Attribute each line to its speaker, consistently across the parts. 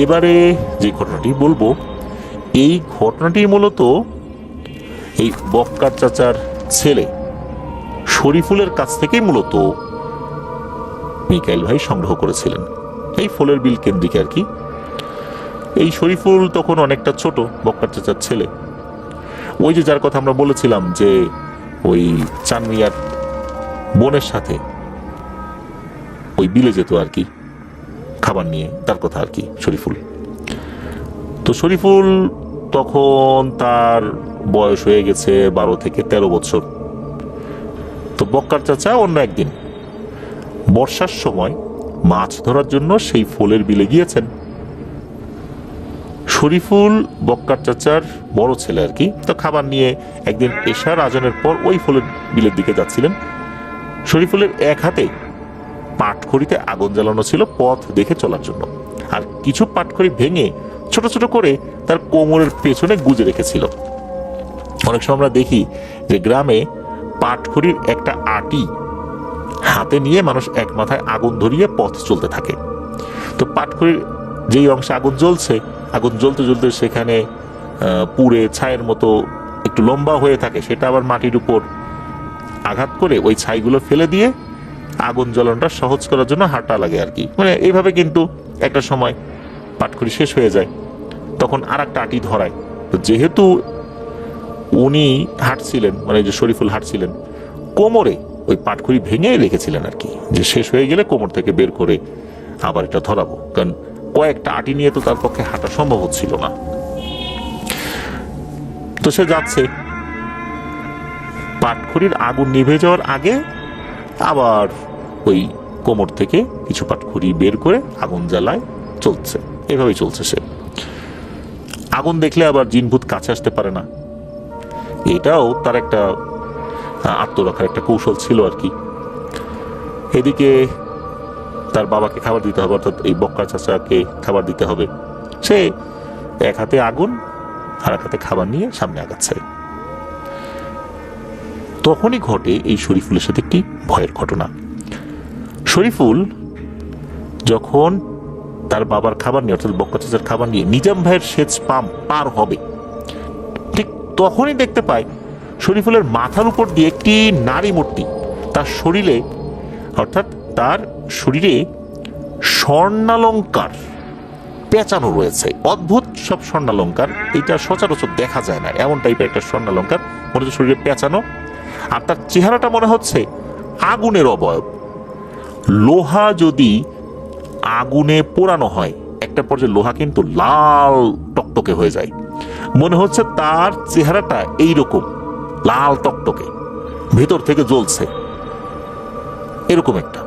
Speaker 1: এবারে যে ঘটনাটি বলবো, এই ঘটনাটি মূলত এই বক্কার চাচার ছেলে শরীফুলের কাছ থেকেই মূলত মিকাইল ভাই সংগ্রহ করেছিলেন, এই ফুলের বিল কেন্দ্রিক আর কি। এই শরীফুল তখন অনেকটা ছোট, বক্কার চাচার ছেলে। ওই যে যার কথা আমরা বলেছিলাম যে ওই চানমিয়ার বোনের সাথে ওই বিলে যেত আর কি খাবার নিয়ে, তার কথা আর কি শরীফুল। তো শরীফুল তখন তার বয়স হয়ে গেছে 12 থেকে 13 বছর। তো বক্কার চাচা অন্য একদিন বর্ষার সময় মাছ ধরার জন্য সেই ফুলের বিলে গিয়েছেন। শরীফুল বক্কার চাচার বড় ছেলে আর কি, তো খাবার নিয়ে একদিন এশার আজানের পর ওই ফুলের বিলের দিকে যাচ্ছিলেন। শরীফুলের এক হাতে পাটখড়িতে আগুন জ্বালানো ছিল পথ দেখে চলার জন্য, আর কিছু পাটখড়ি ভেঙে ছোট ছোট করে তার কোমরের পেছনে গুজে রেখেছিল। অনেক সময় আমরা দেখি যে গ্রামে পাটখড়ির একটা আটি হাতে নিয়ে মানুষ এক মাথায় আগুন ধরিয়ে পথ চলতে থাকে। তো পাটখড়ির যেই অংশে আগুন জ্বলছে, আগুন জ্বলতে জ্বলতে সেখানে পুড়ে ছাইয়ের মতো একটু লম্বা হয়ে থাকে, সেটা আবার মাটির উপর আঘাত করে ওই ছাইগুলো ফেলে দিয়ে আগুন জ্বালানোটা সহজ করার জন্য হাঁটা লাগে আর কি। মানে এইভাবে কিন্তু একটা সময় পাটখড়ি শেষ হয়ে যায়, তখন আর একটা আটি ধরায়। তো যেহেতু উনি হাঁটছিলেন, মানে যে শরীফুল হাঁটছিলেন, কোমরে ওই পাটখড়ি ভেঙে রেখেছিলেন আর কি, যে শেষ হয়ে গেলে কোমর থেকে বের করে আবার এটা ধরাবো, কারণ কয়েকটা আটি নিয়ে তো তার পক্ষে হাঁটা সম্ভব হচ্ছিল না। তো সে যাচ্ছে, পাটখড়ির আগুন নিভে যাওয়ার আগে আবার ওই কোমর থেকে কিছু পাটখড়ি বের করে আগুন জ্বালায় চলছে, এভাবেই চলছে সে। আগুন দেখলে আবার জিনভূত কাছে আসতে পারে না, এটাও তার একটা আত্মরক্ষার একটা কৌশল ছিল আর কি। এদিকে তার বাবাকে খাবার দিতে হবে, অর্থাৎ এই বক্কা চাচাকে খাবার দিতে হবে। সে এক হাতে আগুন আর এক হাতে খাবার নিয়ে সামনে আগাচ্ছে। তখনই ঘটে এই শরীফুলের সাথে একটি ভয়ের ঘটনা। শরীফুল যখন তার বাবার খাবার নিয়ে, অর্থাৎ বক্কা চাচার খাবার নিয়ে নিজাম ভাইয়ের সেচ পাম্প পার হবে, ঠিক তখনই দেখতে পায় শরীফুলের মাথার উপর দিয়ে একটি নারী মূর্তি তার শরীরে, অর্থাৎ তার শরীরে স্বর্ণালঙ্কার পেঁচানো রয়েছে। অদ্ভুত সব স্বর্ণালঙ্কার, এটা সচরাচর দেখা যায় না, এমন টাইপের একটা স্বর্ণালঙ্কার মনে হচ্ছে শরীরে পেঁচানো। আর তার চেহারাটা মনে হচ্ছে আগুনের অবয়ব। লোহা যদি আগুনে পোড়ানো হয়, একটা পর্যায়ে লোহা কিন্তু লাল টকটকে হয়ে যায়, মনে হচ্ছে তার চেহারাটা এইরকম লাল টকটকে, ভেতর থেকে জ্বলছে এরকম একটা।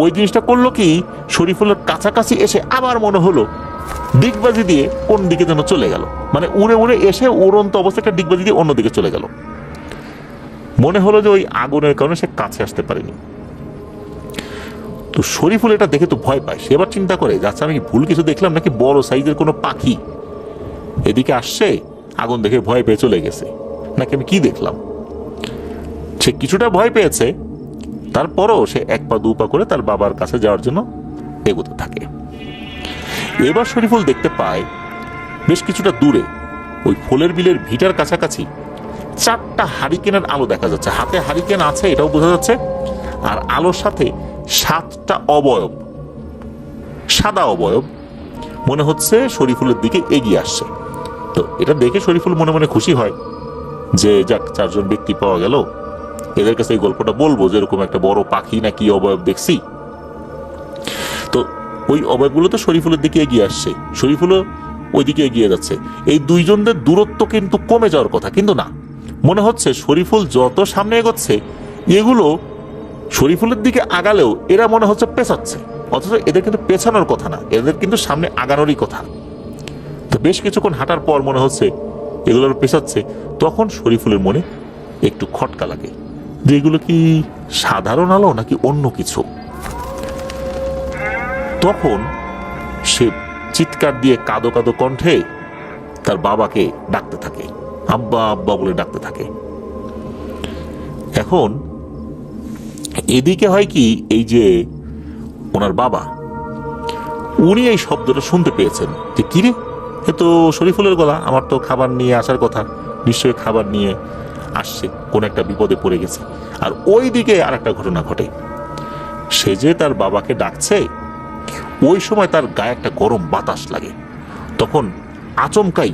Speaker 1: ওই জিনিসটা করলো কি, শরীফুলের কাছাকাছি এসে আবার মনে হলো ডিগবাজি দিয়ে কোন দিকে যেন চলে গেল, মানে উড়ে উড়ে এসে উড়ন্ত অবস্থায় একটা ডিগবাজি দিয়ে অন্যদিকে চলে গেল। মনে হলো যে ওই আগুনের কারণে সে কাছে আসতে পারেনি। তো শরীফুল এটা দেখে তো ভয় পায়, সে এবার চিন্তা করে যাচ্ছে আমি ভুল কিছু দেখলাম নাকি বড় সাইজের কোনো পাখি এদিকে আসছে, আগুন দেখে ভয় পেয়ে চলে গেছে, নাকি আমি কি দেখলাম। সে কিছুটা ভয় পেয়েছে, তারপরও সে এক পা দু পা করে তার বাবার কাছে যাওয়ার জন্য এগোতে থাকে। এবার শরীফুল দেখতে পায় বেশ কিছুটা দূরে ওই ফুলের বিলের ভিটার কাছাকাছি 4টা হারিকেনের আলো দেখা যাচ্ছে। হাতে হারিকেন আছে এটাও বোঝা যাচ্ছে, আর আলোর সাথে 7টা অবয়ব, সাদা অবয়ব মনে হচ্ছে শরীফুলের দিকে এগিয়ে আসছে। তো এটা দেখে শরীফুল মনে মনে খুশি হয় যে যাক, 4 জন ব্যক্তি পাওয়া গেল, এদের কাছে এই গল্পটা বলবো যে এরকম একটা বড় পাখি না কি অবয়ব দেখছি। তো ওই অবয়বগুলো তো শরীফুলের দিকে এগিয়ে আসছে, শরীফুলও ওই দিকে এগিয়ে যাচ্ছে। এই দুইজনদের দূরত্ব কিন্তু কমে যাওয়ার কথা, কিন্তু না, মনে হচ্ছে শরীফুল যত সামনে এগোচ্ছে এগুলো শরীফুলের দিকে আগালেও এরা মনে হচ্ছে পেছাচ্ছে, অথচ এদের কিন্তু পেছানোর কথা না, এদের কিন্তু সামনে আগানোরই কথা। তো বেশ কিছুক্ষণ হাঁটার পর মনে হচ্ছে এগুলোর পেছাচ্ছে। তখন শরীফুলের মনে একটু খটকা লাগে যে এগুলো কি সাধারণ আলো নাকি অন্য কিছু। তখন সে চিৎকার দিয়ে কাঁদো কাঁদো কণ্ঠে তার বাবাকে ডাকতে থাকে, আব্বা আব্বা বলে ডাকতে থাকে। এখন এদিকে হয় কি, এই যে ওনার বাবা উনি এই শব্দটা শুনতে পেয়েছেন যে কিরে, এ তো শরীফুলের গলা, আমার তো খাবার নিয়ে আসার কথা, নিশ্চয়ই খাবার নিয়ে আসছে, কোন একটা বিপদে পড়ে গেছে। আর ওই দিকে আর একটা ঘটনা ঘটে, সে যে তার বাবাকে ডাকছে, ওই সময় তার গায়ে একটা গরম বাতাস লাগে। তখন আচমকাই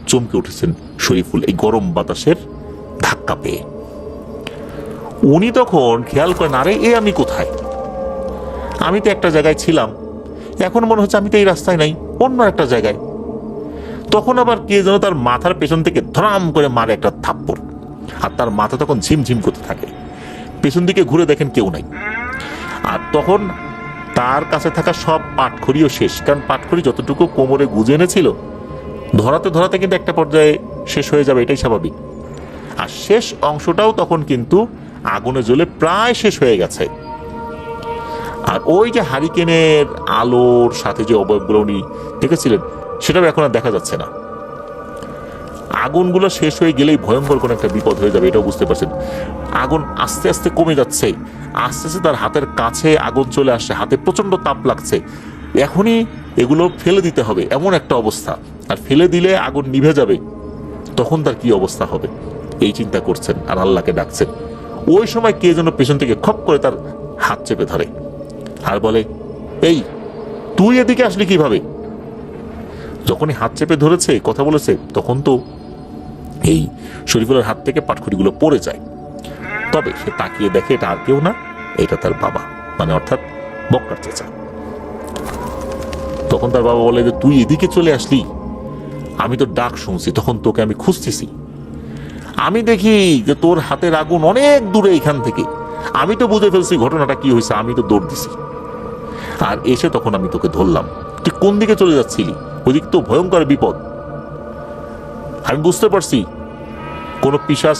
Speaker 1: চমকে উঠেছেন শরীফুল এই গরম বাতাসের ধাক্কা পেয়ে। উনি তখন খেয়াল করেন, আরে এ আমি কোথায়, আমি তো একটা জায়গায় ছিলাম, এখন মনে হচ্ছে আমি তো এই রাস্তায় নাই, অন্য একটা জায়গায়। তখন আবার কে যেন তার মাথার পেছন থেকে ধরাম করে মারে একটা থাপ্পড়, আর তার মাথা তখন ঝিমঝিম করতে থাকে। পেছন দিকে ঘুরে দেখেন কেউ নাই। আর তখন তার কাছে থাকা সব পাটখড়িও শেষ, কারণ পাটখড়ি যতটুকু কোমরে গুজে এনেছিল, ধরাতে ধরাতে কিন্তু একটা পর্যায়ে শেষ হয়ে যাবে, এটাই স্বাভাবিক। আর শেষ অংশটাও তখন কিন্তু আগুনে জ্বলে প্রায় শেষ হয়ে গেছে। আর ওই যে হারিকেনের আলোর সাথে যে অবয়বগুলো উনি দেখেছিলেন, সেটাও এখন আর দেখা যাচ্ছে না। আগুনগুলো শেষ হয়ে গেলেই ভয়ঙ্কর কোন একটা বিপদ হয়ে যাবে, এটাও বুঝতে পারছেন। আগুন আস্তে আস্তে কমে যাচ্ছে, আস্তে আস্তে তার হাতের কাছে আগুন চলে আসছে, হাতে প্রচন্ড তাপ লাগছে, এখনই এগুলো ফেলে দিতে হবে এমন একটা অবস্থা। আর ফেলে দিলে আগুন নিভে যাবে, তখন তার কি অবস্থা হবে, এই চিন্তা করছেন আর আল্লাহকে ডাকছেন। ওই সময় কে যেন পেছন থেকে খপ করে তার হাত চেপে ধরে আর বলে, এই তুই এদিকে আসলি কিভাবে? যখনই হাত চেপে ধরেছে, কথা বলেছে, তখন তো এই শরীফুলের হাত থেকে পাটখড়িগুলো পড়ে যায়। তবে সে তাকিয়ে দেখে এটা আর কেউ না, এটা তার বাবা, মানে অর্থাৎ বক্কার চাচা। তখন তার বাবা বলে যে, তুই এদিকে চলে আসলি, আমি তো ডাক শুনছি, তখন তোকে আমি খুঁজতেছি, আমি দেখি যে তোর হাতের আগুন অনেক দূরে এখান থেকে, আমি তো বুঝে ফেলছি ঘটনাটা কি হয়েছে, আমি তো দৌড় দিছি, আর এসে তখন আমি তোকে ধরলাম। তুই কোন দিকে চলে যাচ্ছিলি? ওইদিক তো ভয়ঙ্কর বিপদ। আমি বুঝতে পারছি কোনো পিশাচ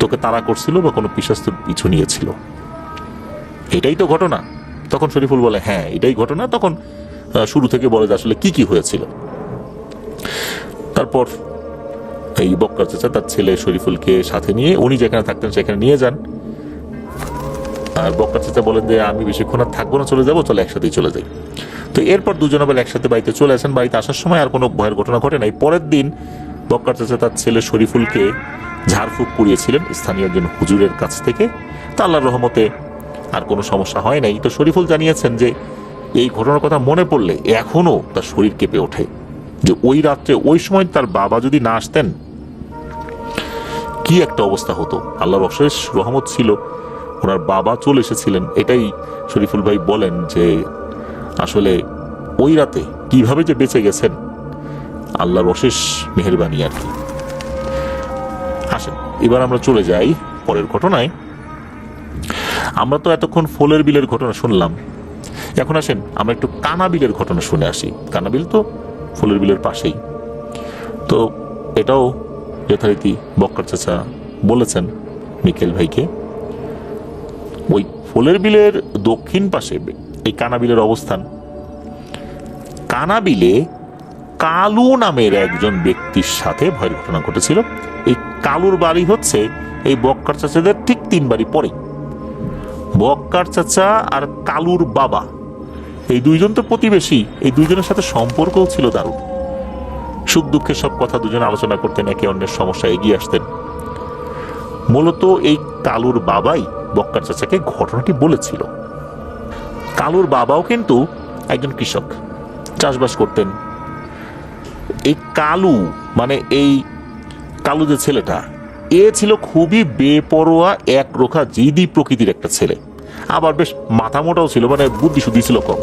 Speaker 1: তোকে তাড়া করছিল বা কোনো পিশাচ তোর পিছু নিয়েছিল, এটাই তো ঘটনা। তখন শরীফুল বলে, হ্যাঁ এটাই ঘটনা। তখন শুরু থেকে বলে যে আসলে কি কি হয়েছিল। তারপর এই বক্কার চাচা তার ছেলে শরীফুলকে সাথে নিয়ে, উনি যেখানে থাকতেন সেখানে নিয়ে যান। আর বক্কার চাচা বলেন যে, আমি বেশিক্ষণ আর থাকবো না, চলে যাবো, চলে একসাথেই চলে যাই। তো এরপর দুজন আবার একসাথে বাড়িতে চলে আসেন। বাড়িতে আসার সময় আর কোনো ভয়ের ঘটনা ঘটে নাই। পরের দিন বক্কার চাচা তার ছেলে শরীফুলকে ঝাড়ফুঁক করিয়েছিলেন স্থানীয় একজন হুজুরের কাছ থেকে। তা আল্লাহর রহমতে আর কোনো সমস্যা হয় নাই। তো শরীফুল জানিয়েছেন যে এই ঘটনার কথা মনে পড়লে এখনো তার শরীর কেঁপে ওঠে, যে ওই রাত্রে ওই সময় তার বাবা যদি না আসতেন কি একটা অবস্থা হতো। আল্লাহর অশেষ রহমত ছিল, ওনার বাবা চলে এসেছিলেন। এটাই শরীফুল ভাই বলেন যে আসলে ওই রাতে কিভাবে যে বেঁচে গেছেন, আল্লাহর অশেষ মেহেরবানি আর কি। আসেন এবার আমরা চলে যাই পরের ঘটনায়। আমরা তো এতক্ষণ ফুলের বিলের ঘটনা শুনলাম, এখন আসেন আমরা একটু কানাবিলের ঘটনা শুনে আসি। কানাবিল তো ফুলের বিলের পাশেই। তো এটাও যথারীতি বক্কার চাচা বলেছেন মিকেল ভাইকে, ওই ফুলের বিলের দক্ষিণ পাশে এই কানাবিলের অবস্থান। কানাবিলে কালু নামের একজন ব্যক্তির সাথে ভয়ের ঘটনা ঘটেছিল। এই কালুর বাড়ি হচ্ছে এই বক্কার চাচাদের ঠিক 3 বাড়ি পরে। বক্কার চাচা আর কালুর বাবা এই দুইজন তো প্রতিবেশী, এই দুইজনের সাথে সম্পর্কও ছিল দারুণ। সুখ দুঃখের সব কথা দুজনে আলোচনা করতেন, একে অন্যের সমস্যা এগিয়ে আসতেন। মূলত এই কালুর বাবাই বক্কার চাচাকে ঘটনাটি বলেছিল। কালুর বাবাও কিন্তু একজন কৃষক, চাষবাস করতেন। এই কালু মানে এই কালু যে ছেলেটা, এ ছিল খুবই বেপরোয়া একরোখা জিদি প্রকৃতির একটা ছেলে, আবার বেশ মাথা মোটাও ছিল, মানে বুদ্ধি শুদ্ধি ছিল কম।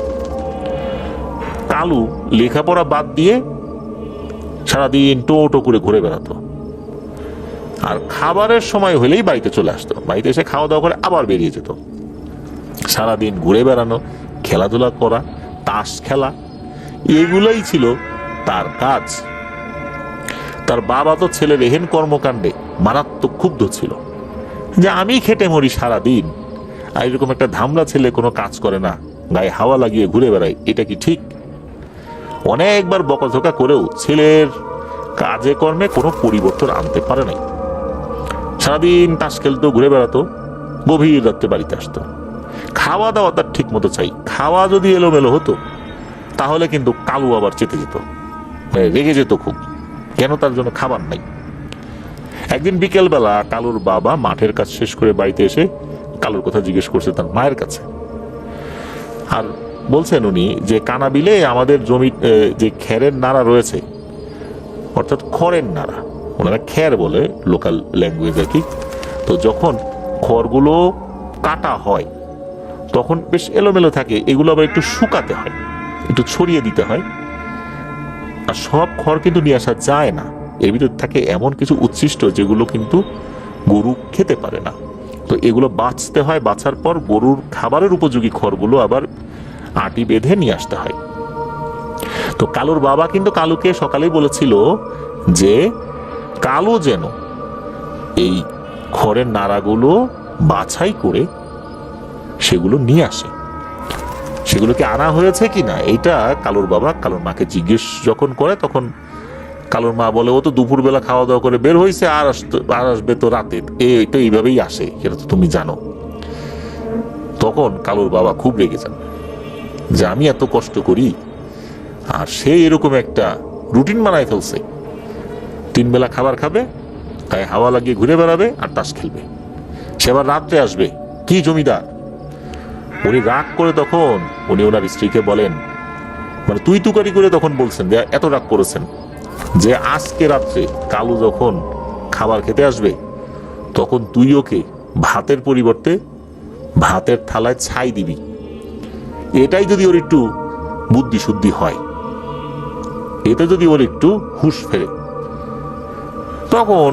Speaker 1: কালু লেখাপড়া বাদ দিয়ে সারাদিন টো করে ঘুরে বেড়াতো, আর খাবারের সময় হলেই বাড়িতে চলে আসতো। বাড়িতে এসে খাওয়া দাওয়া করে আবার বেরিয়ে যেত। সারাদিন ঘুরে বেড়ানো, খেলাধুলা করা, তাস খেলা, এগুলোই ছিল তার কাজ। তার বাবা তো ছেলের এহেন কর্মকাণ্ডে মারাত্মক ক্ষুব্ধ ছিল যে আমি খেটে মরি সারাদিন, আর এরকম একটা ধামড়া ছেলে কোনো কাজ করে না, গায়ে হাওয়া লাগিয়ে ঘুরে বেড়ায়, এটা কি ঠিক? অনেকবার বকাঝকা করেও ছেলের কাজে কর্মে কোনো পরিবর্তন আনতে পারে নাই। সারাদিন তাস খেলতো, ঘুরে বেড়াতো, গভীর রাত্রে বাড়িতে আসতো। খাওয়া দাওয়া তার ঠিক মতো চাই, খাওয়া যদি এলোমেলো হতো তাহলে কিন্তু কালু আবার চেতে যেত, রেগে যেত খুব, কেন তার জন্য খাবার নাই। একদিন বিকেলবেলা কালুর বাবা মাঠের কাজ শেষ করে বাড়িতে এসে কালুর কথা জিজ্ঞেস করছে তার মায়ের কাছে। আর বলছেন উনি যে কানাবিলে আমাদের জমি যে খেরের নাড়া রয়েছে, অর্থাৎ খড়ের নাড়া, ওনারা খ্যার বলে লোকাল ল্যাঙ্গুয়েজ আর কি। তো যখন খড়গুলো কাটা হয় তখন বেশ এলোমেলো থাকে, এগুলো আবার একটু শুকাতে হয়, একটু ছড়িয়ে দিতে হয়। আর সব খড় কিন্তু নিয়ে আসা যায় না, এর ভিতর থাকে এমন কিছু উচ্ছিষ্ট যেগুলো কিন্তু গরু খেতে পারে না। তো এগুলো বাছতে হয়, বাছার পর গরুর খাবারের উপযোগী খড়গুলো আবার আটি বেঁধে নিয়ে আসতে হয়। তো কালুর বাবা কিন্তু কালুকে সকালেই বলেছিল যে কালু যেন এই খড়ের নাড়াগুলো বাছাই করে সেগুলো নিয়ে আসে। সেগুলোকে আনা হয়েছে কিনা এইটা কালুর বাবা কালুর মাকে জিজ্ঞেস যখন করে, তখন কালুর মা বলে ও তো দুপুরবেলা খাওয়া দাওয়া করে বের হয়েছে, আর আসবে তো রাতে, এটা এইভাবেই আসে, সেটা তো তুমি জানো। তখন কালুর বাবা খুব রেগে যান যে আমি এত কষ্ট করি আর সে এরকম একটা রুটিন বানায় ফেলছে, 3 বেলা খাবার খাবে, গায়ে হাওয়া লাগিয়ে ঘুরে বেড়াবে আর তাস খেলবে, সে আবার রাত্রে আসবে, কি জমিদার। উনি রাগ করে তখন উনি ওনার স্ত্রীকে বলেন, মানে তুই তুকারি করে তখন বলছেন যে এত রাগ করেছেন যে আজকে রাত্রে কালু যখন খাবার খেতে আসবে তখন তুই ওকে ভাতের পরিবর্তে ভাতের থালায় ছাই দিবি, এটাই যদি ওর একটু বুদ্ধি শুদ্ধি হয়, এতে যদি ওর একটু হুঁশ ফেরে। তখন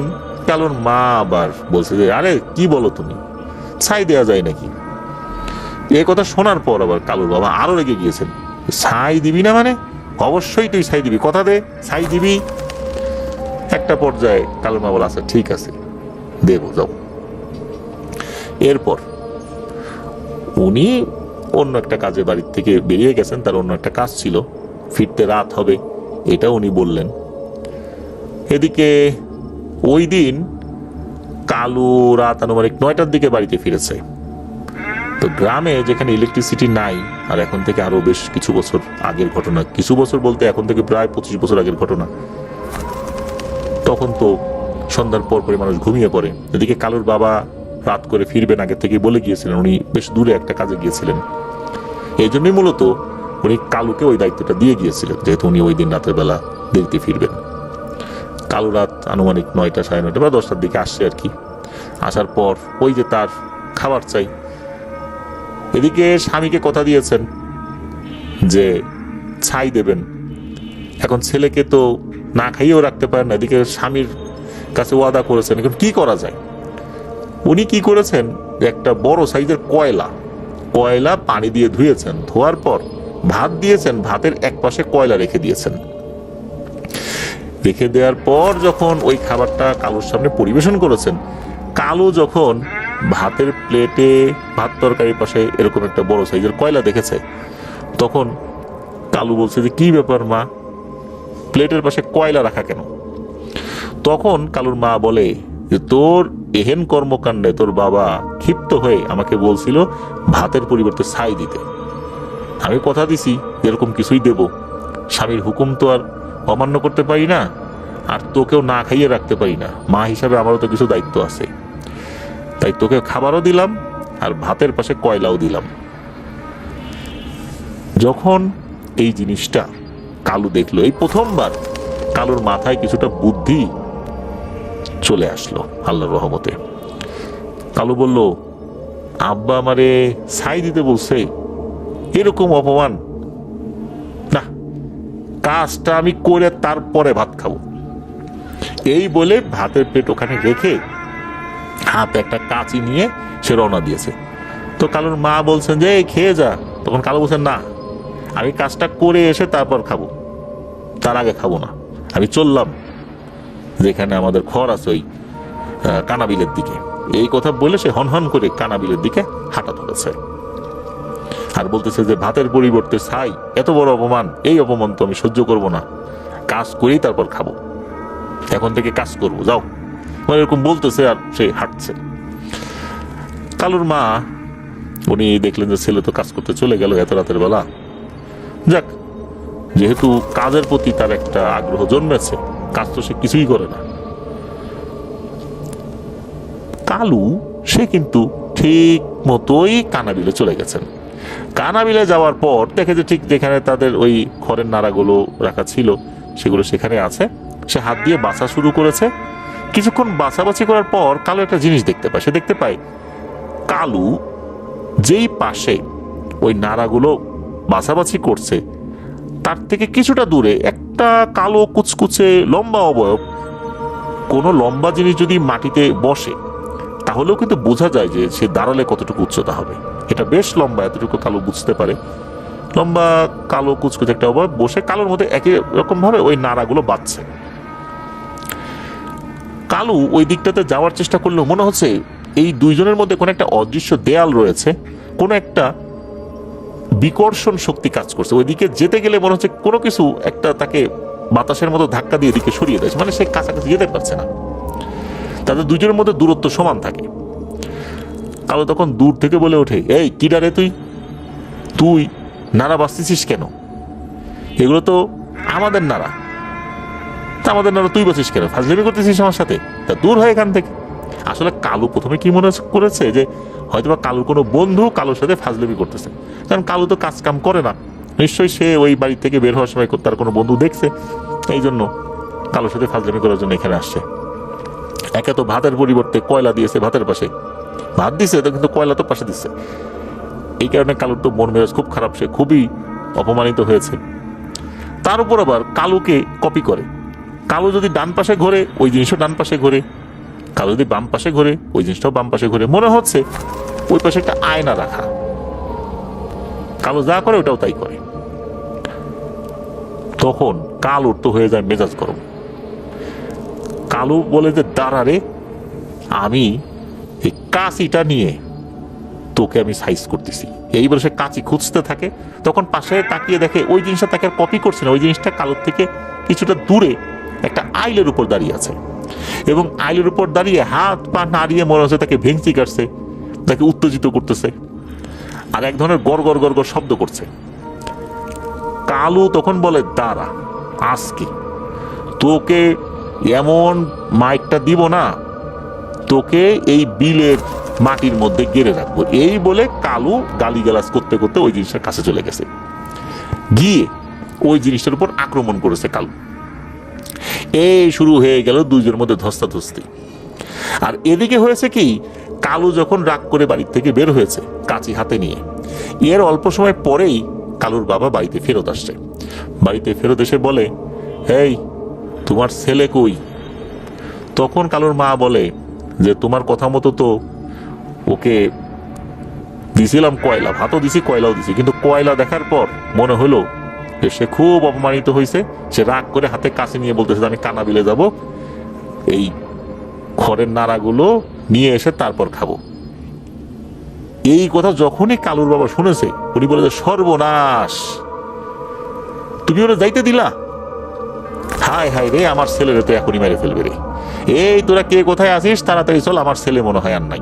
Speaker 1: কালুর মা আবার বলছে যে আরে কি বলো তুমি, ছাই দেয়া যায় নাকি। এই কথা শোনার পর আবার কালুর বাবা আরো রেগে গিয়েছেন, ছাই দিবি না মানে, অবশ্যই তুই ছাই দিবি, কথা দে ছাই দিবি। একটা পর্যায়ে কালুর মা বলে আচ্ছা ঠিক আছে দেবো, যাও। এরপর উনি অন্য একটা কাজে বাড়ির থেকে বেরিয়ে গেছেন, তার অন্য একটা কাজ ছিল, ফিরতে রাত হবে এটা উনি বললেন। এদিকে ওই দিন কালু রাত আনুমানিক 9টার দিকে বাড়িতে ফিরেছে। তো গ্রামে যেখানে ইলেকট্রিসিটি নাই, আর এখন থেকে আরো বেশ কিছু বছর আগের ঘটনা, কিছু বছর বলতে এখন থেকে প্রায় 25 বছর আগের ঘটনা, তখন তো সন্ধ্যার পর পরে মানুষ ঘুমিয়ে পড়ে। এদিকে কালুর বাবা রাত করে ফিরবেন আগে থেকে বলে গিয়েছিলেন, উনি বেশ দূরে একটা কাজে গিয়েছিলেন, এই জন্যই মূলত উনি কালুকে ওই দায়িত্বটা দিয়ে গিয়েছিলেন, যেহেতু উনি ওই দিন রাতের বেলা দেরিতে ফিরবেন। কালু রাত আনুমানিক 9টা, 9:30 বা 10টার দিকে আসছে আর কি। আসার পর ওই যে তার খাবার চাই, এদিকে স্বামীকে কথা দিয়েছেন যে ছাই দেবেন, এখন ছেলেকে তো না খাইয়েও রাখতে পারেন না, এদিকে স্বামীর কাছে ওয়াদা করেছেন, এখন কি করা যায়। উনি কি করেছেন, একটা বড় সাইজের কয়লা পানি দিয়ে ধুয়েছেন, ধোয়ার পর ভাত দিয়েছেন, ভাতের এক পাশে কয়লা রেখে দিয়েছেন। রেখে দেওয়ার পর যখন ওই খাবারটা কালুর সামনে পরিবেশন করেছেন, কালু যখন ভাতের প্লেটে ভাত তরকারির পাশে এরকম একটা বড় সাইজের কয়লা দেখেছে, তখন কালু বলছে যে কি ব্যাপার মা, প্লেটের পাশে কয়লা রাখা কেন। তখন কালুর মা বলে যে তোর এহেন কর্মকাণ্ডে তোর বাবা ক্ষিপ্ত হয়ে আমাকে বলছিল ভাতের পরিবর্তে ছাই দিতে, আমি কথা দিছি এরকম কিছুই দেব, স্বামীর হুকুম তো আর অমান্য করতে পারি না, আর তোকেও না খাইয়ে রাখতে পারি না, মা হিসাবে আমারও তো কিছু দায়িত্ব আছে, তাই তোকে খাবারও দিলাম আর ভাতের পাশে কয়লাও দিলাম। যখন এই জিনিসটা কালু দেখলো, এই প্রথমবার কালুর মাথায় কিছুটা বুদ্ধি চলে আসলো আল্লাহর রহমতে। কালু বলল আব্বা আমারে ছাই দিতে বলছে, এরকম অপমান না, কাজটা আমি করে তারপরে ভাত খাবো। এই বলে ভাতের প্লেট ওখানে রেখে হাতে একটা কাঁচি নিয়ে সে রওনা দিয়েছে। তো কালুর মা বলছেন যে খেয়ে যা, তখন কালু বলছেন না, আমি কাজটা করে এসে তারপর খাবো, তার আগে খাবো না, আমি চললাম যেখানে আমাদের খড় আছে ওই কানাবিলের দিকে। এই কথা বলে সে হনহন করে কানাবিলের দিকে হাঁটা ধরেছে আর বলতেছে যে ভাতের পরিবর্তে ছাই, এত বড় অপমান, এই অপমান তো আমি সহ্য করব না, কাজ করেই তারপর খাবো, এখন থেকে কাজ করবো, যাও, এরকম বলতেছে আর সে হাঁটছে। কালুর মা উনি দেখলেন যে ছেলে তো কাজ করতে চলে গেল এত রাতের বেলা, যাক যেহেতু কাজের প্রতি তার একটা আগ্রহ জন্মেছে, কাজ তো সে কিছুই করে না। কালু সে কিন্তু ঠিক মতোই কানাবিলে চলে গেছেন। কানাবিলে যাওয়ার পর দেখে যে ঠিক যেখানে তাদের ওই খড়ের নাড়াগুলো রাখা ছিল সেগুলো সেখানে আছে। সে হাত দিয়ে বাছা শুরু করেছে। কিছুক্ষণ বাছাবাছি করার পর কালু একটা জিনিস দেখতে পায়। সে দেখতে পায় কালু যেই পাশে ওই নাড়াগুলো বাছাবাছি করছে তার থেকে কিছুটা দূরে একটা কালো কুচকুচে লম্বা অবয়ব, কোনো লম্বা জিনিস যদি মাটিতে বসে তাহলেও কিন্তু বোঝা যায় যে সে দাঁড়ালে কতটুকু উচ্চতা হবে। এটা বেশ লম্বা, এতটুকু কালো বুঝতে পারে। লম্বা কালো কুচকুচে একটা অবয়ব বসে কালোর মধ্যে একই রকম ভাবে ওই নাড়াগুলো বাঁধছে। কালু ওই দিকটাতে যাওয়ার চেষ্টা করলেও মনে হচ্ছে এই দুইজনের মধ্যে কোনো একটা অদৃশ্য দেয়াল রয়েছে, কোনো একটা বিকর্ষণ শক্তি কাজ করছে। ওইদিকে যেতে গেলে মনে হচ্ছে কোনো কিছু একটা তাকে বাতাসের মতো ধাক্কা দিয়ে এদিকে সরিয়ে দেয়, মানে সে কাছাকাছি যেতে পারছে না। তাদের দুজনের মধ্যে দূরত্ব সমান থাকে। কালু তখন দূর থেকে বলে ওঠে, এই কিডা রে তুই, তুই নাড়া বাঁচতেছিস কেন? এগুলো তো আমাদের নাড়া, তা আমাদের নাড়া তুই বাঁচিস কেন? ফাজলামি করতেছিস আমার সাথে, তা দূর হয় এখান থেকে। আসলে কালু প্রথমে কি মনে করেছে যে হয়তোবা কালুর কোনো বন্ধু কালুর সাথে ফাজলামি করতেছে, কারণ কালু তো কাজ কাম করে না। নিশ্চয়ই সে ওই বাড়ি থেকে বের হওয়ার সময় তার কোনো বন্ধু দেখছে, এই জন্য কালুর সাথে ফাজলামি করার জন্য এখানে আসছে। একে তো ভাতের পরিবর্তে কয়লা দিয়েছে, ভাতের পাশে ভাত দিছে তো, কিন্তু কয়লা তো পাশে দিচ্ছে। এই কারণে কালুর তো মন মেজাজ খুব খারাপ, সে খুবই অপমানিত হয়েছে। তার উপর আবার কালুকে কপি করে। কালু যদি ডান পাশে ঘোরে ওই জিনিসও ডান পাশে ঘোরে, কালু যদি বাম পাশে ঘোরে ওই জিনিসটাও বাম পাশে ঘোরে। মনে হচ্ছে ওই পাশে একটা আয়না রাখা, কালু যা করে ওটাও তাই করে। তখন কালুর তো হয়ে যায় মেজাজ গরম। কালু বলে যে দাঁড়া রে, আমি এই কাঁচিটা নিয়ে তোকে আমি সাইজ করতেছি। এইবার সে কাঁচি খুঁজতে থাকে, তখন পাশে তাকিয়ে দেখে ওই জিনিসটা তাকে আর কপি করছে না, ওই জিনিসটা কালুর থেকে কিছুটা দূরে একটা আইলের উপর দাঁড়িয়ে আছে, এবং আইলের উপর দাঁড়িয়ে হাত পা নাড়িয়ে মনে হচ্ছে তাকে ভেঙচি কাটছে, তাকে উত্তেজিত করতেছে, আর এক ধরনের গড় গড় গড় গড় শব্দ করছে। কালু তখন বলে, দাঁড়া, আজকে তোকে এমন মাইকটা দিব না, তোকে এই বিলের মাটির মধ্যে গেড়ে রাখবো। এই বলে কালু গালিগালাজ করতে করতে ওই জিনিসটার কাছে চলে গেছে, গিয়ে ওই জিনিসটার উপর আক্রমণ করেছে কালু। এই শুরু হয়ে গেল দুইজনের মধ্যে ধস্তাধস্তি। আর এদিকে হয়েছে কি, কালু যখন রাগ করে বাড়ির থেকে বের হয়েছে কাঁচি হাতে নিয়ে, এর অল্প সময় পরেই কালুর বাবা বাড়িতে ফেরত আসছে। বাড়িতে ফেরত এসে বলে, এই তোমার ছেলে কই? তখন কালুর মা বলে যে তোমার কথা মতো তো ওকে দিছিলাম কয়লা, ভাতও দিছি কয়লাও দিছি, কিন্তু কয়লা দেখার পর মনে হলো যে সে খুব অপমানিত হয়েছে। সে রাগ করে হাতে কাছে নিয়ে বলতেছে আমি কানাবিলে যাব, এই খড়ের নাড়াগুলো নিয়ে এসে তারপর খাবো। এই কথা যখনই কালুর বাবা শুনেছে, উনি বলে যে সর্বনাশ, তুমি ওরা যাইতে দিলা? হায় হায় রে, আমার ছেলেরে তো এখনই মেরে ফেলবে রে। এই তোরা কে কোথায় আছিস, তাড়াতাড়ি চল, আমার ছেলে মনে হয় আর নাই।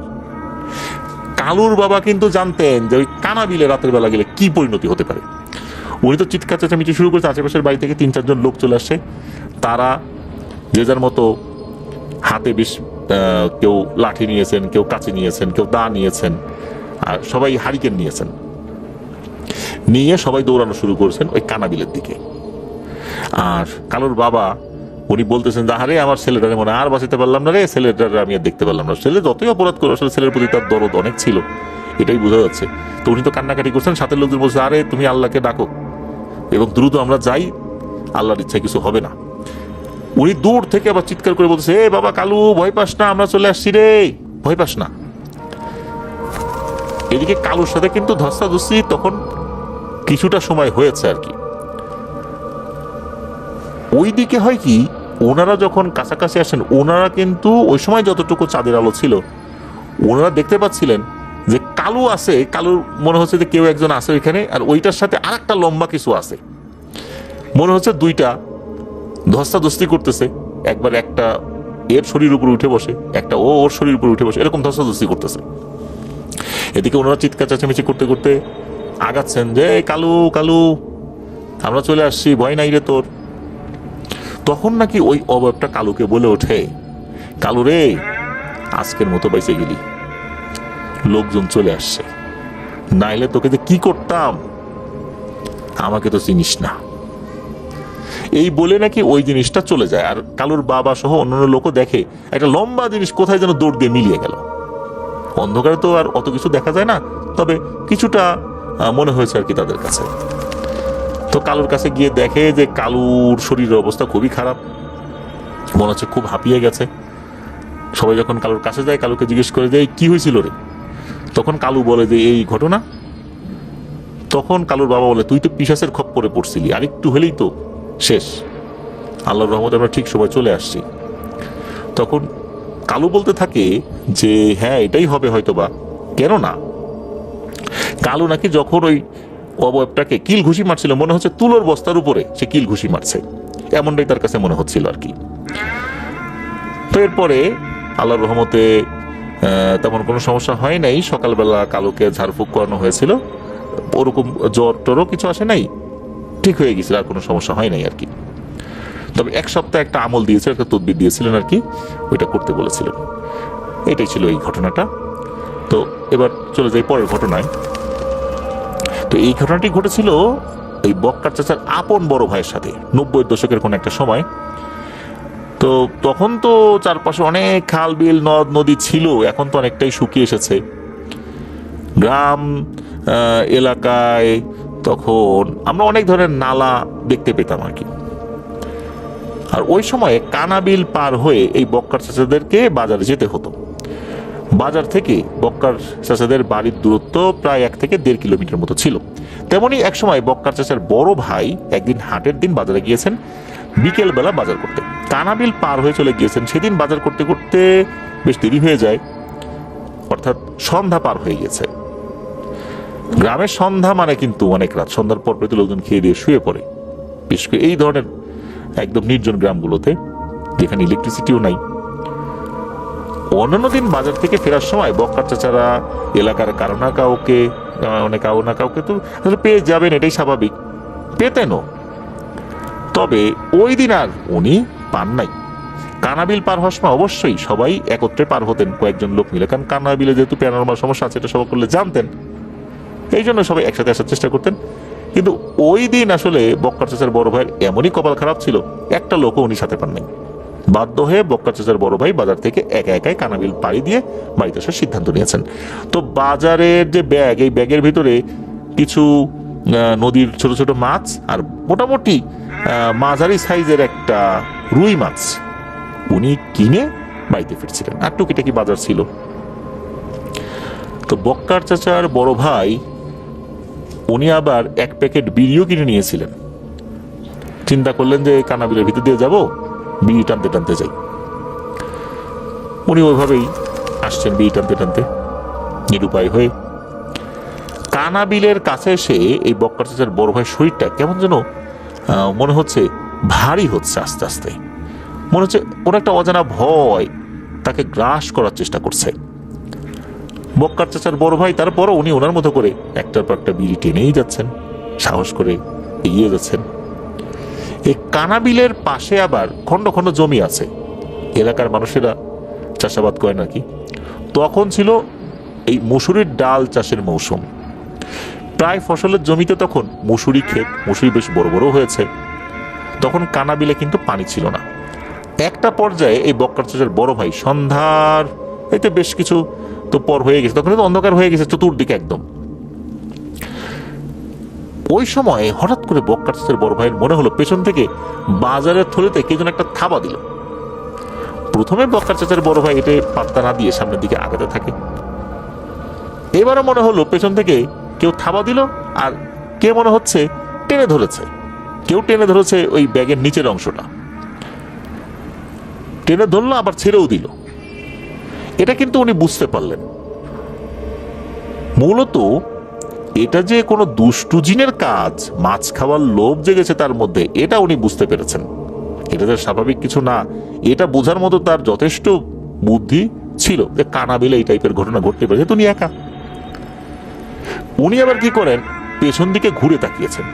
Speaker 1: কালুর বাবা কিন্তু জানতেন যে ওই কানাবিলে রাতের বেলা গেলে কি পরিণতি হতে পারে। উনি তো চিৎকার চেঁচামেচি শুরু করেছে। আশেপাশের বাড়ি থেকে 3-4 জন লোক চলে আসছে। তারা যে যার মতো হাতে বেশ কেউ লাঠি নিয়েছেন, কেউ কাঁচি নিয়েছেন, কেউ দা নিয়েছেন, আর সবাই হারিকেন নিয়েছেন। নিয়ে সবাই দৌড়ানো শুরু করেছেন ওই কানাবিলের দিকে। আর কালুর বাবা উনি বলতেছেন, আরে আমার ছেলেটারে মনে আর বাঁচাতে পারলাম না রে, ছেলেটারে আমি আর দেখতে পারলাম না। ছেলে যতই অপরাধ করে আসলে ছেলের প্রতি তার দরদ অনেক ছিল, এটাই বোঝা যাচ্ছে। তো উনি তো কান্নাকাটি করছেন, সাথে লোকজন বলছে, আরে তুমি আল্লাহকে ডাকো এবং দ্রুত আমরা যাই, আল্লাহর ইচ্ছায় কিছু হবে না। উনি দূর থেকে আবার চিৎকার করে বলছে, এ বাবা কালু, ভয় পাস না, আমরা চলে আসছি রে, ভয় পাস না। এদিকে কালুর সাথে কিন্তু ধস্তাধস্তি তখন কিছুটা সময় হয়েছে আর কি। ওইদিকে হয় কি, ওনারা যখন কাছাকাছি আসেন, ওনারা কিন্তু ওই সময় যতটুকু চাঁদের আলো ছিল, ওনারা দেখতে পাচ্ছিলেন যে কালু আছে, কালুর মনে হচ্ছে যে কেউ একজন আছে ওইখানে, আর ওইটার সাথে আর একটা লম্বা কিছু আছে। মনে হচ্ছে দুইটা ধস্তাধস্তি করতেছে, একবার একটা এর শরীর উপর উঠে বসে, একটা ওর শরীর উপর উঠে বসে, এরকম ধস্তাধস্তি করতেছে। এদিকে ওনারা চিৎকার চেঁচামেচি করতে করতে আগাচ্ছেন যে কালু কালু, আমরা চলে আসছি, ভয় নাই রে তোর। তখন নাকি ওই অবয়বটা কালুকে বলে ওঠে, কালু রে, আজকের মতো বেঁচে গেলি, লোকজন চলে আসছে, নাইলে তোকে যে কি করতাম, আমাকে তো চিনিস না। এই বলে নাকি ওই জিনিসটা চলে যায়। আর কালুর বাবা সহ অন্যান্য লোকও দেখে একটা লম্বা জিনিস কোথায় যেন দৌড় দিয়ে মিলিয়ে গেল। অন্ধকারে তো আর অত কিছু দেখা যায় না, তবে কিছুটা মনে হয়েছে আর কি তাদের কাছে। তো কালুর কাছে গিয়ে দেখে যে কালুর শরীরের অবস্থা খুবই খারাপ, মনে হচ্ছে খুব হাঁপিয়ে গেছে। সবাই যখন কালুর কাছে যায়, কালুকে জিজ্ঞেস করে যে কি হয়েছিল রে, তখন কালু বলে যে এই ঘটনা। তখন কালুর বাবা বলে, তুই তো পিশাচের খপ্পরে পড়ছিলি, আর একটু হলেই তো শেষ। আল্লাহর রহমতে আমরা ঠিক সময় চলে আসছি। তখন কালু বলতে থাকে যে হ্যাঁ, এটাই হবে হয়তোবা, কেন না। কালু নাকি যখন ওই অবয়বটাকে কিল ঘুষি মারছিল, মনে হচ্ছে তুলোর বস্তার উপরে সে কিল ঘুষি মারছে, এমনটাই তার কাছে মনে হচ্ছিল আর কি। তো এরপরে আল্লাহর রহমতে তেমন কোনো সমস্যা হয় নাই। সকালবেলা কালুকে ঝাড়ফুঁক করানো হয়েছিল, ওরকম জ্বর টরও কিছু আসে নাই, ঠিক হয়ে গেছিল, আর কোনো সমস্যা হয় নাই আর কি। তবে এক সপ্তাহ একটা আমল দিয়েছে, একটা তদবির দিয়েছিলেন আর কি, ওইটা করতে বলেছিলেন। এটাই ছিল এই ঘটনাটা। তো এবার চলে যাই পরের ঘটনায়। তো এই ঘটনাটি ঘটেছিল এই বক্কার চাচার আপন বড় ভাইয়ের সাথে 90-এর দশকের কোন একটা সময়। তো তখন তো চারপাশে অনেক খাল বিল নদ নদী ছিল, এখন তো অনেকটাই শুকিয়ে এসেছে। গ্রাম এলাকায় তখন আমরা অনেক ধরনের নালা দেখতে পেতাম আর কি। আর ওই সময়ে কানাবিল পার হয়ে এই বক্কার চাচাদেরকে বাজারে যেতে হতো। বাজার থেকে বক্কার চাচাদের বাড়ির দূরত্ব প্রায় 1 থেকে 1.5 কিলোমিটার মতো ছিল। তেমনি একসময় বক্কার চাচার বড় ভাই একদিন হাটের দিন বাজারে গিয়েছেন, বিকেল বেলা বাজার করতে। কানাবিল পার হয়ে চলে গিয়েছেন। সেদিন বাজার করতে করতে বেশ দেরি হয়ে যায়, অর্থাৎ সন্ধ্যা পার হয়ে গেছে। গ্রামের সন্ধ্যা মানে কিন্তু অনেক রাত, সন্ধ্যার পর প্রতি লোকজন খেয়ে দিয়ে শুয়ে পড়ে, বিশেষ করে এই ধরনের একদম নির্জন গ্রামগুলোতে যেখানে ইলেকট্রিসিটিও নাই। অন্যান্য দিন বাজার থেকে ফেরার সময় বক্কার চাচারা এলাকার কারো না কাউকে তো আসলে পেয়ে যাবেন, এটাই স্বাভাবিক, পেতেনও। তবে ওই দিন আর উনি পান নাই। কানাবিল পার হওয়ার সময় অবশ্যই সবাই একত্রে পার হতেন, কয়েকজন লোক মিলে, কারণ কানাবিলে যেহেতু প্যারানরমাল সমস্যা আছে এটা সবাই করলে জানতেন, এই জন্য সবাই একসাথে আসার চেষ্টা করতেন। কিন্তু ওই দিন আসলে বক্কার চাচার বড় ভাইয়ের এমনই কপাল খারাপ ছিল, একটা লোকও উনি সাথে পান নাই। বাধ্য হয়ে বক্কার চাচার বড় ভাই বাজার থেকে একা একাই কানাবিল পাড়ি দিয়ে বাড়িতে আসার সিদ্ধান্ত নিয়েছেন। তো বাজারের যে ব্যাগ, এই ব্যাগের ভিতরে কিছু নদীর ছোট ছোট মাছ আর মোটামুটি মাঝারি সাইজের একটা রুই মাছ উনি কিনে বাড়িতে ফিরছিলেন, আর টুকিটাকি বাজার ছিল। তো বক্কার চাচার বড় ভাই উনি আবার 1 প্যাকেট বিড়িও কিনে নিয়েছিলেন। চিন্তা করলেন যে কানাবিলের ভিতর দিয়ে যাব, বিড়ি টানতে টানতে যাই। উনি ওইভাবেই আসছেন বিড়ি টানতে টানতে নিরুপায় হয়ে। কানাবিলের কাছে এসে এই বক্কার চাচার বড় ভাই শরীরটা কেমন যেন মনে হচ্ছে ভারী হচ্ছে, আস্তে আস্তে মনে হচ্ছে কোন একটা অজানা ভয় তাকে গ্রাস করার চেষ্টা করছে। বক্কার চাচার বড় ভাই তারপরও উনি ওনার মতো করে একটার পর একটা বিড়ি টেনেই যাচ্ছেন, সাহস করে এগিয়ে যাচ্ছেন। এই কানাবিলের পাশে আবার খন্ড খন্ড জমি আছে, এলাকার মানুষেরা চাষাবাদ করে নাকি। তখন ছিল এই মসুরির ডাল চাষের মৌসুম, প্রায় ফসলের জমিতে তখন মসুরি ক্ষেত, মসুরি বেশ বড় বড় হয়েছে। তখন কানাবিলে কিন্তু পানি ছিল না। একটা পর্যায়ে এই বক্কার চাচার বড় ভাই সন্ধ্যার এতে বেশ কিছু তো পর হয়ে গেছে, তখন তো অন্ধকার হয়ে গেছে চতুর্দিকে একদম। ওই সময় হঠাৎ করে বক্কার চাচার বড় ভাইয়ের মনে হলো পেছন থেকে বাজারের থলিতে কে যেন একটা থাবা দিল। প্রথমে বক্কার চাচার বড় ভাই এটা পাত্তা না দিয়ে সামনের দিকে আগাতে থাকে। এবারও মনে হলো পেছন থেকে কেউ থাবা দিল, আর কে মনে হচ্ছে টেনে ধরেছে, কেউ টেনে ধরেছে ওই ব্যাগের নিচের অংশটা, টেনে ধরলো আবার ছেড়েও দিল। এটা কিন্তু উনি বুঝতে পারলেন মূলত এটা যে কোনো দুষ্টু জিনের কাজ, মাছ খাওয়ার লোভ জেগেছে তার মধ্যে, এটা উনি বুঝতে পেরেছেন। এটা যে স্বাভাবিক কিছু না, এটা বোঝার মতো তার যথেষ্ট বুদ্ধি ছিল যে কানাবিলে এই টাইপের ঘটনা ঘটতে পারে, যেহেতু উনি একা। উনি আবার কি করেন, পেছন দিকে ঘুরে তাকিয়েছেন।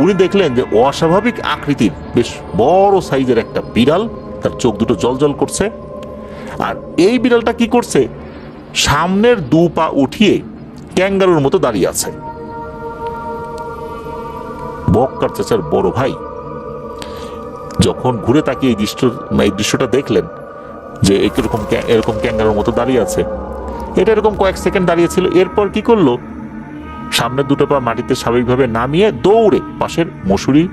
Speaker 1: উনি দেখলেন যে অস্বাভাবিক আকৃতির বেশ বড় সাইজের একটা বিড়াল, তার চোখ দুটো জলজল করছে। আর এই বিড়ালটা কি করছে, সামনের 2 পা উঠিয়ে ক্যাঙ্গারুর মতো দাঁড়িয়ে আছে। বক্কার চাচার বড় ভাই যখন ঘুরে তাকিয়ে এই দৃশ্যটা দেখলেন যে এরকম ক্যাঙ্গারুর মতো দাঁড়িয়ে আছে, এটা এরকম কয়েক সেকেন্ড দাঁড়িয়েছিল, এরপর কি করলো, সামনের 2 পা মাটিতে স্বাভাবিকভাবে নামিয়ে দৌড়ে পাশের মসুরি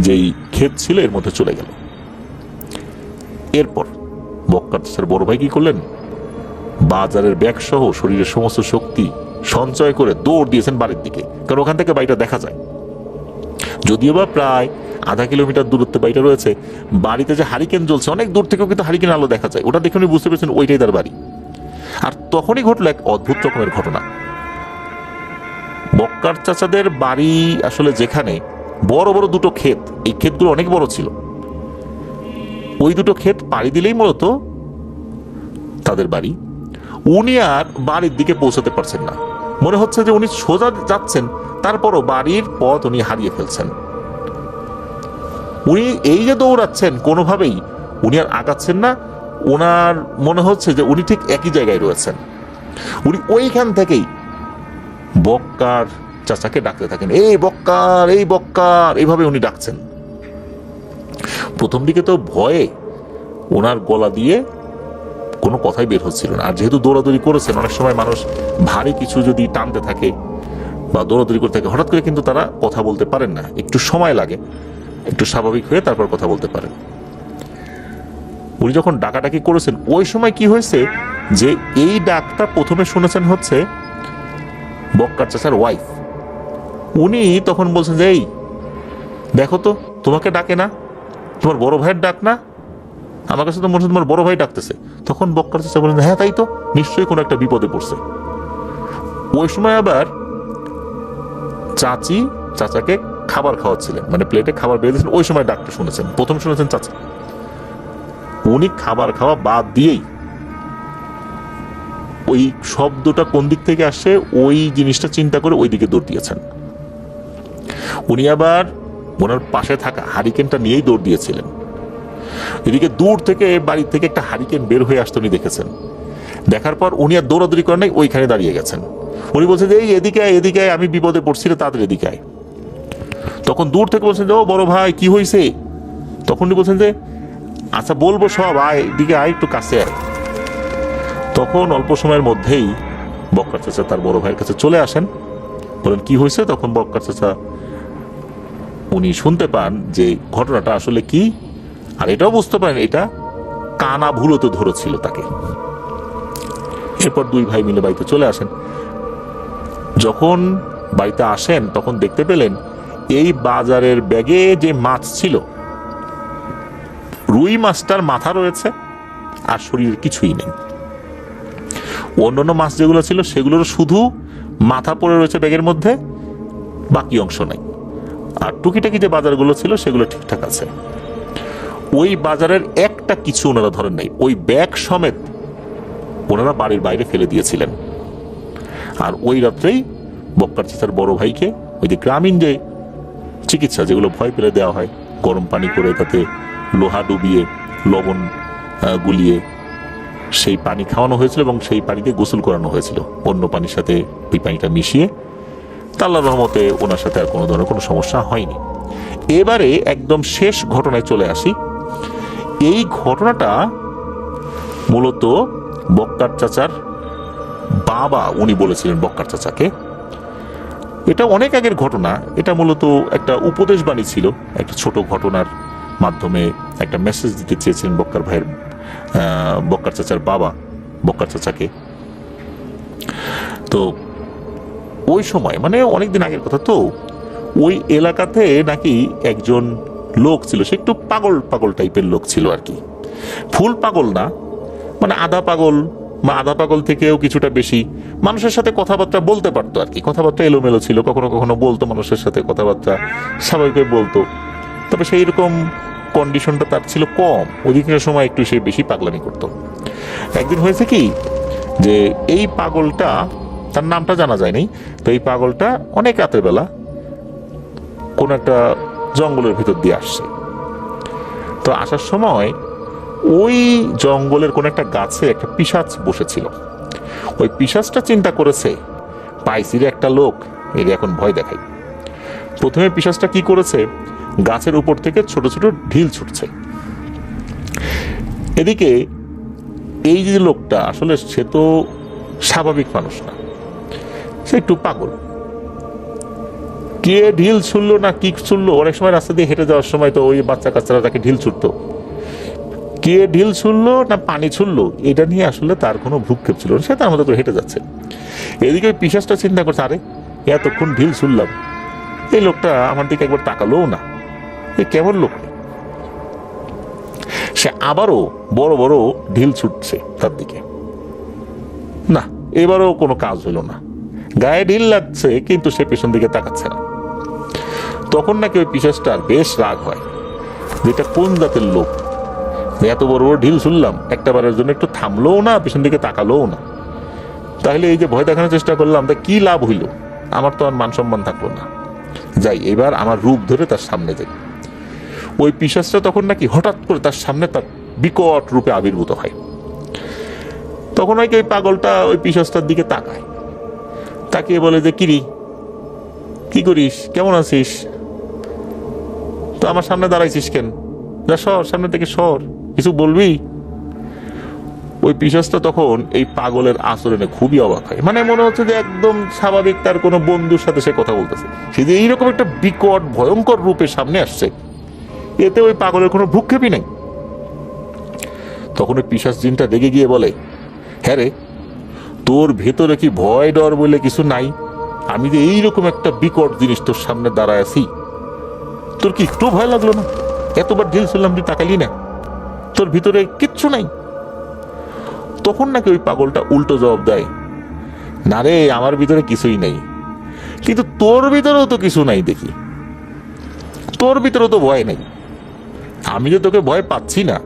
Speaker 1: যেই ক্ষেত ছিল এর মধ্যে চলে গেল। এরপর বক্কার চাচার বড় ভাই কি করলেন, বাজারের ব্যাগ সহ শরীরের সমস্ত শক্তি সঞ্চয় করে দৌড় দিয়েছেন বাড়ির দিকে, কারণ ওখান থেকে বাড়িটা দেখা যায়। যদিও বা প্রায় আধা কিলোমিটার দূরত্বে বাড়িটা রয়েছে, বাড়িতে যে হারিকেন জ্বলছে অনেক দূর থেকেও কিন্তু হারিকেন আলো দেখা যায়, ওটা দেখে উনি বুঝতে পেরেছেন ওইটাই তার বাড়ি। আর তখনই ঘটলো এক অদ্ভুত রকমের ঘটনা। বক্কার চাচাদের বাড়ি আসলে যেখানে বড় বড় 2টো ক্ষেত, এই ক্ষেতগুলো অনেক বড় ছিল, ওই 2টো ক্ষেত পাড়ি দিলেই মূলত তাদের বাড়ি। উনি আর বাড়ির দিকে পৌঁছাতে পারছেন না, মনে হচ্ছে যে উনি সোজা যাচ্ছেন, তারপরও বাড়ির পথ উনি হারিয়ে ফেলছেন। উনি এই যে দৌড়াচ্ছেন, কোনোভাবেই উনি আর আগাচ্ছেন না, ওনার মনে হচ্ছে যে উনি ঠিক একই জায়গায় রয়েছেন। উনি ওইখান থেকেই বক্কার চাচাকে ডাকতে থাকেন, এই বক্কার, এই বক্কার, এইভাবে উনি ডাকছেন। প্রথম দিকে তো ভয়ে ওনার গলা দিয়ে কোনো কথাই বের হচ্ছিল না। আর যেহেতু দৌড়াদৌড়ি করেছেন, অনেক সময় মানুষ ভারী কিছু যদি টানতে থাকে বা দৌড়াদৌড়ি করতে থাকে, হঠাৎ করে কিন্তু তারা কথা বলতে পারেন না, একটু সময় লাগে, একটু স্বাভাবিক হয়ে তারপর কথা বলতে পারেন। উনি যখন ডাকাডাকি করেছেন, ওই সময় কি হয়েছে যে এই ডাকটা প্রথমে শুনেছেন হচ্ছে বক্কার চাচার ওয়াইফ। উনি তখন বলছেন যে, এই দেখো তো, তোমাকে ডাকে না, তোমার বড় ভাইয়ের ডাক না, আমার কাছে তো মনে হচ্ছে তোমার বড় ভাই ডাকতেছে। তখন বক্কার চাচা বলেন, হ্যাঁ তাই তো, নিশ্চয়ই কোনো একটা বিপদে পড়ছে। ওই সময় আবার চাচি চাচাকে খাবার খাওয়াচ্ছিলেন, মানে প্লেটে খাবার বেড়ে দিয়েছেন, ওই সময় ডাকটা শুনেছেন, প্রথম শুনেছেন চাচা। উনি খাবার খাওয়া বাদ দিয়েই ওই শব্দটা কোন দিক থেকে আসে ওই জিনিসটা চিন্তা করে ওই দিকে দৌড় দিয়েছেন। উনি আবার ওনার পাশে থাকা হারিকেনটা নিয়েই দৌড় দিয়েছিলেন। এদিকে দূর থেকে বাড়ি থেকে একটা হারিকেন বের হয়ে আসতে উনি দেখেছেন। দেখার পর উনি আর দৌড়াদৌড়ি করেন নাই, ওইখানে দাঁড়িয়ে গেছেন। উনি বলছেন যে, এই এদিকে আয়, এদিকে আয়, আমি বিপদে পড়ছি রে, তাদের এদিকে আয়। তখন দূর থেকে বলছেন যে, ও বড় ভাই কি হয়েছে? তখন উনি বলছেন যে, আচ্ছা বলবো সব, আয় এদিকে আয়, একটু কাছে আয়। তখন অল্প সময়ের মধ্যেই বক্কার চাচা তার বড় ভাইয়ের কাছে চলে আসেন, বলেন কি হয়েছে? তখন বক্কার চাচা উনি শুনতে পান যে ঘটনাটা আসলে কি, আর এটাও বুঝতে পারেন এটা কানা ভুলতে ধরেছিল তাকে। এরপর 2 ভাই মিলে বাড়িতে চলে আসেন। যখন বাড়িতে আসেন তখন দেখতে পেলেন এই বাজারের ব্যাগে যে মাছ ছিল, রুই মাছটার মাথা রয়েছে আর শরীরের কিছুই নেই। অন্যান্য মাছ যেগুলো ছিল সেগুলোর শুধু মাথা পড়ে রয়েছে ব্যাগের মধ্যে, বাকি অংশ নাই। আর টুকিটাকি যে বাজারগুলো ছিল সেগুলো ঠিকঠাক আছে। ওই বাজারের একটা কিছু ওনারা ধরেন নাই, ওই ব্যাগ সমেত ওনারা বাড়ির বাইরে ফেলে দিয়েছিলেন। আর ওই রাত্রেই বক্কার চাচার বড় ভাইকে ওই যে গ্রামীণ যে চিকিৎসা যেগুলো ভয় পেলে দেওয়া হয়, গরম পানি করে তাতে লোহা ডুবিয়ে লবণ গুলিয়ে সেই পানি খাওয়ানো হয়েছিল এবং সেই পানিতে গোসল করানো হয়েছিল অন্য পানির সাথে, ওই পানিটা মিশিয়ে। আল্লাহর রহমতে ওনার সাথে আর কোনো ধরনের কোনো সমস্যা হয়নি। এবারে একদম শেষ ঘটনায় চলে আসি। এই ঘটনাটা মূলত বক্কার চাচার বাবা উনি বলেছিলেন বক্কার চাচাকে। এটা অনেক আগের ঘটনা, এটা মূলত একটা উপদেশ বাণী ছিল, একটা ছোট ঘটনার মাধ্যমে একটা মেসেজ দিতে চেয়েছিলেন বক্কার চাচার বাবা বক্কার চাচাকে। তো ওই সময় মানে অনেকদিন আগের কথা, তো ওই এলাকাতে নাকি একজন লোক ছিল, সে একটু পাগল পাগল টাইপের লোক ছিল আর কি, ফুল পাগল না, মানে আধা পাগল বা আধা পাগল থেকেও কিছুটা বেশি। মানুষের সাথে কথাবার্তা বলতে পারতো আর কি, কথাবার্তা এলোমেলো ছিল, কখনো কখনো বলতো মানুষের সাথে কথাবার্তা স্বাভাবিকভাবে বলতো, তবে সেই রকম কন্ডিশনটা তার ছিল কম, অধিকাংশ সময় একটু সে বেশি পাগলামি করতো। একদিন হয়েছে কি যে এই পাগলটা, তার নামটা জানা যায়নি, তো এই পাগলটা অনেক রাতের বেলা কোন একটা জঙ্গলের ভিতর দিয়ে আসছে। তো আসার সময় ওই জঙ্গলের কোন একটা গাছে একটা পিশাচ বসেছিল। ওই পিশাচটা চিন্তা করেছে, পাইছি রে একটা লোক, এর এখন ভয় দেখাই। প্রথমে পিশাচটা কি করেছে, গাছের উপর থেকে ছোট ছোট ঢিল ছুটছে। এদিকে এই যে লোকটা আসলে সে তো স্বাভাবিক মানুষ না, সে একটু পাগল। কে ঢিল ছুড়লো না কি ছুড়লো, অনেক সময় রাস্তা দিয়ে হেঁটে যাওয়ার সময় তো ওই বাচ্চা কাচ্চারা তাকে ঢিল ছুটতো, কে ঢিল ছুড়লো না পানি ছুড়লো এটা নিয়ে আসলে তার কোনো ভ্রুক্ষেপ ছিল না, সে তার মতো করে হেঁটে যাচ্ছে। এদিকে ওই পিশাচটা চিন্তা করছে, আরে এতক্ষণ ঢিল ছুড়লাম, এই লোকটা আমার দিকে একবার তাকালোও না, এ কেমন লোক। সে আবারও বড় বড় ঢিল ছুটছে তার দিকে, না এবারও কোনো কাজ হলো না, গায়ে ঢিল লাগছে কিন্তু সে পেছন দিকে তাকাচ্ছে না। তখন নাকি ওই পিশাচটার বেশ রাগ হয়, যেটা কোন জাতের লোক, এত বড় বড় ঢিল ছুড়লাম, একটা বারের জন্য একটু থামলোও না, পেছন দিকে তাকালোও না, তাহলে এই যে ভয় দেখানোর চেষ্টা করলাম তা কি লাভ হইল, আমার তো আর মান সম্মান থাকলো না, যাই এবার আমার রূপ ধরে তার সামনে যাই। ওই পিশাচটা তখন নাকি হঠাৎ করে তার সামনে তার বিকট রূপে আবির্ভূত হয়। তখন নাকি ওই পাগলটা ওই পিশাচটার দিকে তাকায়, তাকিয়ে বলে যে কিরি কি করিস, কেমন আছিস, তো আমার সামনে দাঁড়াইছিস কেন, যা সর সামনে থেকে সর, কিছু বলবি। ওই পিশাচটা তখন এই পাগলের আচরণে খুবই অবাক হয়, মানে মনে হচ্ছে যে একদম স্বাভাবিক তার কোনো বন্ধুর সাথে সে কথা বলতেছে, সে যে এইরকম একটা বিকট ভয়ঙ্কর রূপে সামনে আসছে, এতে ওই পাগলের কোনো ভ্রুক্ষেপই নাই। তখন ওই পিশাচ জিনটা রেগে গিয়ে বলে, হ্যাঁ রে, তোর ভেতরে কি ভয় ডর বলে কিছু নাই, আমি যে এইরকম একটা বিকট জিনিস তোর সামনে দাঁড়ায় আছি, তোর কি একটু ভয় লাগলো না, এতবার ঢিল ছুড়লাম তুই তাকালি না, তোর ভিতরে কিচ্ছু নাই। তখন নাকি ওই পাগলটা উল্টো জবাব দেয়, না রে আমার ভিতরে কিছুই নাই, কিন্তু তোর ভিতরেও তো কিছু নাই দেখি, তোর ভিতরেও তো ভয় নাই, আমি যে তোকে ভয় পাচ্ছি না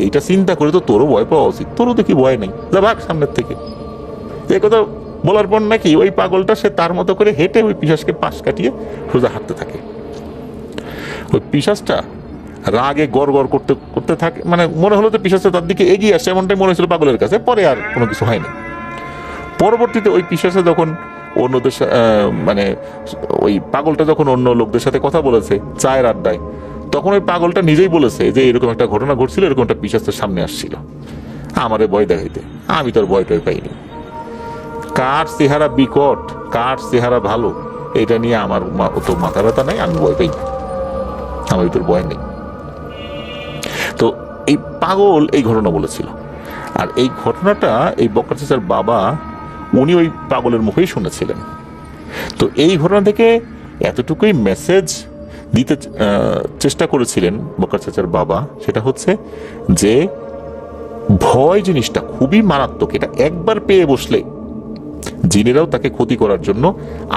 Speaker 1: এইটা চিন্তা করে তো তোরও ভয় পাওয়া উচিত, তোরও দেখি ভয় নেই, যা ভাগ সামনের থেকে। এই কথা বলার পর নাকি ওই পাগলটা সে তার মতো করে হেঁটে ওই পিশাচকে পাশ কাটিয়ে সোজা হাঁটতে থাকে। ওই পিশাচটা রাগে গড় গড় করতে করতে থাকে, মানে মনে হলো যে পিশাচটা তার দিকে এগিয়ে আসে, এমনটাই মনে হয়েছিল পাগলের কাছে, পরে আর কোনো কিছু হয়নি। পরবর্তীতে ওই পিশাচে যখন অন্যদের মানে ওই পাগলটা যখন অন্য লোকদের সাথে কথা বলেছে চায়ের আড্ডায়, তখন ওই পাগলটা নিজেই বলেছে যে এরকম একটা ঘটনা ঘটছিল, এরকম একটা পিশাচের সামনে আসছিল আমারে ভয় দেখাইতে, আমি তোর ভয় টয় পাইনি। কার চেহারা বিকট কার চেহারা ভালো এটা নিয়ে আমার অত মাথা ব্যথা নাই, আমি ভয় পাই না, আমার ভিতর ভয় নেই। তো এই পাগল এই ঘটনা বলেছিল, আর এই ঘটনাটা এই বক্কার চাচার বাবা উনি ওই পাগলের মুখেই শুনেছিলেন। তো এই ঘটনা থেকে এতটুকুই মেসেজ দিতে চেষ্টা করেছিলেন বক্কার চাচার বাবা, সেটা হচ্ছে যে ভয় জিনিসটা খুবই মারাত্মক, এটা একবার পেয়ে বসলে জিনেরাও তাকে ক্ষতি করার জন্য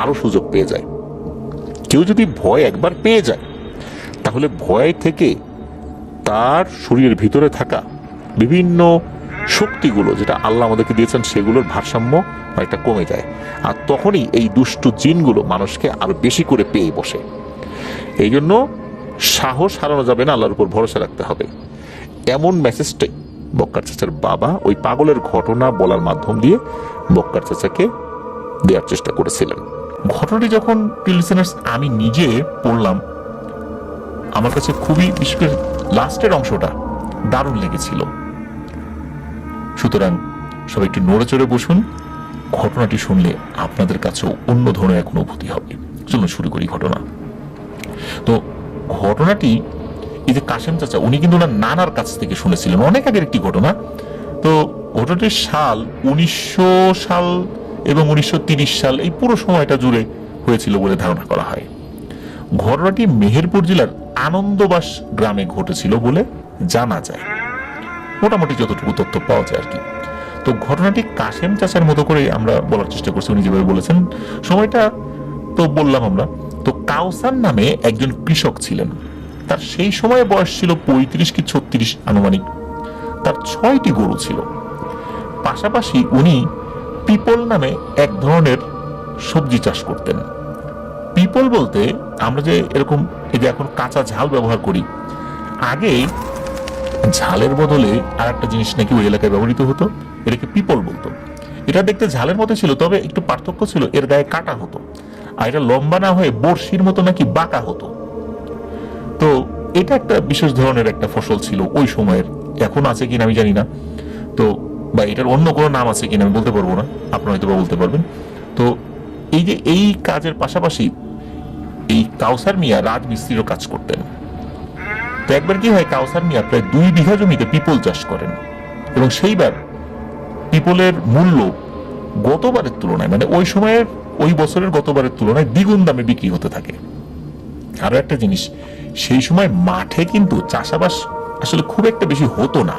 Speaker 1: আরো সুযোগ পেয়ে যায়। কেউ যদি ভয় একবার পেয়ে যায় তাহলে ভয় থেকে তার শরীরের ভিতরে থাকা বিভিন্ন শক্তিগুলো যেটা আল্লাহ আমাদেরকে দিয়েছেন সেগুলোর ভারসাম্য অনেকটা কমে যায়, আর তখনই এই দুষ্ট জিনগুলো মানুষকে আরো বেশি করে পেয়ে বসে। এই জন্য সাহস হারানো যাবে না, আল্লাহর উপর ভরসা রাখতে হবে। এমন মেসেজটাই বক্কার চাচার বাবা ওই পাগলের ঘটনা বলার মাধ্যম দিয়ে বক্কার চাচাকে দেওয়ার চেষ্টা করেছিলেন। ঘটনাটি যখন লিসেনার্স আমি নিজে পড়লাম, আমার কাছে খুবই, বিশেষ করে লাস্টের অংশটা দারুণ লেগেছিল। সুতরাং সবাই একটু নড়ে চড়ে বসুন, ঘটনাটি শুনলে আপনাদের কাছেও অন্য ধরনের এক অনুভূতি হবে। চলুন শুরু করি ঘটনা। তো ঘটনাটি এই যে কাশেম চাচা উনি কিন্তু ওনার নানার কাছ থেকে শুনেছিলেন, অনেক আগের একটি ঘটনা। তো ঘটনাটির সাল 1900 সাল এবং 1930 সাল, এই পুরো সময়টা জুড়ে হয়েছিল বলে ধারণা করা হয়। ঘটনাটি মেহেরপুর জেলার আনন্দবাস গ্রামে ঘটেছিল বলে জানা যায়, মোটামুটি যতটুকু তথ্য পাওয়া যায় আর কি। তো ঘটনাটি কাশেম চাচার মতো করে আমরা বলার চেষ্টা করছি, উনি যেভাবে বলেছেন। সময়টা তো বললাম আমরা। তো কাউসার নামে একজন কৃষক ছিলেন, তার সেই সময়ে বয়স ছিল 35 কি 36 আনুমানিক। তার 6টি গরু ছিল। পাশাপাশি উনি পিপল নামে এক ধরনের সবজি চাষ করতেন। পিপল বলতে আমরা যে এরকম এই যে এখন কাঁচা ঝাল ব্যবহার করি, আগে ঝালের বদলে আর একটা জিনিস নাকি ওই এলাকায় ব্যবহৃত হতো, এটাকে পিপল বলতো। এটা দেখতে ঝালের মতো ছিল, তবে একটু পার্থক্য ছিল, এর গায়ে কাটা হতো, আর এটা লম্বা না হয়ে বড়শির মতো নাকি বাঁকা হতো। তো এটা একটা বিশেষ ধরনের একটা ফসল ছিল ওই সময়ের, এখন আছে কিনা আমি জানি না, তো বা এটার অন্য কোনো নাম আছে কিনা আমি বলতে পারবো না, আপনারা হয়তো বলতে পারবেন। তো এই যে এই কাজের পাশাপাশি এই কাউসার মিয়া রাজমিস্ত্রিরও কাজ করতেন। তো একবার কি হয়, কাউসার মিয়া প্রায় 2 বিঘা জমিতে পিপল চাষ করেন, এবং সেইবার পিপলের মূল্য গতবারের তুলনায়, মানে ওই সময়ের ওই বছরের গতবারের তুলনায় দ্বিগুণ দামে বিক্রি হতে থাকে। আরো একটা জিনিস, সেই সময় মাঠে কিন্তু চাষাবাস আসলে খুব একটা বেশি হতো না,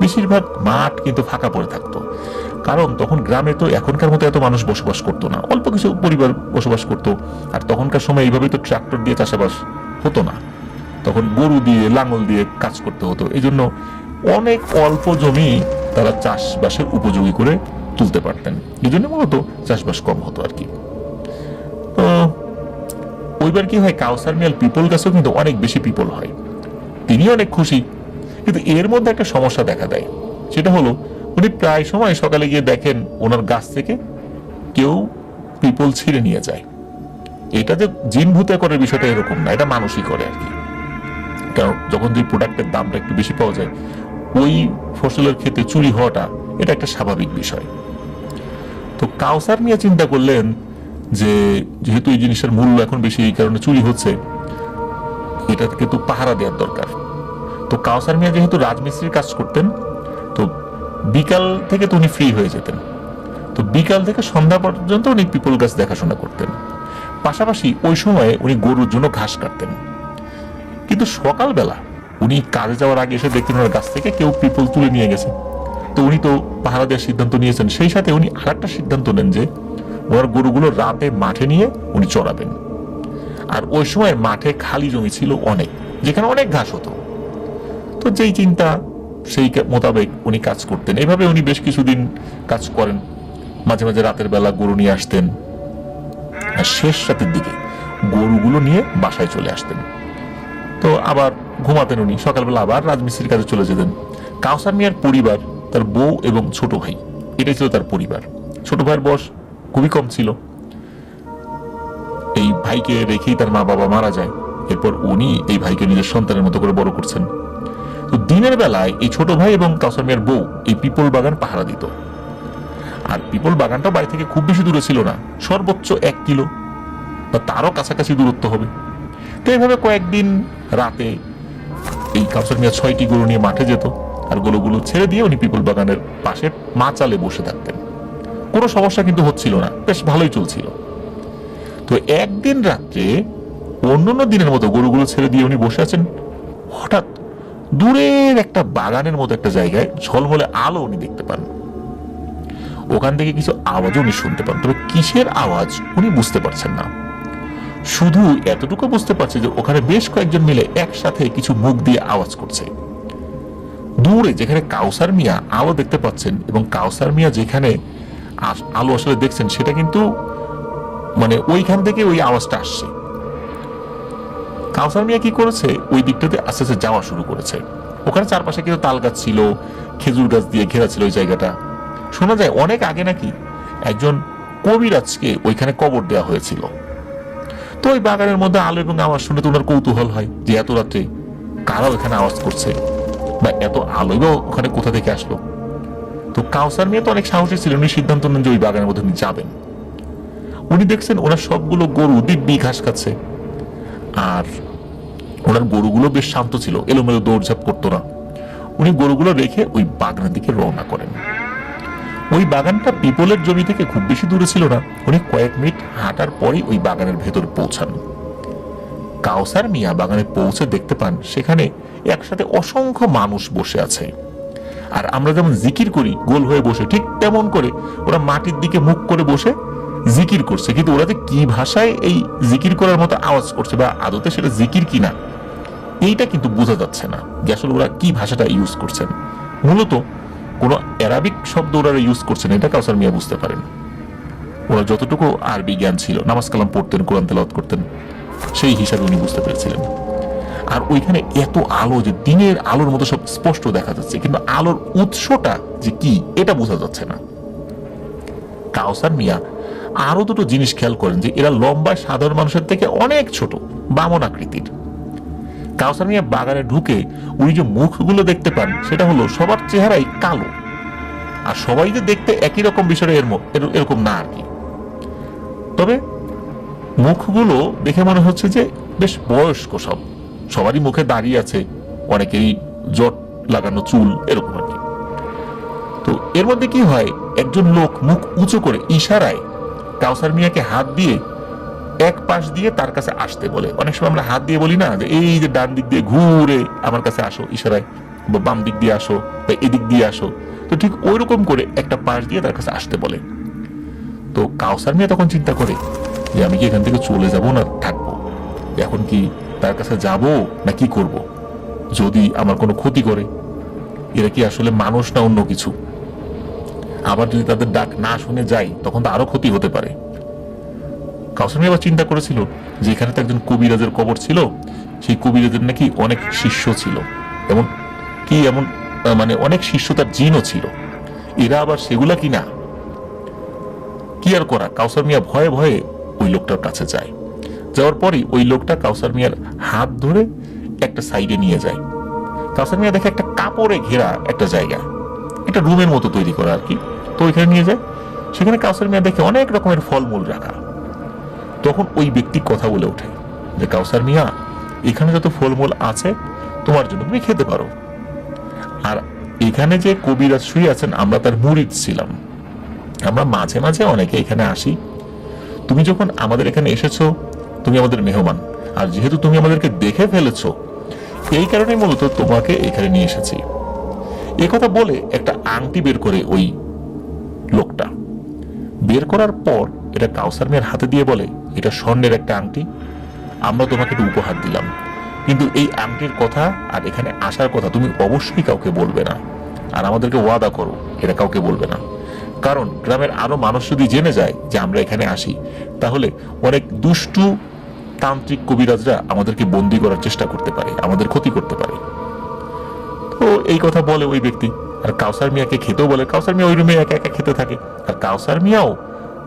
Speaker 1: বেশিরভাগ মাঠ কিন্তু ফাঁকা পড়ে থাকতো, কারণ তখন গ্রামে তো এখনকার মতো এত মানুষ বসবাস করতো না, অল্প কিছু পরিবার বসবাস করতো। আর তখনকার সময় এইভাবে তো ট্রাক্টর দিয়ে চাষাবাস হতো না, তখন গরু দিয়ে লাঙল দিয়ে কাজ করতে হতো, এই জন্য অনেক অল্প জমি তারা চাষবাসের উপযোগী করে তুলতে পারতেন, এই জন্য মূলত চাষবাস কম হতো আর কি। ওইবার কি হয়, কাউসার মিয়াল পিপল গাছেও কিন্তু অনেক বেশি পিপল হয়, তিনি অনেক খুশি। কিন্তু এর মধ্যে একটা সমস্যা দেখা দেয়, সেটা হলো উনি প্রায় সময় সকালে গিয়ে দেখেন ওনার গাছ থেকে কেউ পিপল ছিঁড়ে নিয়ে যায়। এটা যে জিন ভূতে করে বিষয়টা এরকম না, এটা মানুষই করে আর কি। কারণ যখন যে প্রোডাক্টের দামটা একটু বেশি পাওয়া যায়, ওই ফসলের ক্ষেত্রে চুরি হওয়াটা এটা একটা স্বাভাবিক বিষয়। তো কাউসার মিয়া চিন্তা করলেন যে যেহেতু এই জিনিসের মূল্য এখন বেশি, এই কারণে চুরি হচ্ছে, এটা কিন্তু পাহারা দেওয়ার দরকার। তো কাউসার মিয়া যেহেতু রাজমিস্ত্রির কাজ করতেন, তো বিকাল থেকে তো উনি ফ্রি হয়ে যেতেন, তো বিকাল থেকে সন্ধ্যা পর্যন্ত উনি পিপল গাছ দেখাশোনা করতেন। পাশাপাশি ওই সময়ে উনি গরুর জন্য ঘাস কাটতেন। কিন্তু সকালবেলা উনি কাজে যাওয়ার আগে এসে দেখতেন ওনার গাছ থেকে কেউ পিপল তুলে নিয়ে গেছে। তো উনি তো পাহারা দেওয়ার সিদ্ধান্ত নিয়েছেন, সেই সাথে উনি আর একটা সিদ্ধান্ত নেন যে ওনার গরুগুলো রাতে মাঠে নিয়ে উনি চড়াবেন। আর ওই সময় মাঠে খালি জমি ছিল অনেক, যেখানে অনেক ঘাস হতো। তো যেই চিন্তা সেই মোতাবেক উনি কাজ করতেন। এইভাবে উনি বেশ কিছুদিন কাজ করেন, মাঝে মাঝে রাতের বেলা গরু নিয়ে আসতেন, আর শেষ রাতের দিকে গরুগুলো নিয়ে বাসায় চলে আসতেন। তো আবার ঘুমাতেন উনি, সকালবেলা আবার রাজমিস্ত্রির কাজে চলে যেতেন। কাউসার মিয়ার পরিবার, তার বউ এবং ছোট ভাই, এটাই ছিল তার পরিবার। ছোট ভাইয়ের বয়স খুবই কম ছিল, এই ভাইকে রেখেই তার মা বাবা মারা যায়, এরপর উনি এই ভাইকে নিজের সন্তানের মতো করে বড় করছেন। তো দিনের বেলায় এই ছোট ভাই এবং কাউসার মিয়ার বউ এই পিপল বাগান পাহারা দিত। আর পিপল বাগানটা বাড়ি থেকে খুব বেশি দূরে ছিল না, সর্বোচ্চ 1 কিলো বা তারও কাছাকাছি দূরত্ব হবে। তো এইভাবে কয়েকদিন রাতে এই কাউসার মিয়া 6টি গরু নিয়ে মাঠে যেত, আর গরুগুলো ছেড়ে দিয়ে উনি পিপল বাগানের পাশে মাচালে বসে থাকতেন। কোনো সমস্যা কিন্তু হচ্ছিল না, বেশ ভালোই চলছিল। তো একদিন রাত্রে অন্যান্য দিনের মতো গরুগুলো ছেড়ে দিয়ে উনি বসে আছেন, হঠাৎ দূরের একটা বাগানের মতো একটা জায়গায় ঝলমলে আলো উনি দেখতে পান। ওখান থেকে কিছু আওয়াজও উনি শুনতে পান, তবে কিসের আওয়াজ উনি বুঝতে পারছেন না। শুধু এতটুকু বুঝতে পারছে যে ওখানে বেশ কয়েকজন মিলে একসাথে কিছু মুখ দিয়ে আওয়াজ করছে। দূরে যেখানে কাউসার মিয়া আলো দেখতে পাচ্ছেন এবং কাউসার মিয়া যেখানে আলো আসলে দেখছেন, সেটা কিন্তু মানে ওইখান থেকে ওই আওয়াজটা আসছে। কাউসার মিয়া কি করেছে, ওই দিকটাতে আস্তে আস্তে যাওয়া শুরু করেছে। ওখানে চারপাশে কিন্তু তাল গাছ ছিল, খেজুর গাছ দিয়ে ঘেরা ছিল ওই জায়গাটা। শোনা যায় অনেক আগে নাকি একজন কবিরাজকে ওইখানে কবর দেওয়া হয়েছিল। তো ওই বাগানের মধ্যে আলো এবং আওয়াজ শুনে তো ওনার কৌতূহল হয় যে এত রাত্রে কারা ওখানে আওয়াজ করছে, বা এত আলোই বা ওখানে কোথা থেকে আসলো। তো কাউসার মিয়া তো অনেক সাহসী ছিলেন, উনি সিদ্ধান্ত নেন যে ওই বাগানের মধ্যে উনি যাবেন। উনি দেখছেন ওনার সবগুলো গরু দিব্যি ঘাস খাচ্ছে, আর ওনার গরুগুলো বেশ শান্ত ছিল, এলোমেলো দৌড়ঝাঁপ করতো না। উনি গরুগুলো রেখে ওই বাগানের দিকে রওনা করেন। ওই বাগানটা পিপলের জমি থেকে খুব বেশি দূরে ছিল না, উনি কয়েক মিনিট হাঁটার পরই ওই বাগানের ভেতর পৌঁছান। কাউসার মিয়া বাগানে পৌঁছে দেখতে পান সেখানে একসাথে অসংখ্য মানুষ বসে আছে। আর আমরা যেমন জিকির করি গোল হয়ে বসে, ঠিক তেমন করে ওরা মাটির দিকে মুখ করে বসে জিকির করছে। কিন্তু ওরা যে কি ভাষায় এই জিকির করার মতো আওয়াজ করছে, বা আদতে সেটা জিকির কিনা, এইটা কিন্তু বোঝা যাচ্ছে না যে আসলে ওরা কি ভাষাটা ইউজ করছেন। মূলত কোনো অ্যারাবিক শব্দ ওরা ইউজ করছেন, এটা কাউসার মিয়া বুঝতে পারেন। ওরা যতটুকু আরবি জ্ঞান ছিল, নামাজ কালাম পড়তেন, কোরআন তেলাওয়াত করতেন, সেই হিসাবে উনি বুঝতে পেরেছিলেন। আর ওইখানে এত আলো, যে দিনের আলোর মতো সব স্পষ্ট দেখা যাচ্ছে, কিন্তু আলোর উৎসটা যে কি এটা বোঝা যাচ্ছে না। কাউসার মিয়া আরো দুটো জিনিস খেয়াল করেন, যে এরা লম্বায় সাধারণ মানুষের থেকে অনেক ছোট, বামন আকৃতির। কাউসার মিয়া বাগানে ঢুকে উনি যে মুখগুলো দেখতে পান, সেটা হলো সবার চেহারাই কালো, আর সবাই যে দেখতে একই রকম বিষয়ে এরকম না আর কি। তবে মুখগুলো দেখে মনে হচ্ছে যে বেশ বয়স্ক, সবারই মুখে দাঁড়িয়ে আছে, অনেকেরই জট লাগানো চুল, এরকম আর কি। তো এর মধ্যে কি হয়, একজন লোক মুখ উঁচু করে ইশারায় কাউসার মিয়াকে হাত দিয়ে এক পাশ দিয়ে তার কাছে আসতে বলে। অনেক সময় আমরা হাত দিয়ে বলি না, যে এই যে ডান দিক দিয়ে ঘুরে আমার কাছে আসো ইশারায়, বা বাম দিক দিয়ে আসো, বা এদিক দিয়ে আসো। তো ঠিক ওই রকম করে একটা পাশ দিয়ে তার কাছে আসতে বলে। তো কাউসার মিয়া তখন চিন্তা করে যে আমি কি এখান থেকে চলে যাব না থাকবো, এখন কি তার কাছে যাব না কি করব, যদি আমার কোনো ক্ষতি করে, এরা কি আসলে মানুষ না অন্য কিছু, আবার যদি তাদের ডাক না শুনে যাই তখন তো আরো ক্ষতি হতে পারে। কাউসার মিয়া আবার চিন্তা করেছিল যে এখানে তো একজন কবিরাজের কবর ছিল, সেই কবিরাজের নাকি অনেক শিষ্য ছিল, এমন মানে অনেক শিষ্য তার জিনও ছিল, এরা আবার সেগুলা কি না, কি আর করা। কাউসার মিয়া ভয়ে ভয়ে ওই লোকটার কাছে যায়। যাওয়ার পরই ওই লোকটা কাউসার মিয়ার হাত ধরে একটা সাইডে নিয়ে যায়। কাউসার মিয়া দেখে একটা কাপড়ে ঘেরা একটা জায়গা, একটা রুমের মতো তৈরি করা আর কি। তো ওইখানে নিয়ে যায়, সেখানে কাউসার মিয়া দেখে অনেক রকমের ফলমূল রাখা। তখন ওই ব্যক্তি কথা বলে ওঠে যে কাউসার মিয়া, এখানে যত ফলমূল আছে তোমার জন্য, তুমি খেতে পারো। আর এখানে যে কবিরাজ শুয়ে আছেন, আমরা তার মুরিদ ছিলাম, আমরা মাঝে মাঝে অনেকে এখানে আসি। তুমি যখন আমাদের এখানে এসেছো, তুমি আমাদের মেহমান, আর যেহেতু তুমি আমাদেরকে দেখে ফেলেছো, এই কারণে মূলত তোমাকে এখানে নিয়ে এসেছি। এ কথা বলে একটা আংটি বের করে ওই লোকটা, বের করার পর এটা কাউসার মিয়ার হাতে দিয়ে বলে, এটা স্বর্ণের একটা আংটি, আমরা তোমাকে একটু উপহার দিলাম, কিন্তু এই আংটির কথা আর এখানে আসার কথা তুমি অবশ্যই কাউকে বলবে না, আর আমাদেরকে ওয়াদা করো এটা কাউকে বলবে না। কারণ গ্রামের আরো মানুষ যদি জেনে যায় যে আমরা এখানে আসি, তাহলে অনেক দুষ্টু তান্ত্রিক কবিরাজরা আমাদেরকে বন্দী করার চেষ্টা করতে পারে, আমাদের ক্ষতি করতে পারে। তো এই কথা বলে ওই ব্যক্তি, আর কাউসার মিয়াকে খেতেও বলে। কাউসার মিয়া ওই রুমে একা একা খেতে থাকে, আর কাউসার মিয়াও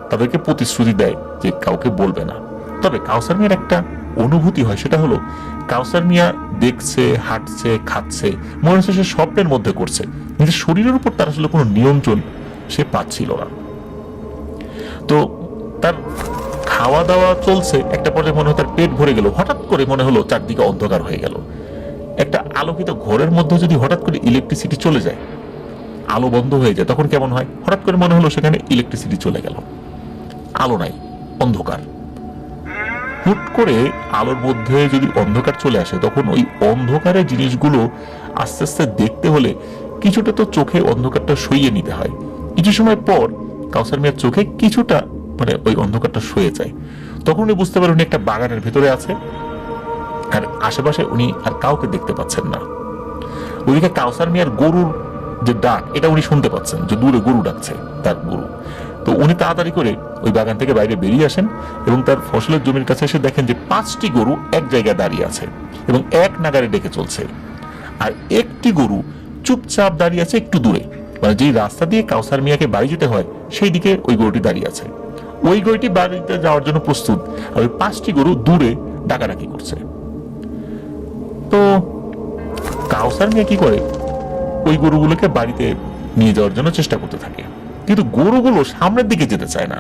Speaker 1: তাদেরকে প্রতিশ্রুতি দেয় যে কাউকে বলবে না। তবে কাউসার মিয়ার একটা অনুভূতি হয়, সেটা হলো কাউসার মিয়া দেখছে, হাঁটছে, খাচ্ছে, মনে হচ্ছে সে স্বপ্নের মধ্যে করছে, নিজের শরীরের উপর তার আসলে কোনো নিয়ন্ত্রণ সে পাচ্ছিল না। তো তার খাওয়া দাওয়া চলছে, একটা পর্যায়ে মনে হয় তার পেট ভরে গেল, হঠাৎ করে মনে হলো চারদিকে অন্ধকার হয়ে গেল। একটা আলোকিত ঘরের মধ্যে যদি হঠাৎ করে ইলেকট্রিসিটি চলে যায়, আলো বন্ধ হয়ে যায়, তখন কেমন হয়? হঠাৎ করে মনে হলো সেখানে ইলেকট্রিসিটি চলে গেল, আলো নাই, অন্ধকার। হুট করে আলোর মধ্যে যদি অন্ধকার চলে আসে, তখন ওই অন্ধকারের জিনিসগুলো আস্তে আস্তে দেখতে হলে কিছুটা তো চোখে অন্ধকারটা সইয়ে নিতে হয়। কিছু সময় পর কাউসার মিয়ার চোখে কিছুটা মানে ওই অন্ধকারটা সয়ে যায়। তখন উনি বুঝতে পারেন উনি একটা বাগানের ভেতরে আছে, আর আশেপাশে উনি আর কাউকে দেখতে পাচ্ছেন না। ওইদিকে কাউসার মিয়ার গরুর যে ডাক, এটা উনি শুনতে পাচ্ছেন, যে দূরে গরু ডাকছে, তার গরু। তো উনি তাড়াতাড়ি করে ওই বাগান থেকে বাইরে বেরিয়ে আসেন এবং তার ফসলের জমির কাছে এসে দেখেন যে 5টি গরু এক জায়গায় দাঁড়িয়ে আছে এবং এক নাগারে ডেকে চলছে, আর একটি গরু চুপচাপ দাঁড়িয়ে আছে একটু দূরে, মানে যেই রাস্তা দিয়ে কাউসার মিয়াকে বাড়ি যেতে হয় সেই দিকে ওই গরুটি দাঁড়িয়ে আছে। ওই গরুটি বাড়িতে যাওয়ার জন্য প্রস্তুত, আর ওই 5টি গরু দূরে ডাকাডাকি করছে। তো কাউসার মিয়া কি করে, ওই গরুগুলোকে বাড়িতে নিয়ে যাওয়ার জন্য চেষ্টা করতে থাকে, কিন্তু গরুগুলো সামনের দিকে যেতে চায় না।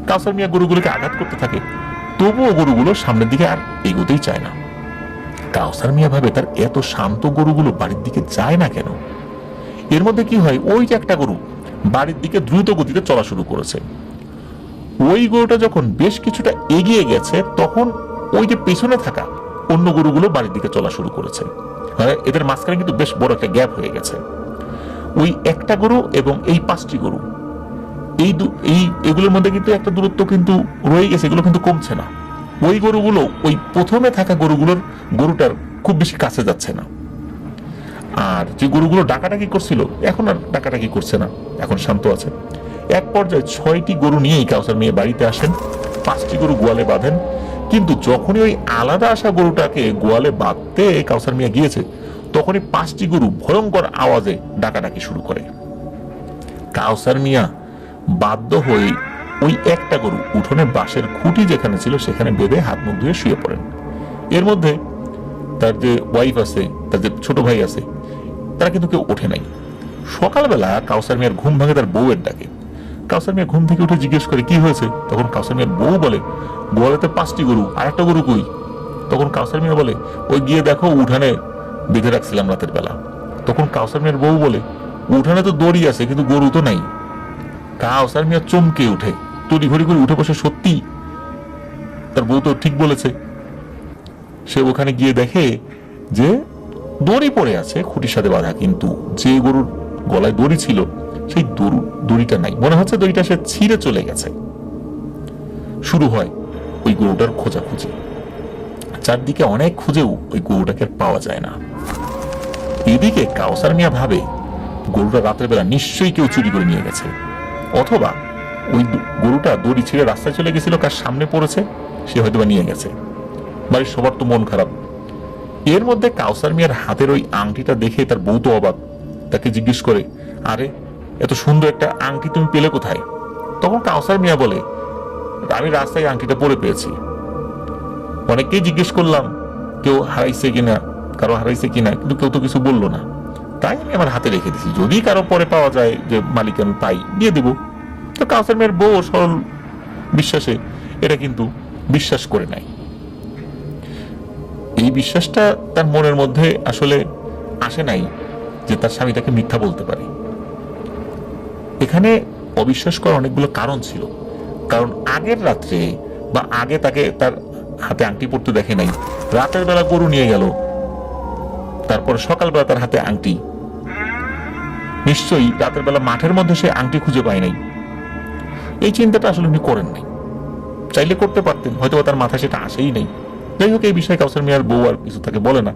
Speaker 1: কাউসার মিয়া গরুগুলোকে আঘাত করতে থাকে, তবুও গরুগুলো সামনের দিকে আর এগোতেই চায় না। কাউসার মিয়া ভাবে তার এত শান্ত গরুগুলো বাড়ির দিকে যায় না কেন। এর মধ্যে কি হয়, ওই যে একটা গরু বাড়ির দিকে দ্রুত গতিতে চলা শুরু করেছে। ওই গরুটা যখন বেশ কিছুটা এগিয়ে গেছে, তখন ওই যে পেছনে থাকা অন্য গরুগুলো বাড়ির দিকে চলা শুরু করেছে। এদের মাঝখানে কিন্তু বেশ বড় একটা গ্যাপ হয়ে গেছে। ওই একটা গরু এবং এই 5টি গরু, এগুলোর মধ্যে কিন্তু একটা দূরত্ব কিন্তু রয়ে গেছে, এগুলো কিন্তু কমছে না। ওই গরুগুলো ওই প্রথমে থাকা গরুটার খুব বেশি কাছে যাচ্ছে না, আর যে গরুগুলো ডাকাডাকি করছিল এখন আর ডাকাডাকি করছে না, এখন শান্ত আছে। এক পর্যায়ে 6টি গরু নিয়েই কাউসার মিয়া বাড়িতে আসেন, 5টি গরু গোয়ালে বাঁধেন। কিন্তু যখনই ওই আলাদা আসা গরুটাকে গোয়ালে বাঁধতে কাউসার মিয়া গিয়েছে, তখনই 5টি গরু ভয়ঙ্কর আওয়াজে ডাকাডাকি শুরু করে। কাউসার মিয়া বাধ্য হয়ে ওই একটা গরু উঠোনে বাঁশের খুঁটি যেখানে ছিল সেখানে বেঁধে হাত মুখ ধুয়ে শুয়ে পড়েন। এর মধ্যে তার যে ওয়াইফ আছে, তার যে ছোট ভাই আছে, তারা কিন্তু কেউ ওঠে নাই। সকালবেলা কাউসার মিয়ার ঘুম ভাঙে তার বউয়ের ডাকে। কাউসার মিয়া ঘুম থেকে উঠে জিজ্ঞেস করে কি হয়েছে। তখন কাউসার মিয়ার বউ বলে, গোয়ালেতে 5টি গরু, আর একটা গরু কই? তখন কাউসার মিয়া বলে, ওই গিয়ে দেখো উঠানে বেঁধে রাখছিলাম রাতের বেলা। তখন কাউসার মিয়ার বউ বলে, উঠানে তো দড়ি আছে কিন্তু গরু তো নাই। কাউসার মিয়া চমকে উঠে, তড়ি ঘড়ি করে উঠে বসে, সত্যি তার বউ তো ঠিক বলেছে। সে ওখানে গিয়ে দেখে যে দড়ি পড়ে আছে খুঁটির সাথে বাঁধা, কিন্তু যে গরুর গলায় দড়ি ছিল সেই দড়িটা নাই। মনে হচ্ছে দড়িটা সে ছিঁড়ে চলে গেছে। শুরু হয় ওই গরুটার খোঁজাখুঁজি। চারদিকে অনেক খুঁজেও ওই গরুটাকে পাওয়া যায় না। এদিকে কাউসার মিয়া ভাবে গরুটা রাতের বেলা নিশ্চয়ই কেউ চুরি করে নিয়ে গেছে, অথবা ওই গরুটা দড়ি ছিঁড়ে রাস্তায় চলে গেছিল, কার সামনে পড়েছে, সে হয়তো নিয়ে গেছে। বাড়ির সবার তো মন খারাপ। এর মধ্যে কাউসার মিয়ার হাতের ওই আংটিটা দেখে তার বউ তো অবাক। তাকে জিজ্ঞেস করে, আরে এত সুন্দর একটা আংটি তুমি পেলে কোথায়? তখন কাউসার মিয়া বলে, আমি রাস্তায় আংটিটা পরে পেয়েছি। অনেককেই জিজ্ঞেস করলাম কেউ হারাইছে কিনা, কারো হারাইছে কিনা, কিন্তু কেউ তো কিছু বললো না। তাই আমি আমার হাতে রেখে দিছি, যদি কারো পরে পাওয়া যায় যে মালিক আমি পাই দিয়ে দেব। তো কাউসার মিয়ার বউ সরল বিশ্বাসে এটা কিন্তু বিশ্বাস করে নাই। এই বিশ্বাসটা তার মনের মধ্যে আসলে আসে নাই যে তার স্বামী তাকে মিথ্যা বলতে পারে। এখানে অবিশ্বাস করার অনেকগুলো কারণ ছিল। কারণ আগের রাত্রে বা আগে তাকে তার হাতে আংটি পড়তে দেখে নাই, রাতের বেলা গরু নিয়ে গেল, তারপরে সকালবেলা তার হাতে আংটি। নিশ্চয়ই রাতের বেলা মাঠের মধ্যে সে আংটি খুঁজে পায় নাই। এই চিন্তাটা আসলে উনি করেন নাই। চাইলে করতে পারতেন, হয়তো তার মাথায় সেটা আসেই নেই। যাই হোক, এই বিষয়ে কাউসার মিয়ার বউ আর কিছু তাকে বলে না।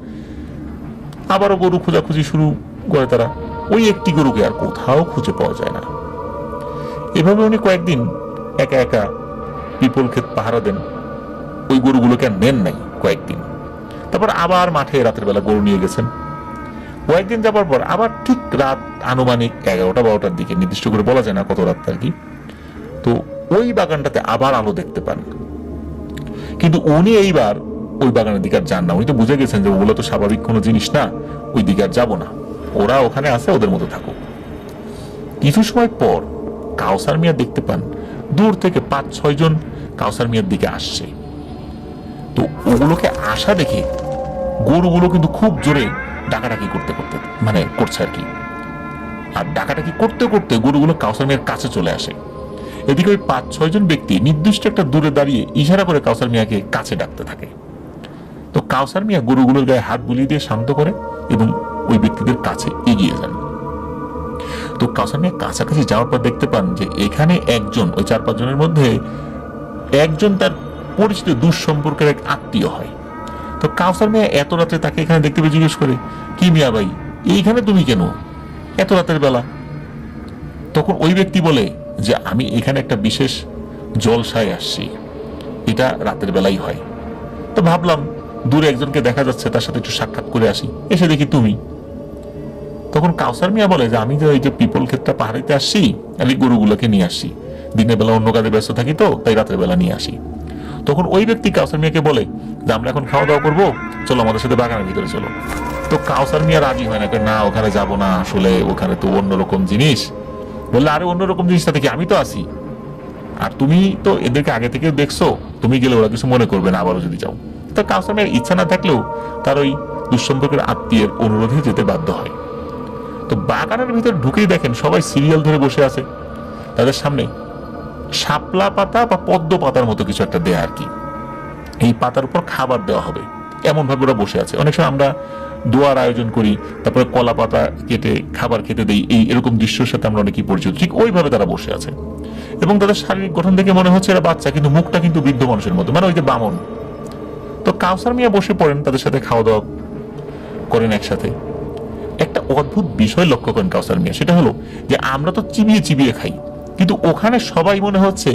Speaker 1: আবারও গরু খোঁজাখুঁজি শুরু করে তারা। ওই একটি গরুকে আর কোথাও খুঁজে পাওয়া যায় না। এভাবে উনি কয়েকদিন একা একা পিপল ক্ষেত পাহারা দেন। ওই গরুগুলোকে আর নেন নাই কয়েকদিন। তারপর আবার মাঠে রাতের বেলা গরু নিয়ে গেছেন। কয়েকদিন যাবার পর আবার ঠিক রাত আনুমানিক 11টা-12টার দিকে, নির্দিষ্ট করে বলা যায় না কত রাত আর কি, তো ওই বাগানটাতে আবার আলো দেখতে পান। কিন্তু উনি এইবার ওই বাগানের দিকে আর যান না। উনি তো বুঝে গেছেন যে ওগুলো তো স্বাভাবিক কোনো জিনিস না, ওই দিকে আর যাবো না, ওরা ওখানে আছে, ওদের মতো থাকুক। কিছু সময় পর কাউসার মিয়া দেখতে পান দূর থেকে 5-6 জন কাউসার মিয়ার দিকে আসছে। তো ওগুলোকে আসা দেখে গরুগুলো কিন্তু খুব জোরে ডাকাডাকি করছে আর কি। আর ডাকাডাকি করতে করতে গরুগুলো কাউসার মিয়ার কাছে চলে আসে। এদিকে ওই 5-6 জন ব্যক্তি নির্দিষ্ট একটা দূরে দাঁড়িয়ে ইশারা করে কাউসার মিয়াকে কাছে ডাকতে থাকে। তো কাউসার মিয়া গরুগুলোর গায়ে হাত বুলিয়ে দিয়ে শান্ত করে এবং ওই ব্যক্তিদের কাছে এগিয়ে যান। তো কাউসার মিয়া কাছাকাছি যাওয়ার পর দেখতে পান যে এখানে একজন, ওই 4-5 জনের মধ্যে একজন তার পরিচিত দুঃসম্পর্কের এক আত্মীয় হয়। তো কাউসার মিয়া এত রাতে তাকে এখানে দেখতে পেয়ে জিজ্ঞেস করে, কি মিয়া ভাই, এইখানে তুমি কেন এত রাতের বেলা? তখন ওই ব্যক্তি বলে যে আমি এখানে একটা বিশেষ জলসায় আসছি, এটা রাতের বেলাই হয়। তো ভাবলাম দূরে একজনকে দেখা যাচ্ছে, তার সাথে একটু সাক্ষাৎ করে আসি, এসে দেখি তুমি। তখন কাউসার মিয়া বলে যে আমি তো এই যে পিপল ক্ষেতটা পাহাড়িতে আসছি, আমি গরুগুলোকে নিয়ে আসছি, দিনের বেলা অন্য কাজে ব্যস্ত থাকি, তো তাই রাতের বেলা নিয়ে আসি। তখন ওই ব্যক্তি কাউসার মিয়াকে বলে যে আমরা এখন খাওয়া দাওয়া করবো, চলো আমাদের সাথে বাগানের ভিতরে চলো। তো কাউসার মিয়া রাজি হয় না, ওখানে যাবো না, আসলে ওখানে তো অন্যরকম জিনিস। বললে আরে অন্যরকম জিনিসটা থেকে আমি তো আসি, আর তুমি তো এদেরকে আগে থেকে দেখছো, তুমি গেলে ওরা কিছু মনে করবে না আবারও যদি যাও। তো কাউসার মিয়ার ইচ্ছা না থাকলেও তার ওই দুঃসম্পর্কের আত্মীয়ের অনুরোধে যেতে বাধ্য হয়। তো বাগানের ভিতর ঢুকেই দেখেন সবাই সিরিয়াল ধরে বসে আছে। তাদের সামনে শাপলা পাতা বা পদ্ম পাতার মতো কিছু একটা দেয়া আর কি। এই পাতার উপর খাবার দেওয়া হবে এমন ভাবে ওরা বসে আছে। অনেক সময় আমরা দোয়ার আয়োজন করি, তারপরে কলা পাতা কেটে খাবার খেতে দেই, এই এরকম দৃশ্যের সাথে আমরা অনেকেই পরিচিত। ঠিক ওইভাবে তারা বসে আছে এবং তাদের শারীরিক গঠন দেখে মনে হচ্ছে এরা বাচ্চা, কিন্তু মুখটা কিন্তু বৃদ্ধ মানুষের মতো, মানে ওই যে বামন। তো কাউসার মিয়া বসে পড়েন, তাদের সাথে খাওয়া দাওয়া করেন একসাথে। একটা অদ্ভুত বিষয় লক্ষ্য করেন কাউসার মিয়া, সেটা হলো যে আমরা তো চিবিয়ে চিবিয়ে খাই, কিন্তু ওখানে সবাই মনে হচ্ছে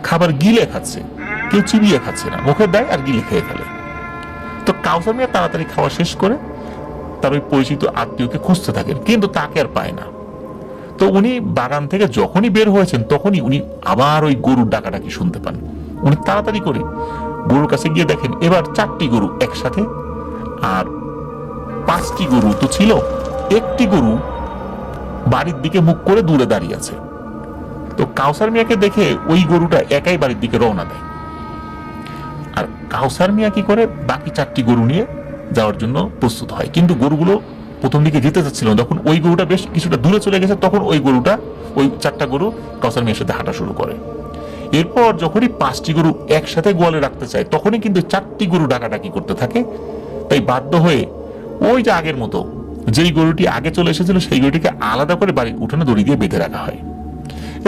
Speaker 1: খাবার গিলে খাচ্ছে, কেউ চিবিয়ে খাচ্ছে না, মুখে দেয় আর গিলে খেয়ে ফেলে। তো কাউসার মিয়া তাড়াতাড়ি খাওয়া শেষ করে তার ওই পরিচিত আত্মীয়কে খুঁজতে থাকেন, কিন্তু তাকে আর পায় না। তো উনি বাগান থেকে যখনই বের হয়েছেন তখনই উনি আবার ওই গরুর ডাকাডাকি শুনতে পান। উনি তাড়াতাড়ি করে গরুর কাছে গিয়ে দেখেন এবার 4টি গরু একসাথে, আর 5টি গরু তো ছিল, একটি গরু বাড়ির দিকে মুখ করে দূরে দাঁড়িয়ে আছে। তো কাউসার মিয়াকে দেখে ওই গরুটা একাই বাড়ির দিকে রওনা দেয়। আর কাউসার মিয়া কি করে বাকি 4টি গরু নিয়ে যাওয়ার জন্য প্রস্তুত হয়, কিন্তু গরুগুলো প্রথম দিকে যেতে চাচ্ছিল না। যখন ওই গরুটা বেশ কিছুটা দূরে চলে গেছে তখন ওই 4টা গরু কাউসার মিয়ার সাথে হাঁটা শুরু করে। এরপর যখনই 5টি গরু একসাথে গোয়ালে রাখতে চায় তখনই কিন্তু 4টি গরু ডাকাডাকি করতে থাকে। তাই বাধ্য হয়ে ওই যে আগের মতো যেই গরুটি আগে চলে এসেছিল সেই গরুটিকে আলাদা করে বাড়ির উঠানে দড়ি দিয়ে বেঁধে রাখা হয়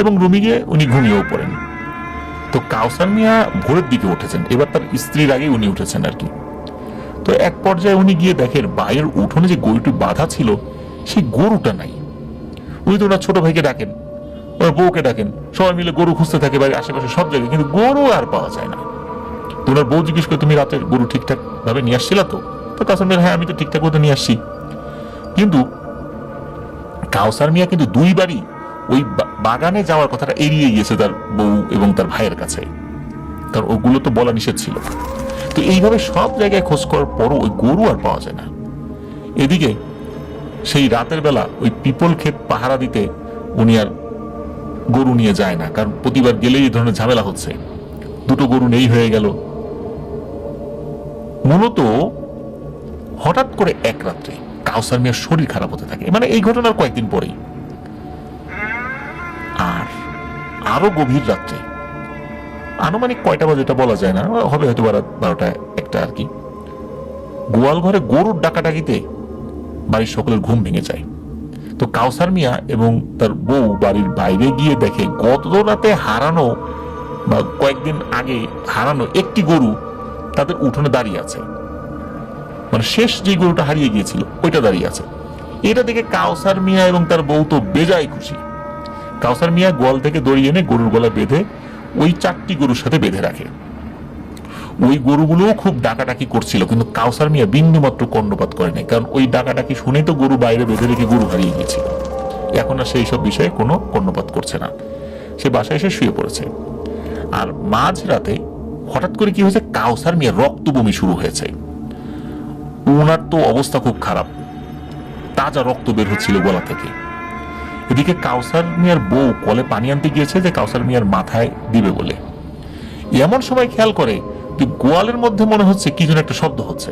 Speaker 1: এবং রুমে গিয়ে উনি ঘুমিয়েও পড়েন। তো কাউসার মিয়া ভোরের দিকে উঠেছেন, এবার তার স্ত্রীর আগে উনি উঠেছেন আর কি। তো এক পর্যায়ে উনি গিয়ে দেখেন বাইরের উঠোনে যে গরুটি বাঁধা ছিল সেই গরুটা নাই। উনি তো ওনার ছোট ভাইকে ডাকেন, ওর বউকে ডাকেন, সবাই মিলে গরু খুঁজতে থাকে বাড়ির আশেপাশে সব জায়গায়, কিন্তু গরু আর পাওয়া যায় না। তো ওনার বউ জিজ্ঞেস করে তুমি রাতে গরু ঠিকঠাক ভাবে নিয়ে আসছিলা? তো কাউসার মিয়া হ্যাঁ আমি তো ঠিকঠাক মতো নিয়ে আসছি। কিন্তু কাউসার মিয়া কিন্তু 2বারই ওই বাগানে যাওয়ার কথাটা এড়িয়ে গিয়েছে তার বউ এবং তার ভাইয়ের কাছে, কারণ ওগুলো তো বলা নিষেধ ছিল। তো এইভাবে সব জায়গায় খোঁজ করার পরও ওই গরু আর পাওয়া যায় না। এদিকে সেই রাতের বেলা ওই পিপল ক্ষেত পাহারা দিতে উনি আর গরু নিয়ে যায় না, কারণ প্রতিবার গেলেই এই ধরনের ঝামেলা হচ্ছে। 2টো গরু নেই হয়ে গেল। মূলত হঠাৎ করে এক রাত্রে কাউসার মিয়ার শরীর খারাপ হতে থাকে, মানে এই ঘটনার কয়েকদিন পরেই। আর আরো গভীর রাত্রে, আনুমানিক কয়টা বাজে এটা বলা যায় না, হবে হয়তো 12টা 1টা আর কি, গোয়াল ঘরে গরুর ডাকাডাকিতে বাড়ির সকলের ঘুম ভেঙে যায়। তো কাউসার মিয়া এবং তার বউ বাড়ির বাইরে গিয়ে দেখে গত রাতে হারানো বা কয়েকদিন আগে হারানো একটি গরু তাদের উঠোনে দাঁড়িয়ে আছে, মানে শেষ যে গরুটা হারিয়ে গিয়েছিল ওইটা দাঁড়িয়ে আছে। এটা দেখে কাউসার মিয়া এবং তার বউ তো বেজায় খুশি। কাউসার মিয়া গোয়াল থেকে দড়ি এনে গরুর গলা বেঁধে ওই 4টি গরুর সাথে বেঁধে রাখে। ওই গরুগুলোও খুব ডাকাডাকি করছিল, কিন্তু কাউসার মিয়া বিন্দু মাত্র কর্ণপাত করে নাই, কারণ ওই ডাকাডাকি শুনেই তো গরু বাইরে বেঁধে রেখে গরু হারিয়ে গিয়েছিল। এখন আর সেই সব বিষয়ে কোনো কর্ণপাত করছে না, সে বাসায় এসে শুয়ে পড়েছে। আর মাঝ রাতে হঠাৎ করে কি হয়েছে, কাউসার মিয়া রক্ত বমি শুরু হয়েছে। ওনার তো অবস্থা খুব খারাপ, তাজা রক্ত বের হচ্ছিল গলা থেকে। এদিকে কাউসার মিয়ার বউ কলে পানি আনতে গিয়েছে যে কাউসার মিয়ার মাথায় দিবে বলে। এমন সময় খেয়াল করে যে গোয়ালের মধ্যে মনে হচ্ছে কি যেন একটা শব্দ হচ্ছে।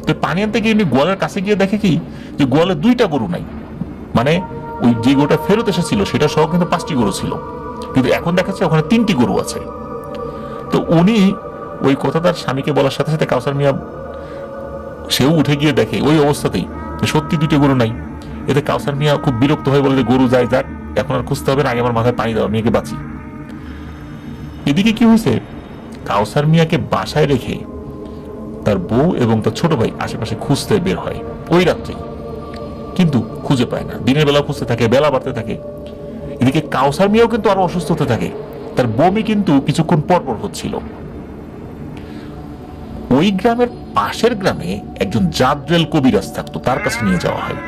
Speaker 1: তো পানি আনতে গিয়ে গোয়ালের কাছে গিয়ে দেখে কি যে গোয়ালে 2টা গরু নাই, মানে ওই যে গরুটা ফেরত এসেছিল সেটা সহ কিন্তু 5টি গরু ছিল, কিন্তু এখন দেখাচ্ছে ওখানে 3টি গরু আছে। তো উনি ওই কথা তার স্বামীকে বলার সাথে সাথে কাউসার মিয়া সেও উঠে গিয়ে দেখে ওই অবস্থাতেই সত্যি 2টি গরু নাই। এতে কাউসার মিয়া খুব বিরক্ত হয়ে বলে যে গরু যাই যাক, এখন আর খুঁজতে হবে না, আগে আমার মাথায় পানি দাও, মেয়েকে বাঁচি। এদিকে কি হয়েছে, কাউসার মিয়াকে বাসায় রেখে তার বউ এবং তার ছোট ভাই আশেপাশে খুঁজতে বের হয় ওই রাত্রেই, কিন্তু খুঁজে পায় না। দিনের বেলা খুঁজতে থাকে, বেলা বাড়তে থাকে। এদিকে কাউসার মিয়াও কিন্তু আরো অসুস্থ হতে থাকে, তার বমি কিন্তু কিছুক্ষণ পর পর হচ্ছিল। ওই গ্রামের পাশের গ্রামে একজন জাদ্রেল কবিরাজ থাকতো, তার কাছে নিয়ে যাওয়া হয়।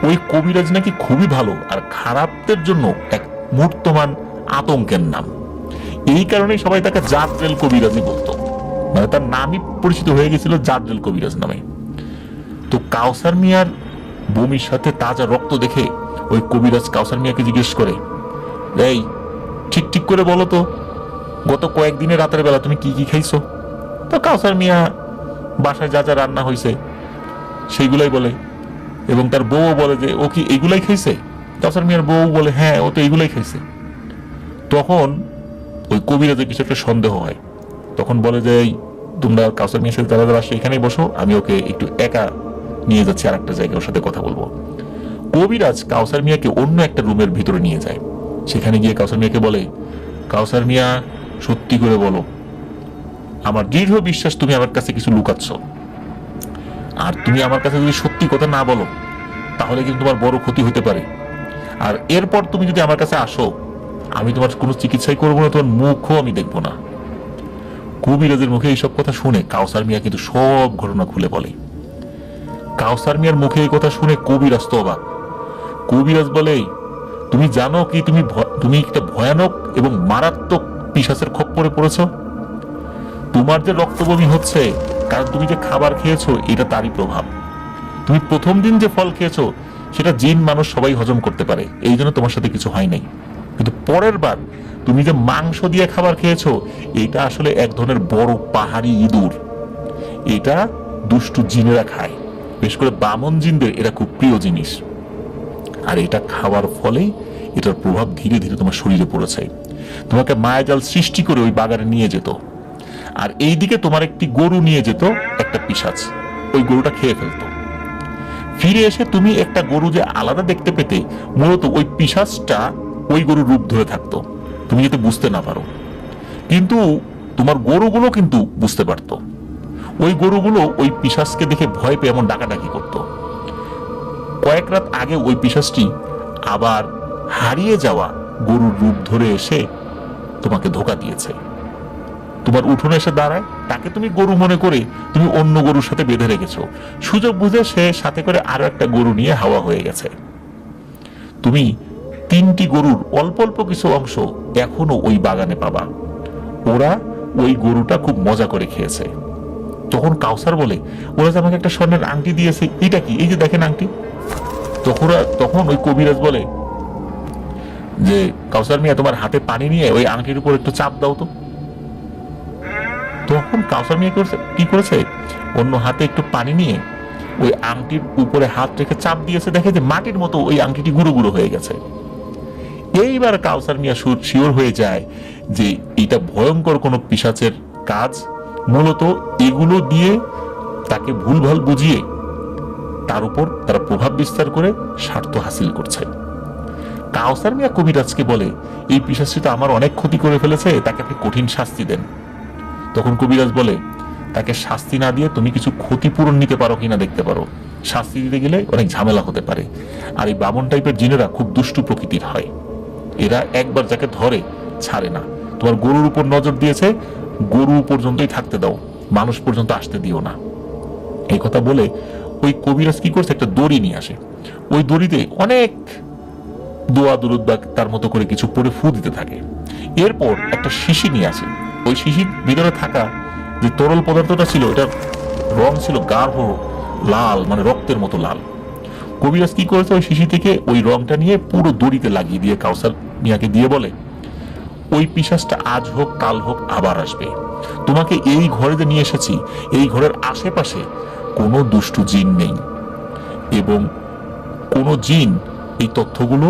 Speaker 1: ওই কবিরাজ নাকি খুবই ভালো, আর খারাপদের জন্য এক মূর্তমান আতঙ্কের নাম। এই কারণেই সবাই তাকে জাদ্রেল কবিরাজই বলতো, মানে তার নামই পরিচিত হয়ে গেছিল জাদ্রেল কবিরাজ নামে। তো কাউসার মিয়ার বমির সাথে তাজা রক্ত দেখে ওই কবিরাজ কাউসার মিয়াকে জিজ্ঞেস করে, এই ঠিক ঠিক করে বলো তো গত কয়েকদিনের রাতের বেলা তুমি কি কি খাইছো? তো কাউসার মিয়া বাসায় যা যা রান্না হয়েছে সেইগুলাই বলে, এবং তার বউ বলে যে ও কি এগুলাই খাইছে? কাউসার মিয়ার বউ বলে হ্যাঁ ও তো এগুলাই খাইছে। তখন ওই কবিরাজের কিছু একটা সন্দেহ হয়, তখন বলে যে তোমরা কাউসার মিয়ার সাথে যারা যারা আসছে এখানেই বসো, আমি ওকে একটু একা নিয়ে যাচ্ছি আর একটা জায়গায়, ওর সাথে কথা বলবো। কবিরাজ কাউসার মিয়াকে অন্য একটা রুমের ভিতরে নিয়ে যায়। সেখানে গিয়ে কাউসার মিয়াকে বলে, কাউসার মিয়া সত্যি করে বলো, আমার দৃঢ় বিশ্বাস তুমি আমার কাছে কিছু লুকাচ্ছ, আর তুমি আমার কাছে যদি সত্যি কথা না বলো তাহলে কিন্তু তোমার বড় ক্ষতি হতে পারে। আর এরপর তুমি যদি আমার কাছে আসো আমি তোমার কোনো চিকিৎসাই করবো না, তোমার মুখও আমি দেখবো না। কবিরাজের মুখে এইসব কথা শুনে কাউসার মিয়া কিন্তু সব ঘটনা খুলে বলে। কাউসার মিয়ার মুখে এই কথা শুনে কবিরাজ তো অবাক। কবিরাজ বলে, তুমি জানো কি তুমি একটা ভয়ানক এবং মারাত্মক পিশাচের খপ্পরে পড়েছ। তোমার যে রক্তবমি হচ্ছে, কারণ তুমি যে খাবার খেয়েছো এটা তারই প্রভাব। তুমি প্রথম দিন যে ফল খেয়েছো সেটা জিন মানুষ সবাই হজম করতে পারে, এই জন্য তোমার সাথে কিছু হয় নাই। কিন্তু পরের বার তুমি যে মাংস দিয়ে খাবার খেয়েছো, এটা আসলে এক ধরনের বড় পাহাড়ি ইঁদুর। এটা দুষ্টু জিনেরা খায়, বিশেষ করে বামন জিনদের এটা খুব প্রিয় জিনিস। আর এটা খাওয়ার ফলেই এটার প্রভাব ধীরে ধীরে তোমার শরীরে পড়েছে। তোমাকে মায়াজাল সৃষ্টি করে ওই বাগানে নিয়ে যেত, আর এইদিকে তোমার একটি গরু নিয়ে যেত একটা পিশাচ, ওই গরুটা খেয়ে ফেলতো। ফিরে এসে তুমি একটা গরু যে আলাদা দেখতে পেতে, মূলত ওই পিশাচটা ওই গরুর রূপ ধরে থাকতো, তুমি যাতে বুঝতে না পারো। কিন্তু তোমার গরুগুলো কিন্তু বুঝতে পারতো। ওই গরুগুলো ওই পিশাচকে দেখে ভয় পেয়ে এমন ডাকাডাকি করতো। কয়েক রাত আগে ওই পিশাচটি আবার হারিয়ে যাওয়া গরুর রূপ ধরে এসে তোমাকে ধোঁকা দিয়েছে। তোমার উঠোনে এসে দাঁড়ায়, তাকে তুমি গরু মনে করে তুমি অন্য গরুর সাথে বেঁধে রেখেছো। সুযোগ বুঝে সে সাথে করে আরো একটা গরু নিয়ে হাওয়া হয়ে গেছে। তুমি 3টি গরুর অল্প অল্প কিছু অংশ এখনো ওই বাগানে পাবা। ওরা ওই গরুটা খুব মজা করে খেয়েছে। তখন কাউসার বলে, ওরা যে আমাকে একটা স্বর্ণের আংটি দিয়েছে, এটা কি? এই যে দেখেন আংটি। তখন ওই কবিরাজ বলে যে, কাউসার মিয়া, তোমার হাতে পানি নিয়ে ওই আংটির উপর একটু চাপ দাও তো। তখন কাউসার মিয়া কি করেছে, অন্য হাতে একটু পানি নিয়ে ওই আংটির উপরে হাত রেখে চাপ দিয়েছে, দেখে যে মাটির মতো ওই আংটিটি গুঁড়ো গুঁড়ো হয়ে গেছে। এইবার কাউসার মিয়া শিওর হয়ে যায় যে এটা ভয়ঙ্কর কোনো পিশাচের কাজ। মূলত এগুলো দিয়ে তাকে ভুলভাল বুঝিয়ে তার উপর তারা প্রভাব বিস্তার করে স্বার্থ হাসিল করছে। কাউসার মিয়া কবিরাজকে বলে, এই পিশাচটি তো আমার অনেক ক্ষতি করে ফেলেছে, তাকে আপনি কঠিন শাস্তি দেন। তখন কবিরাজ বলে, তাকে শাস্তি না দিয়ে তুমি কিছু ক্ষতিপূরণ নিতে পারো কিনা দেখতে পারো। শাস্তি দিতে গেলে অনেক ঝামেলা হতে পারে। আর এই বামন টাইপের জিনেরা খুব দুষ্টু প্রকৃতির হয়। এরা একবার যাকে ধরে ছাড়ে না। তোমার গরুর উপর নজর দিয়েছে, গরু পর্যন্তই থাকতে দাও, মানুষ পর্যন্ত আসতে দিও না। এই কথা বলে ওই কবিরাজ কি করছে, একটা দড়ি নিয়ে আসে। ওই দড়িতে অনেক দোয়া দুরুদ বা তার মতো করে কিছু পরে ফু দিতে থাকে। এরপর একটা শিশি নিয়ে আসে। ওই শিশির ভিতরে থাকা যে তরল পদার্থটা ছিল, এটার রং ছিল গাঢ় লাল, মানে রক্তের মতো লাল। কবিরাজ কি করেছে, ওই শিশি থেকে ওই রংটা নিয়ে পুরো দড়িতে লাগিয়ে দিয়ে কাউসার মিয়াকে দিয়ে বলে, ওই পিশাচটা আজ হোক কাল হোক আবার আসবে। তোমাকে এই ঘরে যে নিয়ে এসেছি, এই ঘরের আশেপাশে কোনো দুষ্টু জিন নেই, এবং কোনো জিন এই তথ্যগুলো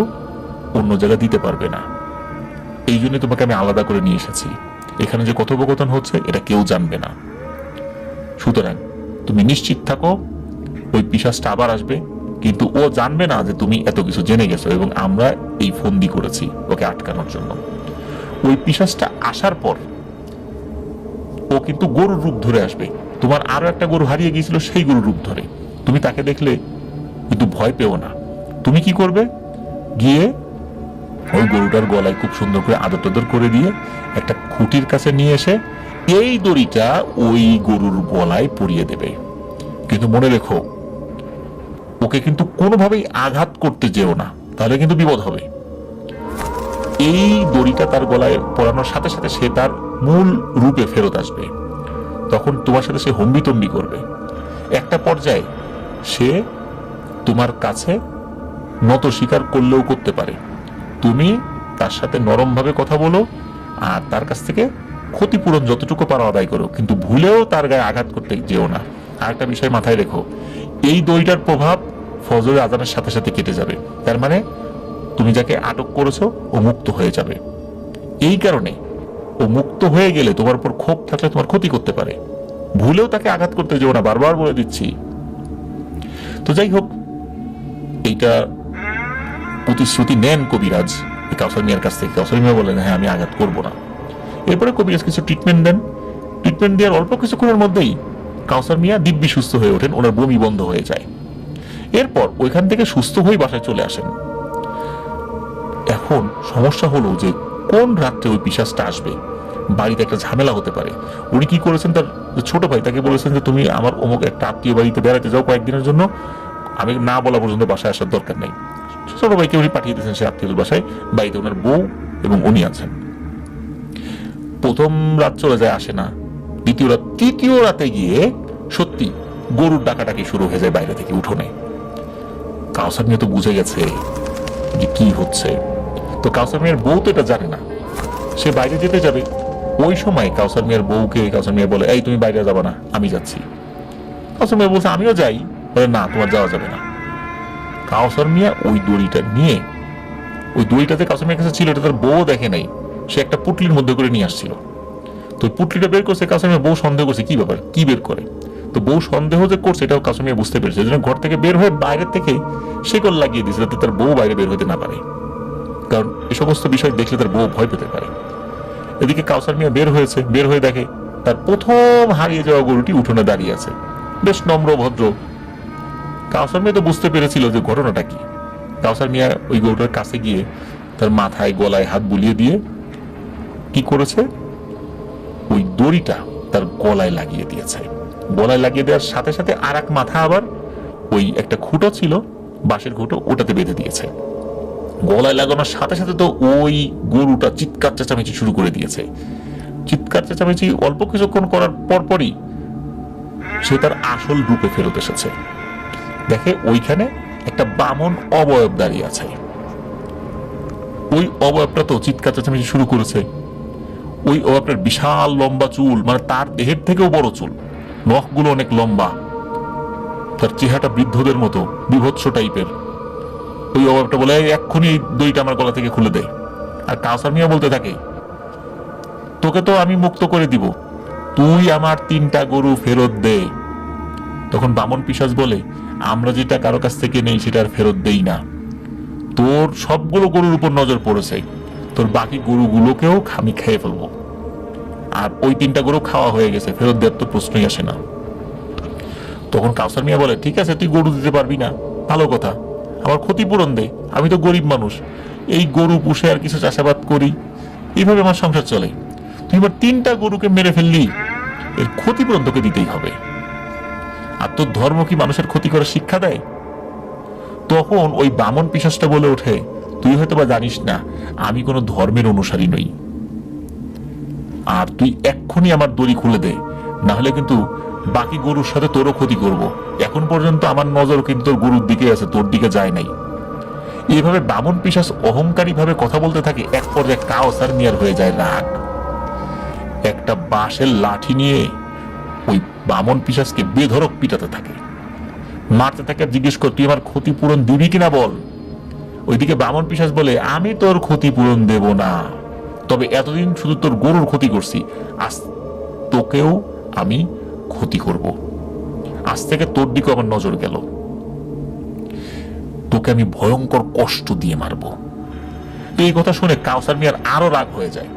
Speaker 1: অন্য জায়গায় দিতে পারবে না। এই জন্য তোমাকে আমি আলাদা করে নিয়ে এসেছি। এখানে যে কথোপকথন হচ্ছে এটা কেউ জানবে না। সুতরাং তুমি নিশ্চিত থাকো, ওই পিশাচটা আবার আসবে, কিন্তু ও জানবে না যে তুমি এত কিছু জেনে গেছো এবং আমরা এই ফন্দি করেছি ওকে আটকানোর জন্য। ওই পিশাচটা আসার পর ও কিন্তু গরুর রূপ ধরে আসবে। তোমার আরো একটা গরু হারিয়ে গিয়েছিল, সেই গরুর রূপ ধরে। তুমি তাকে দেখলে কিন্তু ভয় পেও না। তুমি কি করবে, গিয়ে ওই গরুটার গলায় খুব সুন্দর করে আদর টাদর করে দিয়ে একটা খুঁটির কাছে নিয়ে এসে এই দড়িটা ওই গরুর গলায় পরিয়ে দেবে। কিন্তু মনে রেখো, ওকে কিন্তু কোনোভাবেই আঘাত করতে যেও না, তাহলে কিন্তু বিপদ হবে। এই দড়িটা তার গলায় পরানোর সাথে সাথে সে তার মূল রূপে ফেরত আসবে। তখন তোমার সাথে সে হম্বিতম্বি করবে। একটা পর্যায়ে সে তোমার কাছে নত স্বীকার করলেও করতে পারে। তুমি তার সাথে নরম ভাবে কথা বলো আর তার কাছ থেকে ক্ষতিপূরণ যতটুকু পারো আদায় করো, কিন্তু ভুলেও তার গায়ে আঘাত করতে যেও না। আর একটা বিষয় মাথায় রেখো, এই দড়িটার প্রভাব ফজরের আজানের সাথে সাথে কেটে যাবে। তার মানে তুমি যাকে আটক করেছো ও মুক্ত হয়ে যাবে। এই কারণে ও মুক্ত হয়ে গেলে তোমার উপর ক্ষোভ থাকলে তোমার ক্ষতি করতে পারে। ভুলেও তাকে আঘাত করতে যেও না, বারবার বলে দিচ্ছি। তো যাই হোক, এইটা প্রতিশ্রুতি নেন কবিরাজ কাউসার মিয়ার কাছ থেকে। কাউসার মিয়া বলেন, হ্যাঁ আমি আঘাত করবো না। এরপরে কবিরাজ কিছু ট্রিটমেন্ট দেন। ট্রিটমেন্ট দেওয়ার অল্প কিছুক্ষণের মধ্যেই কাউসার মিয়া দিব্যি সুস্থ হয়ে ওঠেন, ওনার বমি বন্ধ হয়ে যায়। এরপর ওইখান থেকে সুস্থ হয়ে বাসায় চলে আসেন। এখন সমস্যা হলো যে কোন রাত্রে ওই পিশাচটা আসবে, বাড়িতে একটা ঝামেলা হতে পারে। উনি কি করেছেন, তার ছোট ভাই তাকে বলেছেন যে তুমি আমার অমুক একটা আত্মীয় বাড়িতে বেড়াতে যাও কয়েকদিনের জন্য, আমি না বলা পর্যন্ত বাসায় আসার দরকার নেই। ছোট ভাইকে উনি পাঠিয়ে দিয়েছেন সে আত্মীয়র বাসায়, বাড়িতে ওনার বউ এবং উনি আছেন। প্রথম রাত চলে যায়, আসে না। দ্বিতীয় রাত, তৃতীয় রাতে গিয়ে সত্যি গরুর ডাকাটাকি শুরু হয়ে যায় বাইরে থেকে উঠোনে। কাউসার মিয়া তো বুঝে গেছে যে কি হচ্ছে। তো কাউসার মিয়ার বউ তো এটা জানে না, সে বাইরে যেতে যাবে। ওই সময় কাউসার মিয়ার বউকে কাউসার মিয়া বলে, এই তুমি বাইরে যাবে না, আমি যাচ্ছি। কাউসার মিয়া বলছে আমিও যাই, বলে না তোমার যাওয়া যাবে না। কাউসার মিয়া ওই দড়িটা নিয়ে, ওই দড়িটাতে কাউসার মিয়ার কাছে ছিল, এটা তার বউ দেখে নাই, সে একটা পুটলির মধ্যে করে নিয়ে আসছিল। তো পুটলিটা বের করছে, কাউসার মিয়া বউ সন্দেহ করছে কি ব্যাপার, কি বের করে। তো বউ সন্দেহ যে করছে এটাও কাউসার মিয়া বুঝতে পেরেছে, যেন ঘর থেকে বের হয়ে বাইরের থেকে শেকল লাগিয়ে দিয়েছে যাতে তার বউ বাইরে বের হতে না পারে, কারণ এই সমস্ত বিষয় দেখলে তার বউ ভয় পেতে পারে। এদিকে কাউসার মিয়া বের হয়েছে, বের হয়ে দেখে তার প্রথম হারিয়ে যাওয়া গরুটি উঠোনে দাঁড়িয়ে আছে, বেশ নম্র ভদ্র। কাউসার মিয়া তো বুঝতে পেরেছিল যে ঘটনাটা কি। কাউসার মিয়া ওই গরুটার কাছে গিয়ে তার মাথায় গলায় হাত বুলিয়ে দিয়ে কি করেছে, ওই দড়িটা তার গলায় লাগিয়ে দিয়েছে। গলায় লাগিয়ে দেওয়ার সাথে সাথে আর এক মাথা আবার ওই একটা খুঁটো ছিল, বাঁশের খুঁটো, ওটাতে বেঁধে দিয়েছে। গলায় লাগানোর সাথে সাথে তো ওই গরুটা চিৎকার চেঁচামেচি শুরু করে দিয়েছে। চিৎকার চেঁচামেচি অল্প কিছুক্ষণ করার পরপরই সে তার আসল রূপে ফেরত এসেছে। দেখে ওইখানে একটা বামন অবয়ব দাঁড়িয়ে আছে। ওই অবয়বটা তো চিৎকার চেঁচামেচি শুরু করেছে। ওই অবয়বটার বিশাল লম্বা চুল, মানে তার দেহের থেকেও বড় চুল, নখগুলো অনেক লম্বা, তার চেহারাটা বৃদ্ধদের মতো বিভৎস টাইপের। ওই অবয়বটা বলে এক্ষুনি এই দড়িটা আমার গলা থেকে খুলে দেয়। আর কাউসার মিয়া বলতে থাকে, তোকে তো আমি মুক্ত করে দিব, তুই আমার 3টা গরু ফেরত দে। তখন বামন পিশাচ বলে, আমরা যেটা কারো কাছ থেকে নেই সেটা আর ফেরত দেই না। তোর সবগুলো গরুর উপর নজর পড়েছে, তোর বাকি গরুগুলোকেও আমি খেয়ে ফেলবো। আর ওই 3টা গরু খাওয়া হয়ে গেছে, ফেরত দেওয়ার তো প্রশ্নই আসে না। তখন কাউসার মিয়া বলে, ঠিক আছে তুই গরু দিতে পারবি না, ভালো কথা, আমার ক্ষতিপূরণ দে, আমি তো গরিব মানুষ, এই গরু পুষে আর কিছু চাষাবাদ করি, এইভাবে আমার সংসার চলে। তুই এবার 3টা গরুকে মেরে ফেললি, এর ক্ষতিপূরণ তোকে দিতেই হবে। আর তোর ধর্ম কি মানুষের ক্ষতি করার শিক্ষা দেয়? তখন ওই বামন পিশাচটা বলে ওঠে, তুই হয়তো বা জানিস না আমি কোনো ধর্মের অনুসারী নই, আর তুই এক্ষুনি আমার দড়ি খুলে দে, না হলে কিন্তু বাকি গরুর সাথে তোরও ক্ষতি করব। এখন পর্যন্ত আমার নজর কিন্তু তোর গরুর দিকে আছে, তোর দিকে যায় নাই। এইভাবে বামন পিশাচ অহংকারী ভাবে কথা বলতে থাকে। এক পর্যায়ে কাউসার মিয়ার হয়ে যায় রাগ, একটা বাঁশের লাঠি নিয়ে ওই বামন পিশাচকে বেধড়ক পিটাতে থাকে, মারতে থাকে। জিজ্ঞেস কর, তুই আমার ক্ষতিপূরণ দিবি কিনা বল। ওইদিকে বামন পিশাচ বলে, আমি তোর ক্ষতিপূরণ দেব না, তবে এতদিন শুধু তোর গরুর ক্ষতি করছি, আজ তোকেও আমি ক্ষতি করব। আজ থেকে তোর দিকে আমার নজর গেল, তোকে আমি ভয়ঙ্কর কষ্ট দিয়ে মারব। এই কথা শুনে কাউসার মিয়ার আরো রাগ হয়ে যায়।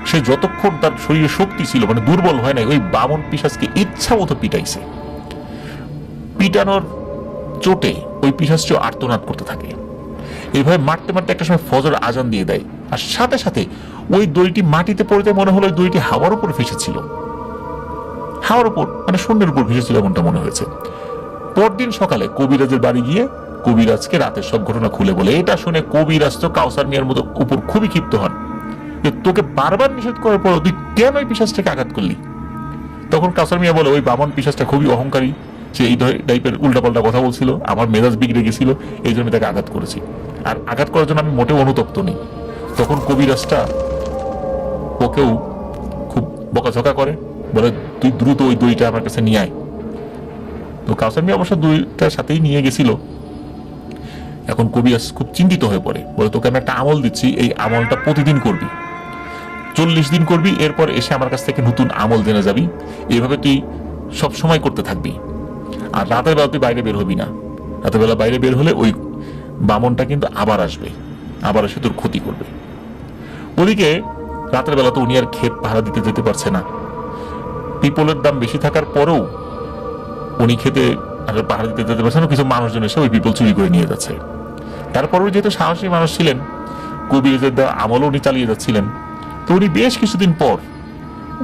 Speaker 1: সে যতক্ষণ তার শরীরে শক্তি ছিল, মানে দুর্বল হয় নাই, ওই বামন পিশাচকে ইচ্ছা মতো পিটাইছে। পিটানোর চোটে ওই পিশাচটিও আর্তনাদ করতে থাকে। এইভাবে মারতে মারতে একটা সময় ফজর আজান দিয়ে দেয়, আর সাথে সাথে ওই দড়িটি মাটিতে পড়তে মনে হলো ওই দড়িটি হাওয়ার উপর ভেসেছিল, হাওয়ার উপর মানে শূন্যের উপর ভেসেছিল এমনটা মনে হয়েছে। পরদিন সকালে কবিরাজের বাড়ি গিয়ে কবিরাজকে রাতের সব ঘটনা খুলে বলে। এটা শুনে কবিরাজ তো কাউসার মিয়ার মতো উপর খুবই ক্ষিপ্ত হন, তোকে বারবার নিষেধ করার পর তুই কেন ওই পিশাচটাকে আঘাত করলি। তখন কাউসার মিয়া বলে, ওই বামন পিশাচটা খুবই অহংকারী, সে এই টাইপের উল্টাপাল্টা কথা বলছিল, আমার মেজাজ বিগড়ে গেছিল, এই জন্য তাকে আঘাত করেছি, আর আঘাত করার জন্য আমি মোটেও অনুতপ্ত নেই। তখন কবিরাজটা ওকেও খুব বকাঝকা করে, বলে তুই দ্রুত ওই দড়িটা আমার কাছে নিয়ে আয়। তো কাউসার মিয়া অবশ্য দড়িটার সাথেই নিয়ে গেছিল। এখন কবিরাজ খুব চিন্তিত হয়ে পড়ে, বলে তোকে আমি একটা আমল দিচ্ছি, এই আমলটা প্রতিদিন করবি, 40 দিন করবি, এরপর এসে আমার কাছ থেকে নতুন আমল জেনে যাবি, এইভাবে তুই সব সময় করতে থাকবি। আর রাতের বেলা তুই বাইরে বের হবি না, রাতের বেলা বাইরে বের হলে ওই বামনটা কিন্তু আবার আসবে, আবার এসে তোর ক্ষতি করবে। ওদিকে রাতের বেলা তো উনি আর ক্ষেত পাহারা দিতে যেতে পারছে না, পিপলের দাম বেশি থাকার পরেও উনি খেতে আর পাহারা দিতে যেতে পারছে না। কিছু মানুষজন এসে ওই পিপল চুরি করে নিয়ে যাচ্ছে। তারপরেও যেহেতু সাহসী মানুষ ছিলেন, কবিরাজের দেওয়া আমলও উনি চালিয়ে যাচ্ছিলেন। তো উনি বেশ কিছুদিন পর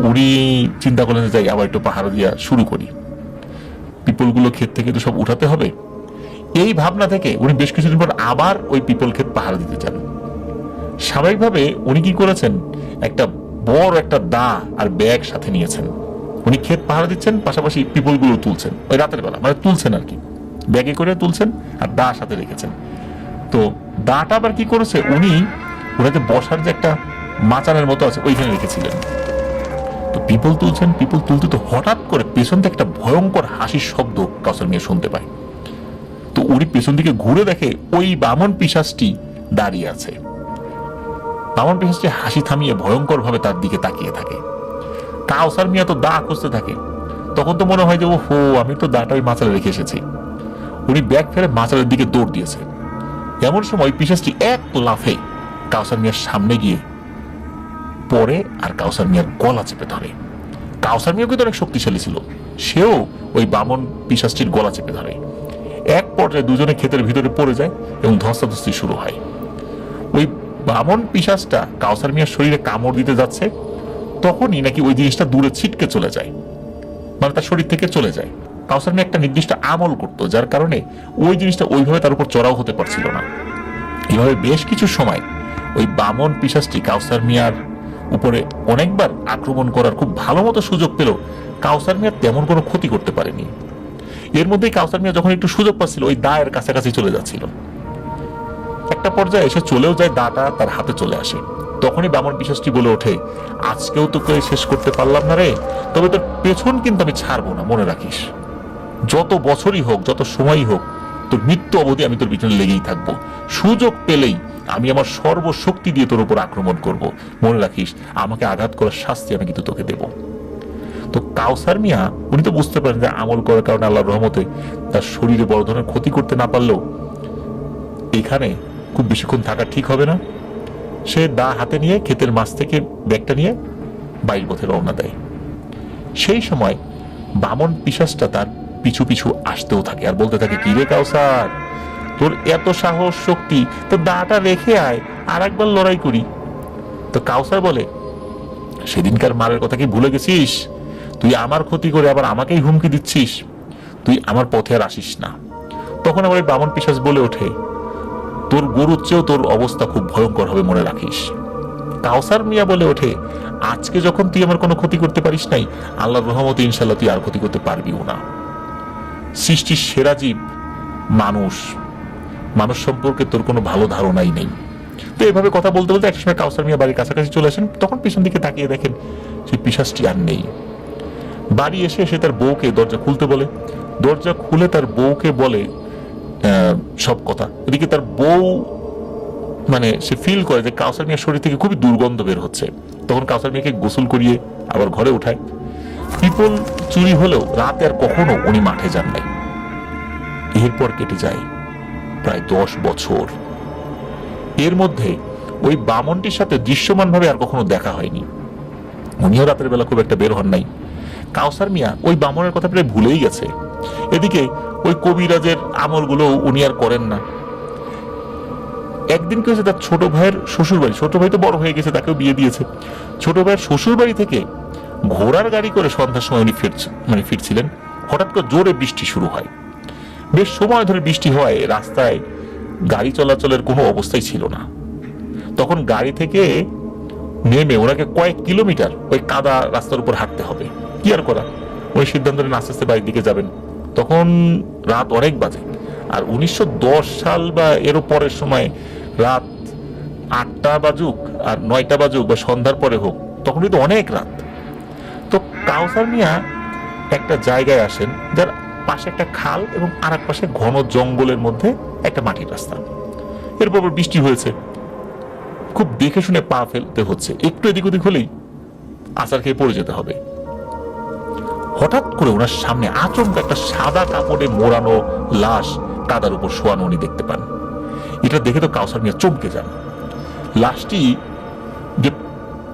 Speaker 1: উনি চিন্তা করলেন যে যাই আবার একটু পাহারা দিয়া শুরু করি, পিপলগুলো ক্ষেত থেকে তো সব উঠাতে হবে। এই ভাবনা থেকে উনি বেশ কিছুদিন পর আবার ওই পিপল ক্ষেত পাহারা দিতে চান। স্বাভাবিকভাবে উনি কি করেছেন, একটা বড় একটা দা আর ব্যাগ সাথে নিয়েছেন। উনি ক্ষেত পাহারা দিচ্ছেন, পাশাপাশি পিপলগুলো তুলছেন ওই রাতের বেলা, মানে তুলছেন আর কি, ব্যাগে করে তুলছেন আর দা সাথে রেখেছেন। তো দাটা আবার কি করেছে, উনি ওনাতে বসার যে একটা মাচানের মতো আছে ওইখানে রেখেছিলেন। তো পিপল তুলছেন, পিপল তুলতে তো হঠাৎ করে পেছন থেকে একটা ভয়ঙ্কর হাসির শব্দ কাউসার মিয়া শুনতে পায়। তো উনি পেছন দিকে ঘুরে দেখে ওই বামন পিশাচটি দাঁড়িয়ে আছে। বামন পিশাচটি হাসি থামিয়ে ভয়ঙ্কর ভাবে তার দিকে তাকিয়ে থাকে। কাউসার মিয়া তো দা খুঁজতে থাকে। তখন তো মনে হয় যে ও হো, আমি তো দাটা ওই মাচালে রেখে এসেছি। উনি ব্যাগ ফেলে মাচালের দিকে দৌড় দিয়েছে। এমন সময় পিশাচটি এক লাফে কাউসার মিয়ার সামনে গিয়ে পরে আর কাউসার মিয়ার গলা চেপে ধরে। কাউসার মিয়া কিন্তু অনেক শক্তিশালী ছিল, সেও ওই বামন পিশাচটির গলা চেপে ধরে। এক পর্যায়ে দুজনে ক্ষেতের ভিতরে পড়ে যায় এবং ধস্তাধস্তি শুরু হয়। ওই বামন পিশাচটা কাউসার মিয়ার শরীরে কামড় দিতে যাচ্ছে, তখনই নাকি ওই জিনিসটা দূরে ছিটকে চলে যায়, মানে তার শরীর থেকে চলে যায়। কাউসার মিয়া একটা নির্দিষ্ট আমল করতো, যার কারণে ওই জিনিসটা ওইভাবে তার উপর চড়াও হতে পারছিল না। এভাবে বেশ কিছু সময় ওই বামন পিশাচটি কাউসার মিয়ার উপরে অনেকবার আক্রমণ করার খুব ভালো মতো সুযোগ পেল, কাউসার মিয়ার তেমন কোনো ক্ষতি করতে পারেনি। এর মধ্যেই কাউসার মিয়া যখন একটু সুযোগ পাচ্ছিল ওই দায়ের কাছাকাছি চলে যাচ্ছিল। একটা পর্যায়ে এসে চলেও যায়, দাটা তার হাতে চলে আসে। তখনই বামন পিশাচটি বলে ওঠে, আজকেও তোকে শেষ করতে পারলাম না রে, তবে তোর পেছন কিন্তু আমি ছাড়বো না, মনে রাখিস। যত বছরই হোক, যত সময়ই হোক, তোর মৃত্যু অবধি আমি তোর পিছনে লেগেই থাকবো। সুযোগ পেলেই আমি আমার সর্বশক্তি দিয়ে তোর উপর আক্রমণ করব। মনে রাখিস, আমাকে আঘাত করার শাস্তি আমি কিন্তু তোকে দেব। তো কাউসার মিয়া উনি তো বুঝতে পারেন যে আমল করার কারণে আল্লাহর রহমতে তার শরীরে বড় ধরনের ক্ষতি করতে না পারলেও এখানে খুব বেশিক্ষণ থাকা ঠিক হবে না। সে দা হাতে নিয়ে ক্ষেতের মাছ থেকে ব্যাগটা নিয়ে বাইরের পথে রওনা দেয়। সেই সময় বামন পিশাচটা তার পিছু পিছু আসতেও থাকে আর বলতে থাকে, কি রে কাউসার, তোর এত সাহস শক্তি, তো দাটা রেখে আয়, আর একবার লড়াই করি। তো কাউসার বলে, সেদিনকার মারের কথা কি ভুলে গেছিস? তুই আমার ক্ষতি করে আবার আমাকেই হুমকি দিচ্ছিস, তুই আমার পথে আর আসিস না। তখন আবার ওই বামন পিশাচ বলে ওঠে, তোর গরুর চেয়েও তোর অবস্থা খুব ভয়ঙ্কর হবে, মনে রাখিস। কাউসার মিয়া বলে ওঠে, আজকে যখন তুই আমার কোনো ক্ষতি করতে পারিস নাই, আল্লাহর রহমতে ইনশাল্লাহ তুই আর ক্ষতি করতে পারবিও না। সৃষ্টির সেরা জীব মানুষ, মানুষ সম্পর্কে তোর কোনো ভালো ধারণাই নেই। তো এভাবে কথা বলতে বলতে একসময় কাউসার মিয়া বাড়ির কাছাকাছি চলে আসেন। তখন পিছন দিকে তাকিয়ে দেখেন সেই পিশাচটি আর নেই। বাড়ি এসে সে তার বউকে দরজা খুলতে বলে। দরজা খুলে তার বউকে বলে সব কথা। এদিকে তার বউ মানে সে ফিল করে যে কাউসার মিয়ার শরীর থেকে খুবই দুর্গন্ধ বের হচ্ছে। তখন কাউসার মিয়াকে গোসল করিয়ে আবার ঘরে উঠায়। পিপল চুরি হলেও রাতে আর কখনো উনি মাঠে যান নাই। এরপর কেটে যায় প্রায় 10 বছর। এর মধ্যে ওই বামনটির সাথে দৃশ্যমান ভাবে আর কখনো দেখা হয়নি। উনিও রাতের বেলা খুব একটা বের হন নাই। কাউসার মিয়া ওই বামনের কথা প্রায় ভুলেই গেছে। এদিকে ওই কবিরাজের আমলগুলো উনি আর করেন না। একদিন কি হয়েছে, তার ছোট ভাইয়ের শ্বশুর বাড়ি, ছোট ভাই তো বড় হয়ে গেছে, তাকেও বিয়ে দিয়েছে, ছোট ভাইয়ের শ্বশুর বাড়ি থেকে ঘোড়ার গাড়ি করে সন্ধ্যার সময় উনি ফিরছিলেন। হঠাৎ করে জোরে বৃষ্টি শুরু হয়। বেশ সময় ধরে বৃষ্টি হওয়ায় রাস্তায় গাড়ি চলাচলের কোনো অবস্থাই ছিল না। তখন গাড়ি থেকে নেমে ওনাকে কয়েক কিলোমিটার ওই কাদা রাস্তার উপর হাঁটতে হবে। কি আর করা, উনি সিদ্ধান্ত নেন আস্তে আস্তে বাড়ির দিকে যাবেন। তখন রাত অনেক বাজে। আর 1910 সাল বা এরও পরের সময় রাত 8টা বাজুক আর 9টা বাজুক বা সন্ধ্যার পরে হোক, তখন কিন্তু অনেক রাত। তো কাউসার মিয়া একটা জায়গায় আসেন যার পাশে একটা খাল এবং আর এক পাশে ঘন জঙ্গলের মধ্যে একটা মাটির রাস্তা। এরপর বৃষ্টি হয়েছে, খুব দেখে শুনে পা ফেলতে হচ্ছে, একটু এদিক ওদিক হলেই আছাড় খেয়ে পড়ে যেতে হবে। হঠাৎ করে ওনার সামনে আচমকা একটা সাদা কাপড়ে মোড়ানো লাশ কাদার উপর শোয়ানো উনি দেখতে পান। এটা দেখে তো কাউসার মিয়া চমকে যান।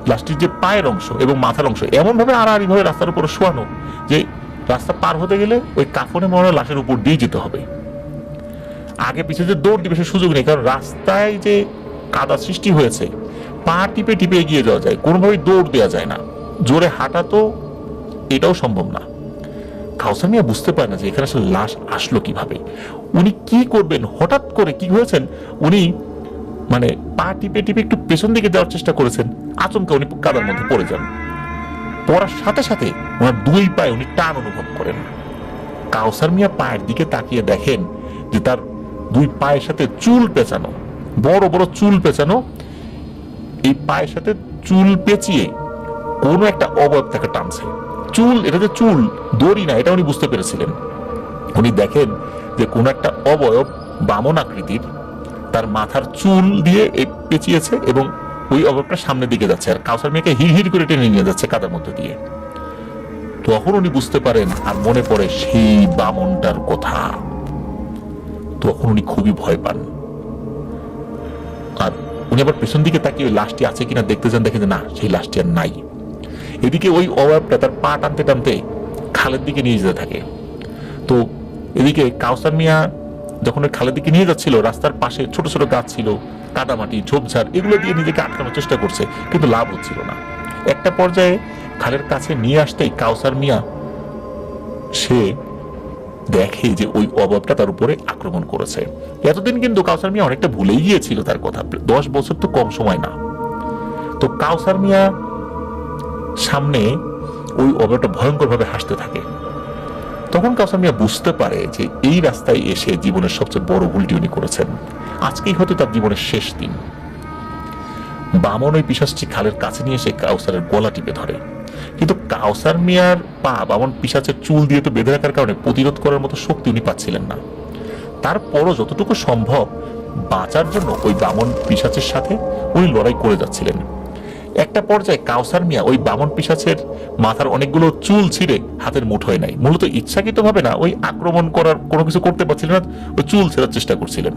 Speaker 1: লাশটির যে পায়ের অংশ এবং মাথার অংশ এমন ভাবে আড়াআড়ি ভাবে রাস্তার উপর শোয়ানো যে রাস্তা পার হতে গেলে ওই কাফনে মোড়ানো লাশের উপর দিয়ে যেতে হবে। আগে পিছিয়ে যে দৌড় দিবে সে সুযোগ নেই, কারণ রাস্তায় যে কাদা সৃষ্টি হয়েছে, পা টিপে টিপে এগিয়ে যাওয়া যায়, কোনোভাবেই দৌড় দেওয়া যায় না, জোরে হাঁটা তো এটাও সম্ভব না। কাউসার মিয়া বুঝতে পারে না যে এখানে আসলে লাশ আসলো কিভাবে, উনি কি করবেন। হঠাৎ করে কি হয়েছেন, উনি মানে পা টিপে টিপে একটু পেছন দিকে যাওয়ার চেষ্টা করেছেন, আচমকা উনি কাদার মধ্যে পড়ে যান। পড়ার সাথে সাথে ওনার দুই পায়ে উনি টান অনুভব করেন। কাউসার মিয়া পায়ের দিকে তাকিয়ে দেখেন যে তার দুই পায়ের সাথে চুল পেঁচানো, বড় বড় চুল পেঁচানো। এই পায়ের সাথে চুল পেঁচিয়ে কোনো একটা অবয়ব তাকে টানছে। চুল, এটা যে চুল, দড়ি না, এটা উনি বুঝতে পেরেছিলেন। উনি দেখেন যে কোন একটা অবয়ব বামন আকৃতির তার মাথার চুল দিয়ে পেঁচিয়েছে এবং ওই অবয়বটা সামনের দিকে যাচ্ছে, আর কাউসার মিয়াকে হিড় হিড় করে টেনে নিয়ে যাচ্ছে কাদার মধ্যে দিয়ে। তখন উনি বুঝতে পারেন আর মনে পড়ে সেই বামনটার কথা। তখন উনি খুবই ভয় পান, আর উনি আবার পেছন দিকে তাকিয়ে ওই লাশটি আছে কিনা দেখতে যান, দেখেন না, সেই লাশটি আর নাই। এদিকে ওই অবয়বটা তার পা টানতে টানতে খালের দিকে নিয়ে যেতে থাকে। তো এদিকে কাউসার মিয়া যখন ওই খালের দিকে নিয়ে যাচ্ছিল, রাস্তার পাশে ছোট ছোট গাছ ছিল, কাদামাটি, ঝোপঝাড়, এগুলো দিয়ে নিজেকে আটকানোর চেষ্টা করছে, কিন্তু লাভ হচ্ছিল না। একটা পর্যায়ে খালের কাছে নিয়ে আসতেই কাউসার মিয়া সে দেখে যে ওই অবয়বটা তার উপরে আক্রমণ করেছে। এতদিন কিন্তু কাউসার মিয়া অনেকটা ভুলেই গিয়েছিল তার কথা, 10 বছর তো কম সময় না। তো কাউসার মিয়া সামনে ওই অবয়বটা ভয়ঙ্কর ভাবে হাসতে থাকে। তখন কাউসার মিয়া বুঝতে পারে যে এই রাস্তায় এসে জীবনের সবচেয়ে বড় ভুলটি উনি করেছেন। আজকেই হয়তো তার জীবনের শেষ দিন। বামন ওই পিশাচটি খালের কাছে নিয়ে এসে কাউসারের গলা টিপে ধরে, কিন্তু কাউসার মিয়ার পা বামন পিশাচের চুল দিয়ে তো বেঁধে রাখার কারণে প্রতিরোধ করার মতো শক্তি উনি পাচ্ছিলেন না। তারপরও যতটুকু সম্ভব বাঁচার জন্য ওই বামন পিশাচের সাথে উনি লড়াই করে যাচ্ছিলেন। একটা পর্যায়ে কাউসার মিয়া ওই বামন পিশাচের মাথার অনেকগুলো চুল ছিঁড়ে হাতের মুঠোয় নাই, মূলত ইচ্ছাকৃত ভাবে না, ওই আক্রমণ করার কোনো কিছু করতে পারছিলেন না, ওই চুল ছেঁড়ার চেষ্টা করছিলেন।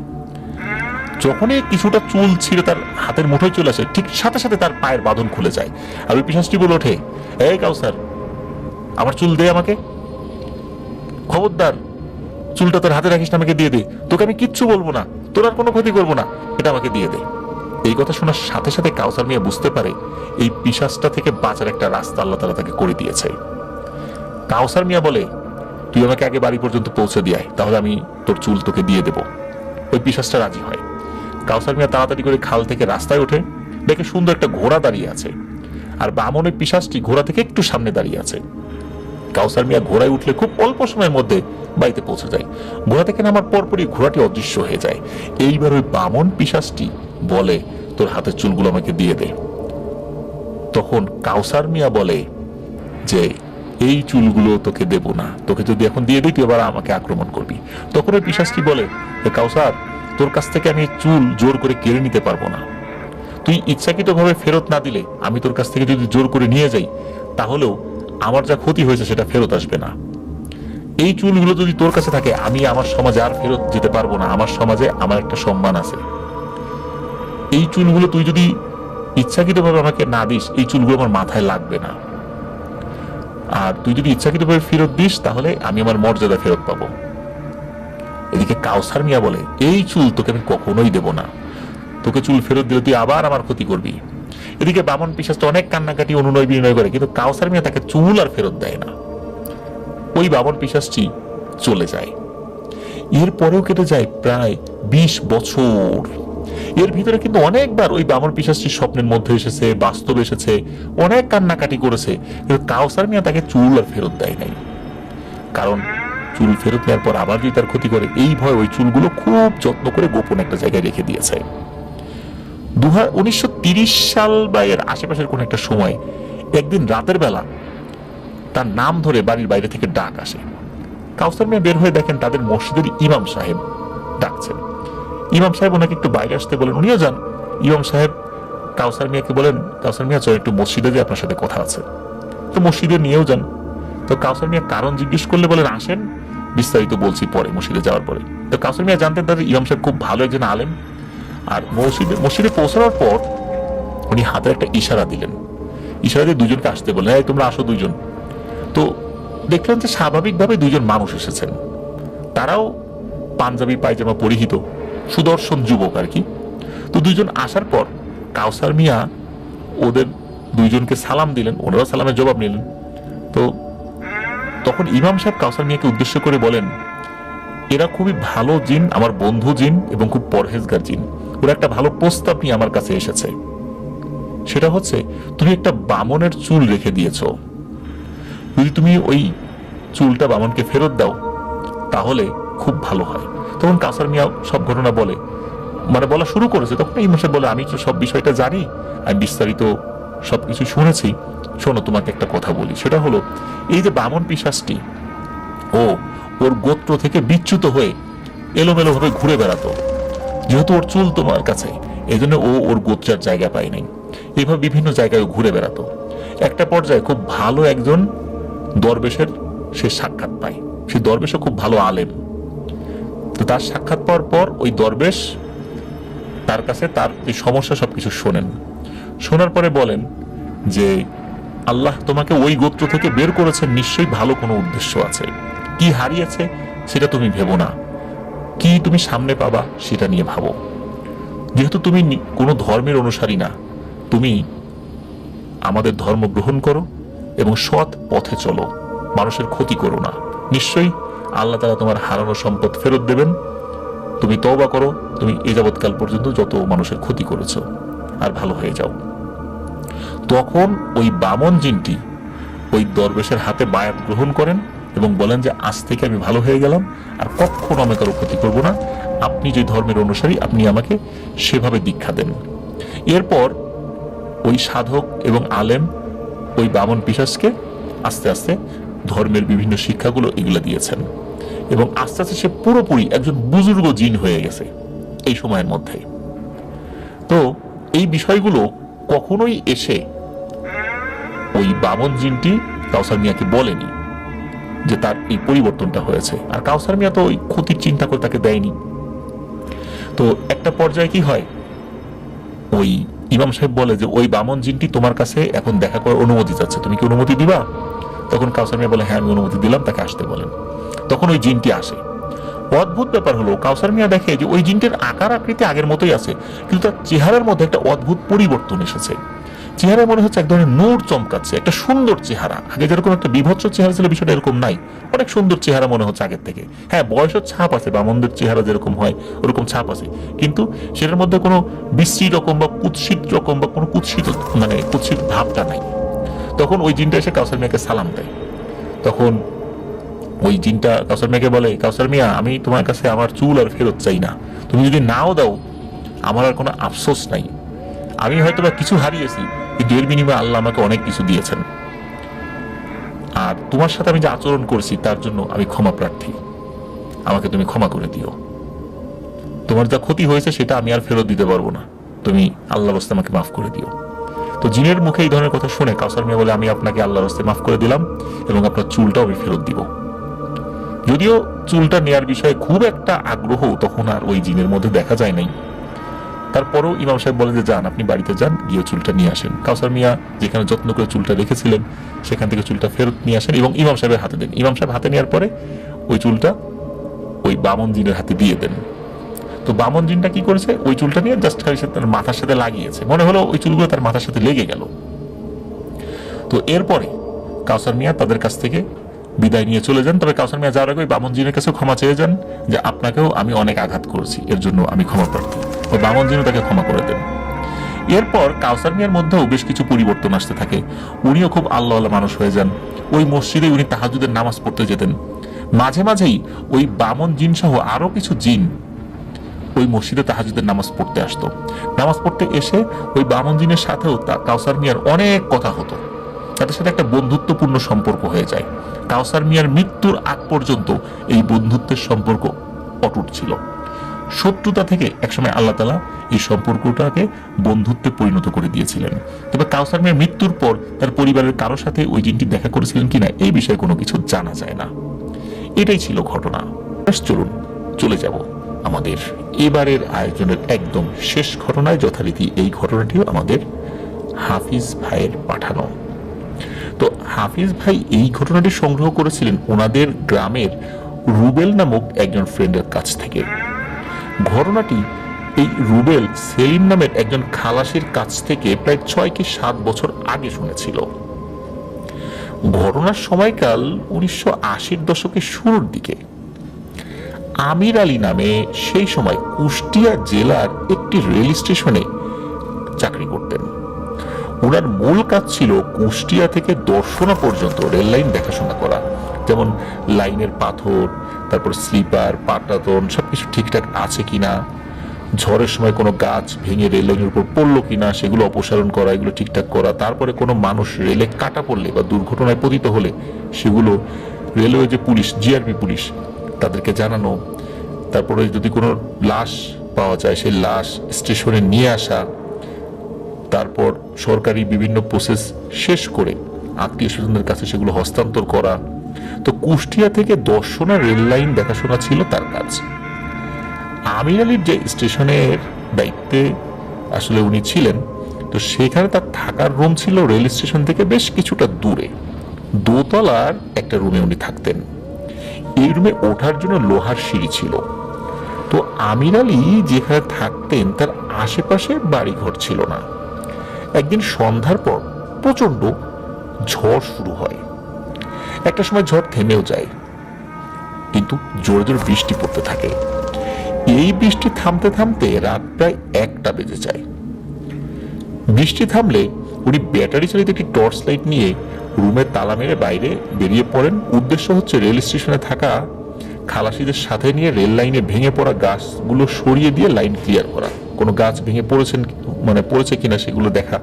Speaker 1: যখনই কিছুটা চুল ছিঁড়ে তার হাতের মুঠোয় চলে আসে, ঠিক সাথে সাথে তার পায়ের বাঁধন খুলে যায়, আর ওই পিশাচটি বলে ওঠে, এই কাউসার, আমার চুল দে আমাকে, খবরদার চুলটা তোর হাতে রাখিস না, আমাকে দিয়ে দে, তোকে আমি কিচ্ছু বলবো না, তোর আর কোনো ক্ষতি করবো না, এটা আমাকে দিয়ে দে। এই কথা শোনার সাথে সাথে কাউসার মিয়া বুঝতে পারে এই পিশাচটা থেকে বাঁচার একটা রাস্তা আল্লাহ তাআলা তাকে করে দিয়েছে। কাউসার মিয়া বলে, তুই আমাকে আগে বাড়ি পর্যন্ত পৌঁছে দিয়ে আয়, তাহলে আমি তোর চুল তোকে দিয়ে দেব। ওই পিশাচটা রাজি হয়। কাউসার মিয়া তাড়াতাড়ি করে খাল থেকে রাস্তায় ওঠে, দেখে সুন্দর একটা ঘোড়া দাঁড়িয়ে আছে, আর বামন ওই পিশাচটি ঘোড়া থেকে একটু সামনে দাঁড়িয়ে আছে। কাউসার মিয়া ঘোড়ায় উঠলে খুব অল্প সময়ের মধ্যে বাড়িতে পৌঁছে যায়। ঘোড়া থেকে নামার পরপরই ঘোড়াটি অদৃশ্য হয়ে যায়। এইবার ওই বামন পিশাচটি বলে, তোর হাতের চুলগুলো আমাকে দিয়ে দে। তখন কাউসার মিয়া বলে যে এই চুলগুলো তোকে দেব না, তোকে যদি এখন দিয়ে দিই তুই এবার আমাকে আক্রমণ করবি। তখন ওই পিশাচটি বলে, কাউসার, তোর কাছ থেকে আমি চুল জোর করে কেড়ে নিতে পারবো না, তুই ইচ্ছাকৃত ভাবে ফেরত না দিলে আমি তোর কাছ থেকে যদি জোর করে নিয়ে যাই তাহলেও আমার যা ক্ষতি হয়েছে সেটা ফেরত আসবে না। এই চুলগুলো যদি তোর কাছে থাকে আমি আমার সমাজে আর ফেরত যেতে পারবো না, আমার সমাজে আমার একটা সম্মান আছে। এই চুলগুলো তুই যদি ইচ্ছাকৃত ভাবে আমাকে না দিস, এই চুলগুলো আমার মাথায় লাগবে না, আর তুই যদি ইচ্ছাকৃত ভাবে ফেরত দিস তাহলে আমি আমার মর্যাদা ফেরত পাবো। এদিকে কাউসার মিয়া বলে, এই চুল তোকে আমি কখনোই দেব না, তোকে চুল ফেরত দিলে তুই আবার আমার ক্ষতি করবি। এদিকে বামন পিশাচটা অনেক কান্নাকাটি অনুনয় বিনয় করে, কিন্তু কাউসার মিয়া তাকে চুল আর ফেরত দেয় না। ওই বামন পিশাচটি চলে যায়। এরপরেও কেটে যায় প্রায় 20 বছর। এর ভিতরে কিন্তু অনেকবার ওই বামন পিশাচটি স্বপ্নের মধ্যে এসেছে, বাস্তব এসেছে, অনেক কান্নাকাটি করেছে, কিন্তু কাউসার মিয়া তাকে চুল আর ফেরত দেয় নাই। কারণ চুল ফেরত নেওয়ার পর আবার যদি তার ক্ষতি করে, এই ভয় ওই চুলগুলো খুব যত্ন করে গোপন একটা জায়গায় রেখে দিয়েছে। 1930 সাল বা এর আশেপাশের কোন একটা সময় একদিন রাতের বেলা তার নাম ধরে বাড়ির বাইরে থেকে ডাক আসে। কাউসার মিয়া বের হয়ে দেখেন তাদের মসজিদের ইমাম সাহেব ডাকছেন। ইমাম সাহেব ওনাকে একটু বাইরে আসতে বলেন, উনিও যান। ইমাম সাহেব কাউসার মিয়াকে বলেন, কাউসার মিয়া চল একটু মসজিদে যে আপনার সাথে কথা আছে। তো মসজিদে নিয়েও যান। তো কাউসার মিয়া কারণ জিজ্ঞেস করলে বলেন, আসেন, বিস্তারিত বলছি পরে মসজিদে যাওয়ার পরে। তো কাউসার মিয়া জানতেন তাদের ইমাম সাহেব খুব ভালো একজন আলেম। আর মসজিদে পৌঁছানোর পর উনি হাতের একটা ইশারা দিলেন, ইশারা দিয়ে দুজনকে আসতে বললেন, এই তোমরা আসো দুইজন। তো দেখলেন যে স্বাভাবিকভাবে দুইজন মানুষ এসেছেন, তারাও পাঞ্জাবি পায়জামা পরিহিত, সুদর্শন যুবক আর কি। তো দুইজন আসার পর কাউসার মিয়া ওদের দুইজনকে সালাম দিলেন, ওনারা সালামের জবাব নিলেন। তো তখন ইমাম সাহেব কাউসার মিয়াকে উদ্দেশ্য করে বলেন, এরা খুবই ভালো জিন, আমার বন্ধু জিন এবং খুব পরহেজগার জিন। ওরা একটা ভালো প্রস্তাব নিয়ে আমার কাছে এসেছে। সেটা হচ্ছে, তুমি একটা বামনের চুল রেখে দিয়েছো, যদি তুমি ওই চুলটা বামনকে ফেরত দাও তাহলে খুব ভালো হয়। তখন কাউসার মিয়া সব ঘটনা বলে, মানে বলা শুরু করেছে। তখন ইমাম সাহেব বলে, আমি তো সব বিষয়টা জানি, আমি বিস্তারিত সবকিছু শুনেছি। শোনো, তোমাকে একটা কথা বলি। সেটা হলো, এই যে বামন পিশাচটি, ওর গোত্র থেকে বিচ্যুত হয়ে এলোমেলো ভাবে ঘুরে বেড়াতো। যেহেতু ওর চুল তোমার কাছে, এই জন্য ওর গোত্রের জায়গা পায় নাই। এইভাবে বিভিন্ন জায়গায় ঘুরে বেড়াতো। একটা পর্যায়ে খুব ভালো একজন দরবেশের সে সাক্ষাৎ পায়। সে দরবেশও খুব ভালো আলেম। তো তার সাক্ষাৎ পাওয়ার পর ওই দরবেশ তার কাছে তার এই সমস্যা সবকিছু শোনেন। শোনার পরে বলেন যে, আল্লাহ তোমাকে ওই গোত্র থেকে বের করেছেন, নিশ্চয়ই ভালো কোনো উদ্দেশ্য আছে। কি হারিয়েছে সেটা তুমি ভেবো না, কি তুমি সামনে পাবা সেটা নিয়ে ভাবো। যেহেতু তুমি কোনো ধর্মের অনুসারী না, তুমি আমাদের ধর্ম গ্রহণ করো এবং সৎ পথে চলো, মানুষের ক্ষতি করো না। নিশ্চয়ই আল্লাহ তাআলা তোমার হারানো সম্পদ ফেরত দেবেন। তুমি তওবা করো, তুমি এ যাবৎকাল পর্যন্ত যত মানুষের ক্ষতি করেছো, আর ভালো হয়ে যাও। তখন ওই বামন জিনটি ওই দরবেশের হাতে বায়াত গ্রহণ করেন এবং বলেন যে, আজ থেকে আমি ভালো হয়ে গেলাম, আর কখনো আমি কারো ক্ষতি করবো না। আপনি যে ধর্মের অনুসারী, আপনি আমাকে সেভাবে দীক্ষা দেন। এরপর ওই সাধক এবং আলেম ওই বামন পিশাচকে আস্তে আস্তে ধর্মের বিভিন্ন শিক্ষাগুলো এগুলো দিয়েছেন, এবং আস্তে আস্তে সে পুরোপুরি একজন বুজুর্গ জিন হয়ে গেছে এই সময়ের মধ্যে। তো এই বিষয়গুলো কখনোই এসে ওই বামন জিনটি কাউসার মিয়াকে বলেনি যে তার এই পরিবর্তনটা হয়েছে। আর কাউসার মিয়া তো ওই ক্ষতির চিন্তা করে তাকে দেয়নি। তো একটা পর্যায়ে কি হয়, ওই ইমাম সাহেব বলে যে, ওই বামন জিনটি তোমার কাছে এখন দেখা করার অনুমতি চাচ্ছে, তুমি কি অনুমতি দিবা? তখন কাউসার মিয়া বলে, হ্যাঁ আমি অনুমতি দিলাম, তাকে আসতে বলেন। তখন ওই জিনটি আসে। অদ্ভুত ব্যাপার হলো, কাউসার মিয়া দেখে যে ওই জিনটির আকার আকৃতি আগের মতোই আছে, কিন্তু তার চেহারার মধ্যে একটা অদ্ভুত পরিবর্তন এসেছে। চেহারা মনে হচ্ছে এক ধরনের নূর চমকাচ্ছে, একটা সুন্দর চেহারা। আগে যেরকম একটা বিভৎস চেহারা ছিল, বিষয়টা এরকম নাই, অনেক সুন্দর চেহারা মনে হচ্ছে আগের থেকে। হ্যাঁ, বয়সের ছাপ আছে, বামনদের চেহারা যেরকম হয় ওরকম ছাপ আছে, কিন্তু সেটার মধ্যে কোনো বিশ্রী রকম বা কুৎসিত রকম বা কোনো কুৎসিত ভাবটা নাই। তখন ওই জিনটা এসে কাউসার মিয়াকে সালাম দেয়। তখন ওই জিনটা কাউসার মিয়াকে বলে, কাউসার মিয়া, আমি তোমার কাছে আমার চুল আর ফেরত চাই না। তুমি যদি নাও দাও, আমার আর কোনো আফসোস নাই। আমি হয়তো বা কিছু হারিয়েছি, কিন্তু এর বিনিময়ে আল্লাহ আমাকে অনেক কিছু দিয়েছেন, আর তোমার সাথে আমি যে আচরণ করছি তার জন্য আমি ক্ষমা প্রার্থী। আমাকে তুমি ক্ষমা করে দিও। তোমার যা ক্ষতি হয়েছে সেটা আমি আর ফেরত দিতে পারবো না, তুমি আল্লাহর রাস্তায় আমাকে মাফ করে দিও। তো জিনের মুখে এই ধরনের কথা শুনে কাউসার মিয়া বলে, আমি আপনাকে আল্লাহর রাস্তায় মাফ করে দিলাম এবং আপনার চুলটাও আমি ফেরত দিব। যদিও চুলটা নেয়ার বিষয়ে খুব একটা আগ্রহ তখন আর ওই জিনের মধ্যে দেখা যায় নাই। তারপরেও ইমাম সাহেব বলে যে, যান, আপনি বাড়িতে যান, গিয়ে চুলটা নিয়ে আসেন। কাউসার মিয়া যেখানে যত্ন করে চুলটা রেখেছিলেন সেখান থেকে চুলটা ফেরত নিয়ে আসেন এবং ইমাম সাহেবের হাতে দেন। ইমাম সাহেব হাতে নেওয়ার পরে ওই চুলটা ওই বামন জিনের হাতে দিয়ে দেন। তো বামন জিনটা কি করেছে, ওই চুলটা নিয়ে জাস্ট তার মাথার সাথে লাগিয়েছে। মনে হলো ওই চুলগুলো তার মাথার সাথে লেগে গেল। তো এরপরে কাউসার মিয়া তাদের কাছ থেকে বিদায় নিয়ে চলে যান। তবে কাউসার মিয়া যাওয়ার আগে ওই বামন জিনের কাছে ক্ষমা চেয়ে যান যে, আপনাকেও আমি অনেক আঘাত করেছি, এর জন্য আমি ক্ষমা প্রার্থী। ওই বামন জিনও তাকে ক্ষমা করে দেন। এরপর কাউসার মিয়ার মধ্যেও বেশ কিছু পরিবর্তন আসতে থাকে। উনিও খুব আল্লাহওয়ালা মানুষ হয়ে যান। ওই মসজিদে উনি তাহাজ্জুদের নামাজ পড়তে যেতেন। মাঝে মাঝেই ওই বামন জিন সহ আরো কিছু জিন ওই মসজিদে তাহাজ্জুদের নামাজ পড়তে আসতো। নামাজ পড়তে এসে ওই বামন জিনের সাথেও কাউসার মিয়ার অনেক কথা হতো। তাদের সাথে একটা বন্ধুত্বপূর্ণ সম্পর্ক হয়ে যায়। কাউসার মিয়ার মৃত্যুর আগ পর্যন্ত এই বন্ধুত্বের সম্পর্ক অটুট ছিল। শত্রুতা থেকে একসময় আল্লাহ তাআলা এই সম্পর্কটাকে বন্ধুত্বে পরিণত করে দিয়েছিলেন। তবে কাউসার মিয়ার মৃত্যুর পর তার পরিবারের কারোর সাথে ওই জিনটি দেখা করেছিলেন কিনা এই বিষয়ে কোনো কিছু জানা যায় না। এটাই ছিল ঘটনা। চলুন চলে যাব আমাদের এবারের আয়োজনের একদম শেষ ঘটনায়। যথারীতি এই ঘটনাটিও আমাদের হাফিজ ভাইয়ের পাঠানো। তো হাফিজ ভাই এই ঘটনাটি সংগ্রহ করেছিলেন ওনাদের গ্রামের রুবেল নামক একজন ফ্রেন্ডের কাছ থেকে। ঘটনাটি এই রুবেল সেলিম নামের একজন খালাসির কাছ থেকে প্রায় 6 কি 7 বছর আগে শুনেছিল। ঘটনার সময়কাল 1980-র দশকের শুরুর দিকে। আমির আলী নামে সেই সময় কুষ্টিয়া জেলার একটি রেল স্টেশনে চাকরি করতেন। ওনার মূল কাজ ছিল কুষ্টিয়া থেকে দর্শনা পর্যন্ত রেল লাইন দেখাশোনা করা, যেমন লাইনের পাথর, তারপর স্লিপার, পাটাতন সবকিছু ঠিকঠাক আছে কিনা, ঝড়ের সময় কোনো গাছ ভেঙে রেল লাইনের উপর পড়লো কিনা সেগুলো অপসারণ করা, এগুলো ঠিকঠাক করা, তারপরে কোনো মানুষ রেলে কাটা পড়লে বা দুর্ঘটনায় পতিত হলে সেগুলো রেলওয়ে যে পুলিশ, জিআরপি পুলিশ, তাদেরকে জানানো, তারপরে যদি কোনো লাশ পাওয়া যায় সেই লাশ স্টেশনে নিয়ে আসা, তারপর সরকারি বিভিন্ন প্রসেস শেষ করে আত্মীয় স্বজনদের কাছে সেগুলো হস্তান্তর করা। তো কুষ্টিয়া থেকে দর্শনা রেল লাইন দেখাশোনা ছিল তার কাজ। আমির আলীর যে স্টেশনের দায়িত্বে আসলে উনি ছিলেন, তো সেখানে তার থাকার রুম ছিল রেল স্টেশন থেকে বেশ কিছুটা দূরে, দোতলার একটা রুমে উনি থাকতেন। এই রুমে ওঠার জন্য লোহার সিঁড়ি ছিল। তো আমির আলী যেখানে থাকতেন তার আশেপাশে বাড়িঘর ছিল না। একদিন সন্ধ্যার পর প্রচন্ড ঝড় শুরু হয়। একটা সময় ঝড় থেমেও যায়, কিন্তু জোরে জোরে বৃষ্টি পড়তে থাকে। এই বৃষ্টি থামতে থামতে রাত প্রায় 1টা বেজে যায়। বৃষ্টি থামলে উনি ব্যাটারি চালিত একটি টর্চ লাইট নিয়ে রুমের তালা মেরে বাইরে বেরিয়ে পড়েন। উদ্দেশ্য হচ্ছে রেল স্টেশনে থাকা খালাসিদের সাথে নিয়ে রেল লাইনে ভেঙে পড়া গাছগুলো সরিয়ে দিয়ে লাইন ক্লিয়ার করা, কোনো গাছ ভেঙে পড়েছে কিনা সেগুলো দেখা,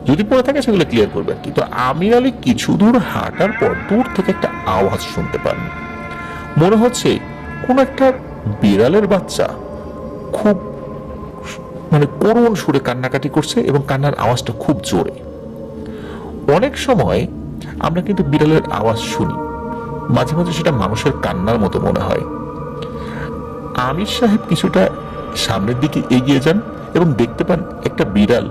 Speaker 1: যদি পড়ে থাকে সেগুলো ক্লিয়ার করবে আর কি। তো আমির আলী কিছু দূর হাঁটার পর দূর থেকে একটা আওয়াজ শুনতে পান। মনে হচ্ছে কোন একটা বিড়ালের বাচ্চা খুব করুণ সুরে কান্নাকাটি করছে এবং কান্নার আওয়াজটা খুব জোরে। অনেক সময় আমরা কিন্তু বিড়ালের আওয়াজ শুনি, মাঝে মাঝে সেটা মানুষের কান্নার মতো মনে হয়। আমির সাহেব কিছুটা সামনের দিকে এগিয়ে যান এবং দেখতে পান একটা বিড়াল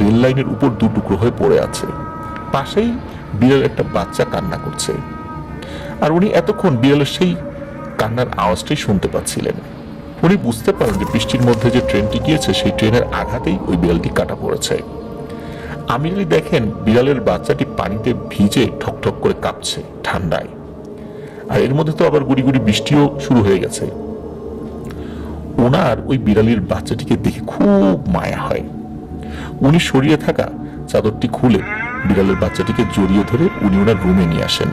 Speaker 1: রেল লাইনের উপর দুটুকরো হয়ে পড়ে আছে। পাশেই বিড়াল একটা বাচ্চা কান্না করছে, আর উনি এতক্ষণ বিড়ালের সেই কান্নার আওয়াজটাই শুনতে পাচ্ছিলেন। উনি বুঝতে পারেন যে বৃষ্টির মধ্যে যে ট্রেনটি গিয়েছে সেই ট্রেনের আঘাতেই ওই বিড়ালটি কাটা পড়েছে। আমির আলী দেখেন বিড়ালের বাচ্চাটি পানিতে ভিজে ঠকঠক করে কাঁপছে ঠান্ডায়, আর এর মধ্যে তো আবার গুড়ি গুড়ি বৃষ্টিও শুরু হয়ে গেছে। ওনার ওই বিড়ালির বাচ্চাটিকে দেখে খুব মায়া হয়। উনি সরিয়ে থাকা চাদরটি খুলে বিড়ালের বাচ্চাটিকে জড়িয়ে ধরে উনি ওনার রুমে নিয়ে আসেন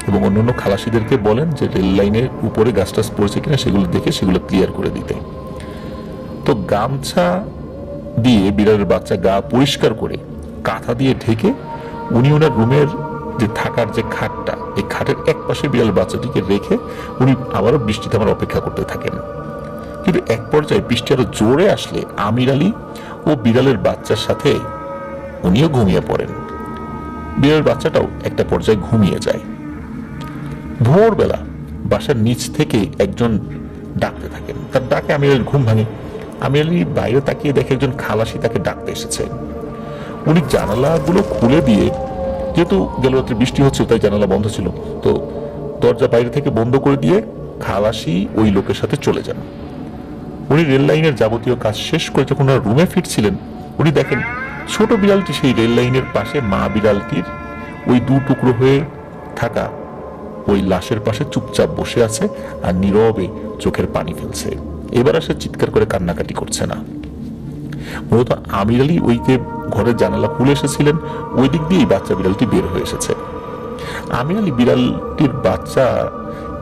Speaker 1: এবং অন্যান্য খালাসিদেরকে বলেন যে রেল লাইনের উপরে গাছ টাছ পড়েছে কিনা সেগুলো দেখে সেগুলো ক্লিয়ার করে দিতে। তো গামছা দিয়ে বিড়ালের বাচ্চা গা পরিষ্কার করে কাঁথা দিয়ে ঢেকে উনি ওনার রুমের যে থাকার যে খাটটা, এই খাটের এক পাশে বিড়ালের বাচ্চাটিকে রেখে উনি আবারও বৃষ্টি থামার অপেক্ষা করতে থাকেন। কিন্তু এক পর্যায়ে বৃষ্টি আরো জোরে আসলে আমির আলী ও বিড়ালের বাচ্চার সাথে উনিও ঘুমিয়ে পড়েন। বিড়ালের বাচ্চাটাও একটা পর্যায়ে ঘুমিয়ে যায়। ভোরবেলা বাসার নিচ থেকে একজন ডাকতে থাকেন, তার ডাকে আমির আলীর ঘুম ভাঙে। আমির আলী বাইরে তাকিয়ে দেখে একজন খালাসি তাকে ডাকতে এসেছে। উনি জানালাগুলো খুলে দিয়ে, যেহেতু গেল রাত্রে বৃষ্টি হচ্ছে তাই জানালা বন্ধ ছিল, তো দরজা বাইরে থেকে বন্ধ করে দিয়ে খালাসি ওই লোকের সাথে চলে যান। উনি রেল লাইনের যাবতীয় কাজ শেষ করে যখন ওনার রুমে ফিরছিলেন, উনি দেখেন ছোট বিড়ালটি সেই রেল লাইনের পাশে মা বিড়ালটির ওই দু টুকরো হয়ে থাকা ওই লাশের পাশে চুপচাপ বসে আছে আর নীরবে চোখের পানি ফেলছে। এবার আর সে চিৎকার করে কান্নাকাটি করছে না। মূলত আমির আলী ওই যে ঘরের জানালা খুলে এসেছিলেন, ওই দিক দিয়েই বাচ্চা বিড়ালটি বের হয়ে এসেছে। আমির আলী বিড়ালটির বাচ্চা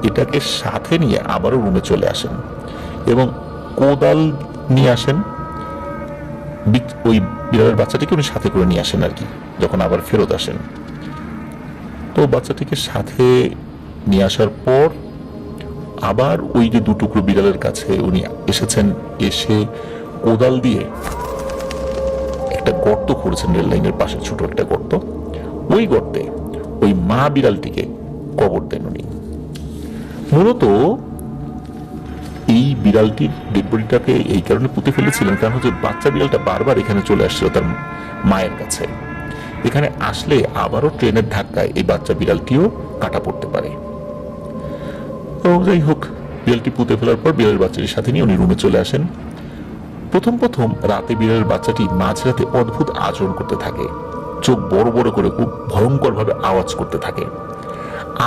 Speaker 1: এটাকে সাথে নিয়ে আবারও রুমে চলে আসেন এবং কোদাল নিয়ে আসেন। ওই বিড়ালের বাচ্চাটিকে উনি সাথে করে নিয়ে আসেন আর কি, যখন আবার ফেরত আসেন। তো বাচ্চাটিকে সাথে নিয়ে আসার পর আবার ওই যে দুটুকরো বিড়ালের কাছে উনি এসেছেন, এসে কোদাল দিয়ে একটা গর্ত করেছেন রেল লাইনের পাশে, ছোট একটা গর্ত। ওই গর্তে ওই মা বিড়ালটিকে কবর দেন উনি। মূলত এই বিড়ালটির ডেড বডিটাকে এই কারণে পুঁতে ফেলেছিলেন, কারণ হচ্ছে বাচ্চা বিড়ালটা বারবার এখানে চলে আসছিল তার মায়ের কাছে। এখানে আসলে আবারও ট্রেনের ধাক্কায় এই বাচ্চা বিড়ালটিও কাটা পড়তে পারে। তো যাই হোক, বিড়ালটি পুঁতে ফেলার পর বিড়ালের বাচ্চাটির সাথে নিয়ে উনি রুমে চলে আসেন। প্রথম প্রথম রাতে বিড়ালের বাচ্চাটি মাঝরাতে অদ্ভুত আচরণ করতে থাকে, চোখ বড় বড় করে খুব ভয়ঙ্কর ভাবে আওয়াজ করতে থাকে।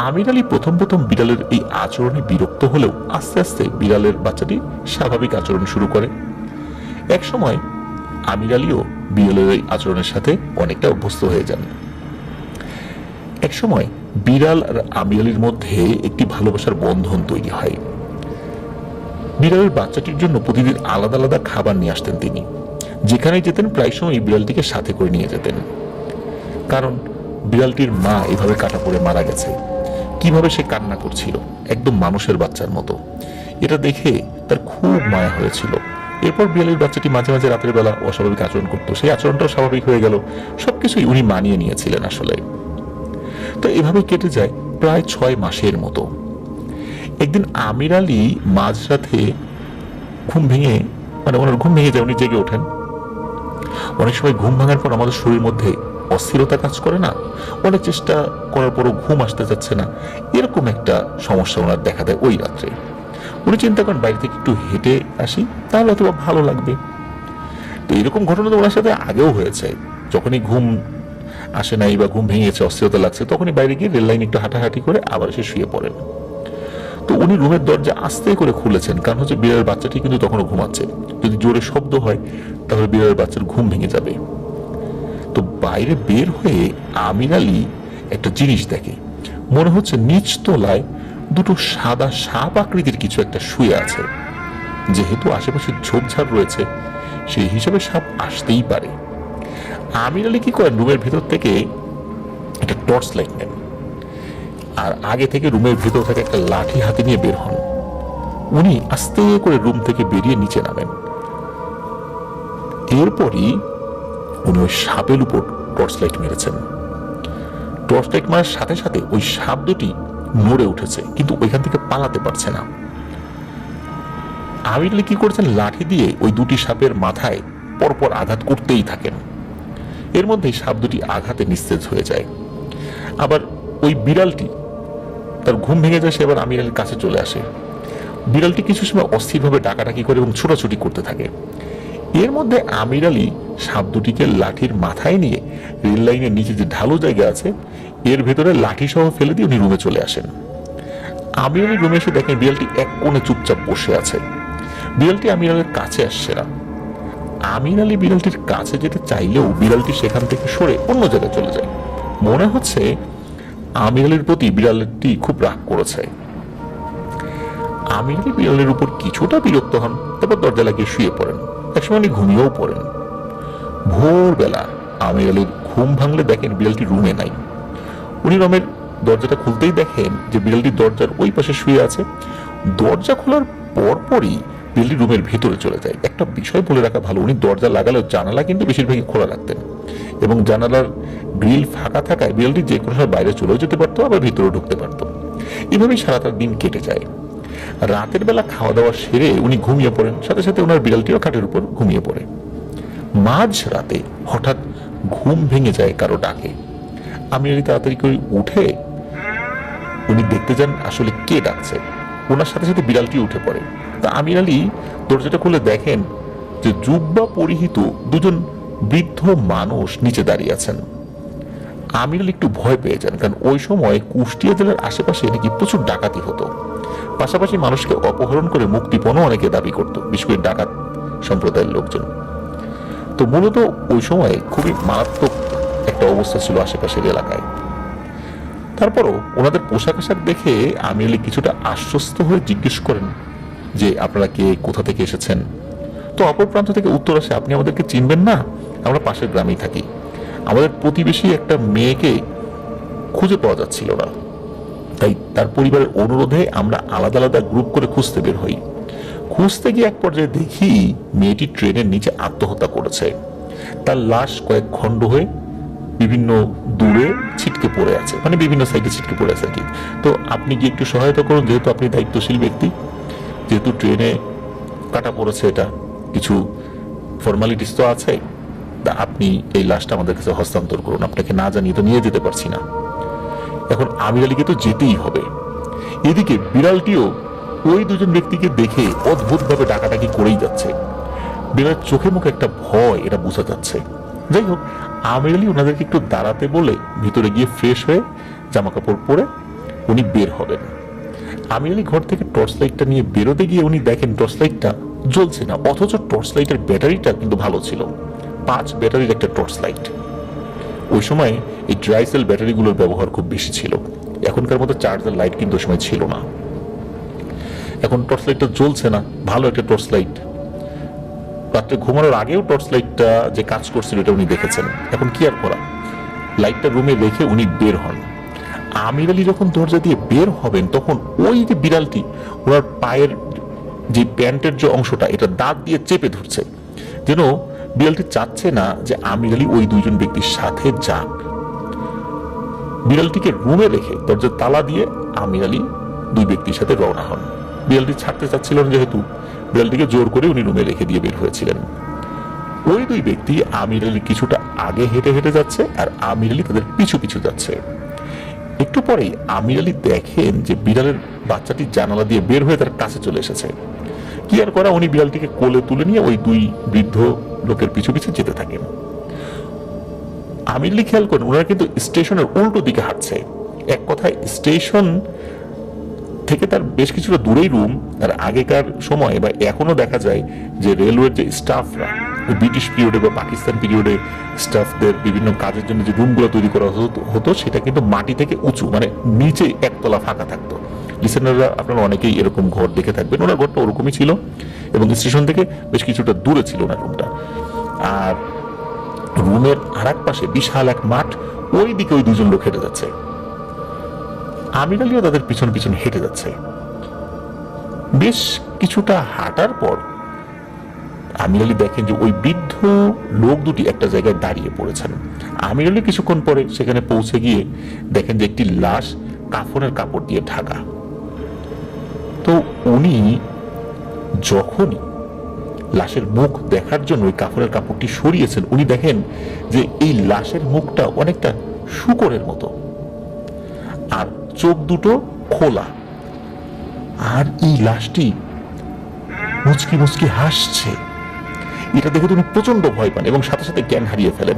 Speaker 1: আমির আলী প্রথম প্রথম বিড়ালের এই আচরণে বিরক্ত হলেও আস্তে আস্তে বিড়ালের বাচ্চাটি স্বাভাবিক আচরণ শুরু করে। এক সময় আমির আলীও বিড়ালের এই আচরণের সাথে অনেকটা অভ্যস্ত হয়ে যান। এক সময় বিড়াল আর আমির আলীর মধ্যে একটি ভালোবাসার বন্ধন তৈরি হয়। বিড়ালের বাচ্চাটির জন্য প্রতিদিন আলাদা আলাদা খাবার নিয়ে আসতেন তিনি। যেখানেই যেতেন প্রায় সময় বিড়ালটিকে সাথে করে নিয়ে যেতেন, কারণ বিড়ালটির মা এভাবে কাটা পড়ে মারা গেছে। কিভাবে সে কান্না করছিল, একদম মানুষের বাচ্চার মতো। এটা দেখে তার খুব মায়া হয়েছিল। এরপর বিড়ালের বাচ্চাটি মাঝে মাঝে রাতের বেলা অস্বাভাবিক আচরণ করতো, সেই আচরণটাও স্বাভাবিক হয়ে গেল। সবকিছুই উনি মানিয়ে নিয়েছিলেন আসলে। তো এভাবে কেটে যায় প্রায় 6 মাসের মতো। একদিন আমির আলী মাঝরাতে ঘুম ভেঙে ওনার ঘুম ভেঙে যায়, উনি জেগে ওঠেন। অনেক সময় ঘুম ভাঙার পর আমাদের শরীরের মধ্যে অস্থিরতা কাজ করে না, অনেক চেষ্টা করার পরও ঘুম আসতে যাচ্ছে না, এরকম একটা সমস্যা ওনার দেখা দেয় ওই রাত্রে। উনি চিন্তা করেন বাইরে থেকে একটু হেঁটে আসি, তাহলে হয়তো ভালো লাগবে। তো এরকম ঘটনা তো ওনার সাথে আগেও হয়েছে। যখনই ঘুম আসে নাই বা ঘুম ভেঙে গেছে, অস্থিরতা লাগছে, তখনই বাইরে গিয়ে রেল লাইনে একটু হাঁটাহাঁটি করে আবার এসে শুয়ে পড়েন। তো উনি রুমের দরজা আস্তে করে খুলেছেন, কারণ হচ্ছে বিড়ালের বাচ্চাটি কিন্তু তখনও ঘুমাচ্ছে। যদি জোরে শব্দ হয় তাহলে বিড়ালের বাচ্চার ঘুম ভেঙে যাবে। তো বাইরে বের হয়ে আমির আলী একটা জিনিস দেখে, মনে হচ্ছে নিচ তলায় দুটো সাদা সাপ আকৃতির কিছু একটা শুয়ে আছে। যেহেতু আশেপাশে ঝোপঝাড় রয়েছে, সেই হিসাবে সাপ আসতেই পারে। আমির আলী কি করেন, রুমের ভেতর থেকে একটা টর্চ লাইট নেন, আর আগে থেকে রুমের ভেতর থেকে একটা লাঠি হাতে নিয়ে বের হন। উনি আস্তে করে রুম থেকে বেরিয়ে নিচে নামেন। এরপরই উনি ওই সাপের উপর টর্চ লাইট মেরেছেন। টর্চ লাইট মারার সাথে সাথে ওই সাপ দুটি নড়ে উঠেছে, কিন্তু ওইখান থেকে পালাতে পারছে না। আমির আলী কি করছেন, লাঠি দিয়ে ওই দুটি সাপের মাথায় পরপর আঘাত করতেই থাকেন। এর মধ্যে সাপ দুটি আঘাতে নিস্তেজ হয়ে যায়। আবার ওই বিড়ালটি, তার ঘুম ভেঙে যায়, সে এবার আমির আলীর কাছে চলে আসে। বিড়ালটি কিছু সময় অস্থিরভাবে ডাকাডাকি করে এবং ছোটাছুটি করতে থাকে। এর মধ্যে আমির আলী সাপ দুটিকে লাঠির মাথায় নিয়ে রেল লাইনের নিচে যে ঢালু জায়গা আছে, এর ভেতরে লাঠি সহ ফেলে দিয়ে উনি রুমে চলে আসেন। আমির আলী রুমে এসে দেখেন বিড়ালটি এক কোণে চুপচাপ বসে আছে। বিড়ালটি আমির আলীর কাছে আসছে না। আমির আলী বিড়ালটির কাছে যেতে চাইলেও বিড়ালটি সেখান থেকে সরে অন্য জায়গায় চলে যায়। মনে হচ্ছে আমির আলীর প্রতি বিড়ালটি খুব রাগ করেছে। আমির আলী বিড়ালের উপর কিছুটা বিরক্ত হন, তারপর দরজা লাগিয়ে শুয়ে পড়েন। একসময় উনি ঘুমিয়েও পড়েন। ভোরবেলা আমির আলীর ঘুম ভাঙলে দেখেন বিড়ালটি রুমে নাই। উনি রুমের দরজাটা খুলতেই দেখেন যে বিড়ালটি দরজার ওই পাশে শুয়ে আছে। দরজা খোলার পরপরই বিড়ালটি রুমের ভেতরে চলে যায়। একটা বিষয় বলে রাখা ভালো, উনি দরজা লাগালেও জানালা কিন্তু বেশিরভাগই খোলা রাখতেন, এবং জানালার গ্রিল ফাঁকা থাকায় বিড়ালটি যে কোনো সময় বাইরে চলেও যেতে পারতো, আবার ভিতরে ঢুকতে পারতো। এভাবেই সারাটা দিন কেটে যায়। রাতের বেলা খাওয়া দাওয়া সেরে উনি ঘুমিয়ে পড়েন, সাথে সাথে ওনার বিড়ালটিও খাটের উপর ঘুমিয়ে পড়ে। মাঝ রাতে হঠাৎ ঘুম ভেঙে যায় কারো ডাকে। আমির আলী তাড়াতাড়ি করে উঠে উনি দেখতে যান আসলে কে ডাকছে। ওনার সাথে সাথে বিড়ালটি উঠে পড়ে। তা আমির আলী দরজাটা খুলে দেখেন যে জুব্বা পরিহিত দুজন বৃদ্ধ মানুষ নিচে দাঁড়িয়ে আছেন। আমির আলী একটু ভয় পেয়ে যান, কারণ ওই সময় কুষ্টিয়া জেলার আশেপাশে নাকি প্রচুর ডাকাতি হতো। পাশাপাশি মানুষকে অপহরণ করে মুক্তিপণও অনেকে দাবি করত, বিশেষ করে ডাকাত সম্প্রদায়ের লোকজন। তো মূলত ওই সময় খুবই মারাত্মক একটা অবস্থা ছিল আশেপাশের এলাকায়। তারপরও ওনাদের পোশাক আশাক দেখে আমির আলী কিছুটা আশ্বস্ত হয়ে জিজ্ঞেস করেন যে আপনারা কে, কোথা থেকে এসেছেন। তো অপর প্রান্ত থেকে উত্তর আসে, আপনি আমাদেরকে চিনবেন না, আমরা পাশের গ্রামেই থাকি। আমাদের প্রতিবেশী একটা মেয়েকে খুঁজে পাওয়া যাচ্ছিল না, তাই তার পরিবারের অনুরোধে আমরা আলাদা আলাদা গ্রুপ করে খুঁজতে বের হই। খুঁজতে গিয়ে এক পর্যায়ে দেখি মেয়েটি ট্রেনের নিচে আত্মহত্যা করেছে। তার লাশ কয়েক খণ্ড হয়ে বিভিন্ন দূরে ছিটকে পড়ে আছে, মানে বিভিন্ন সাইডে ছিটকে পড়ে আছে আর কি। তো আপনি গিয়ে একটু সহায়তা করুন, যেহেতু আপনি দায়িত্বশীল ব্যক্তি, যেহেতু ট্রেনে কাটা পড়েছে, এটা কিছু ফর্মালিটিস তো আছে, তা আপনি এই লাশটা আমাদের কাছে হস্তান্তর করুন, আপনাকে না জানিয়ে তো নিয়ে যেতে পারছি না। এখন আমির আলীকে তো যেতেই হবে। এদিকে বিড়ালটিও ওই দুজন ব্যক্তিকে দেখে অদ্ভুতভাবে ডাকাডাকি করেই যাচ্ছে। বিড়ালের চোখে মুখে একটা ভয়, এটা বোঝা যাচ্ছে। যাই হোক, আমির আলী ওনাদেরকে একটু দাঁড়াতে বলে ভিতরে গিয়ে ফ্রেশ হয়ে জামা কাপড় পরে উনি বের হবেন। আমির আলী ঘর থেকে টর্চ লাইটটা নিয়ে বেরোতে গিয়ে উনি দেখেন টর্চ লাইটটা জ্বলছে না, অথচ টর্চ লাইটের ব্যাটারিটা কিন্তু ভালো ছিল, 5 ব্যাটারির একটা টর্চ লাইট। ওই সময় এই ড্রাই সেল ব্যাটারিগুলোর ব্যবহার খুব বেশি ছিল, এখনকার মতো চার্জার লাইট কিন্তু ওই সময় ছিল না। এখন টর্চ লাইটটা জ্বলছে না, ভালো একটা টর্চ লাইট। রাত্রে ঘুমানোর আগেও টর্চ লাইটটা যে কাজ করছিল এটা উনি দেখেছেন। এখন কি আর করা, লাইটটা রুমে রেখে উনি বের হন। আমির আলী যখন দরজা দিয়ে বের হবেন তখন ওই যে বিড়ালটি ওনার পায়ের যে প্যান্টের যে অংশটা এটা দাঁত দিয়ে চেপে ধরছে, যেন বিড়ালটি চাচ্ছে না যে আমির আলী ওই দুইজন ব্যক্তির সাথে যাক। বিড়ালটিকে রুমে রেখে দরজার তালা দিয়ে আমির আলী 2 ব্যক্তির সাথে রওনা হন। বিড়ালটি ছাড়তে চাচ্ছিল না, যেহেতু বিড়ালটিকে জোর করে উনি রুমে রেখে দিয়ে বের হয়েছিলেন। ওই 2 ব্যক্তি আমির আলী কিছুটা আগে হেঁটে হেঁটে যাচ্ছে আর আমির আলী তাদের পিছু পিছু যাচ্ছে। একটু পরেই আমির আলী দেখেন যে বিড়ালের বাচ্চাটি জানালা দিয়ে বের হয়ে তার কাছে চলে এসেছে। কি আর করা, উনি বিড়ালটিকে কোলে তুলে নিয়ে ওই 2 বৃদ্ধ লোকের পিছু পিছু যেতে থাকেন। আমির আলী খেয়াল করেন ওনারা কিন্তু স্টেশনের উল্টো দিকে হাঁটছে। এক কথায় স্টেশন থেকে তার বেশ কিছুটা দূরেই রুম। আর আগেকার সময় বা এখনো দেখা যায় যে রেলওয়ের যে স্টাফরা ব্রিটিশ পিরিয়ডে বা পাকিস্তান পিরিয়ডে স্টাফদের বিভিন্ন কাজের জন্য যে রুমগুলো তৈরি করা হতো সেটা কিন্তু মাটি থেকে উঁচু, মানে নিচে একতলা ফাঁকা থাকতো। লিসেনাররা আপনারা অনেকেই এরকম ঘর দেখে থাকবেন, ওনার ঘরটা ওরকমই ছিল এবং স্টেশন থেকে বেশ কিছুটা দূরে ছিল ওনার রুমটা। আর রুমের আর এক পাশে বিশাল এক মাঠ, ওই দিকে ওই 2 জন লোক হেঁটে যাচ্ছে। আমির আলীও তাদের পিছন পিছন হেঁটে যাচ্ছে। বেশ কিছুটা হাঁটার পর আমির আলী দেখেন যে ওই বৃদ্ধ লোক দুটি একটা জায়গায় দাঁড়িয়ে পড়েছেন। আমির আলী কিছুক্ষণ পরে সেখানে পৌঁছে গিয়ে দেখেন যে একটি লাশ কাফনের কাপড় দিয়ে ঢাকা। তো উনি যখনই লাশের মুখ দেখার জন্য ওই কাফনের কাপড়টি সরিয়েছেন, উনি দেখেন যে এই লাশের মুখটা অনেকটা শূকরের মতো, আর চোখ দুটো খোলা, আর এই লাশটি মুচকি মুচকি হাসছে। এটা দেখে উনি প্রচন্ড ভয় পান এবং সাথে সাথে জ্ঞান হারিয়ে ফেলেন।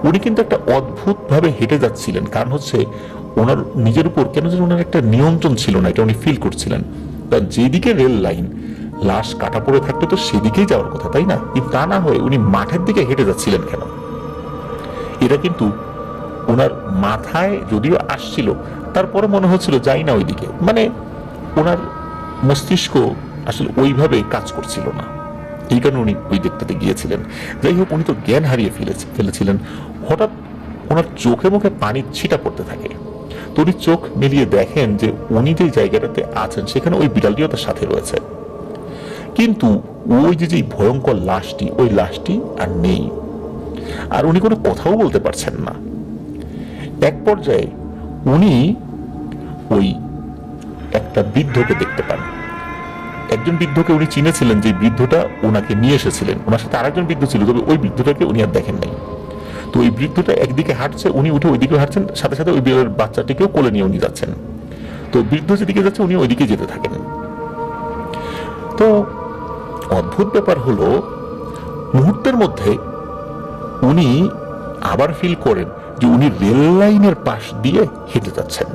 Speaker 1: উনি কিন্তু একটা অদ্ভুত ভাবে হেঁটে যাচ্ছিলেন, কারণ হচ্ছে ওনার নিজের উপর কেন যেন ওনার একটা নিয়ন্ত্রণ ছিল না, এটা উনি ফিল করছিলেন। কারণ যেদিকে রেল লাইন, লাশ কাটা পড়ে থাকতো তো সেদিকেই যাওয়ার কথা, তাই না? কিন্তু তা না হয়ে উনি মাঠের দিকে হেঁটে যাচ্ছিলেন কেন? এটা কিন্তু ওনার মাথায় যদিও আসছিল, তারপরে মনে হচ্ছিল যাই না ওইদিকে, মানে ওনার মস্তিষ্ক আসলে ওইভাবে কাজ করছিল না, এই কারণে উনি ওই দিকটাতে গিয়েছিলেন। যাই হোক, উনি তো জ্ঞান হারিয়ে ফেলেছিলেন। হঠাৎ ওনার চোখে মুখে পানির ছিটা পড়তে থাকে। তো উনি চোখ মিলিয়ে দেখেন যে উনি যে জায়গাটাতে আছেন সেখানে ওই বিড়ালটিও তার সাথে রয়েছে, কিন্তু ওই যে ভয়ঙ্কর লাশটি, ওই লাশটি আর নেই। আর উনি কোনো কথাও বলতে পারছেন না। এক পর্যায়ে উনি ওই একটা বৃদ্ধকে দেখতে পান। একজন বৃদ্ধকে উনি চিনেছিলেন, যে বৃদ্ধটা ওনাকে নিয়ে এসেছিলেন। ওনার সাথে আরেকজন বৃদ্ধ ছিল, তবে ওই বৃদ্ধটাকে উনি আর দেখেন নাই। তো ওই বৃদ্ধটা একদিকে হাঁটছে, উনি উঠে ওইদিকে হাঁটছেন, সাথে সাথে ওই বিড়ালের বাচ্চাটিকেও কোলে নিয়ে উনি যাচ্ছেন। তো বৃদ্ধ যেদিকে যাচ্ছে উনি ওইদিকে যেতে থাকেন। তো অদ্ভুত ব্যাপার হলো, মুহূর্তের মধ্যে উনি আবার ফিল করেন যে উনি রেল লাইনের পাশ দিয়ে হেঁটে যাচ্ছেন।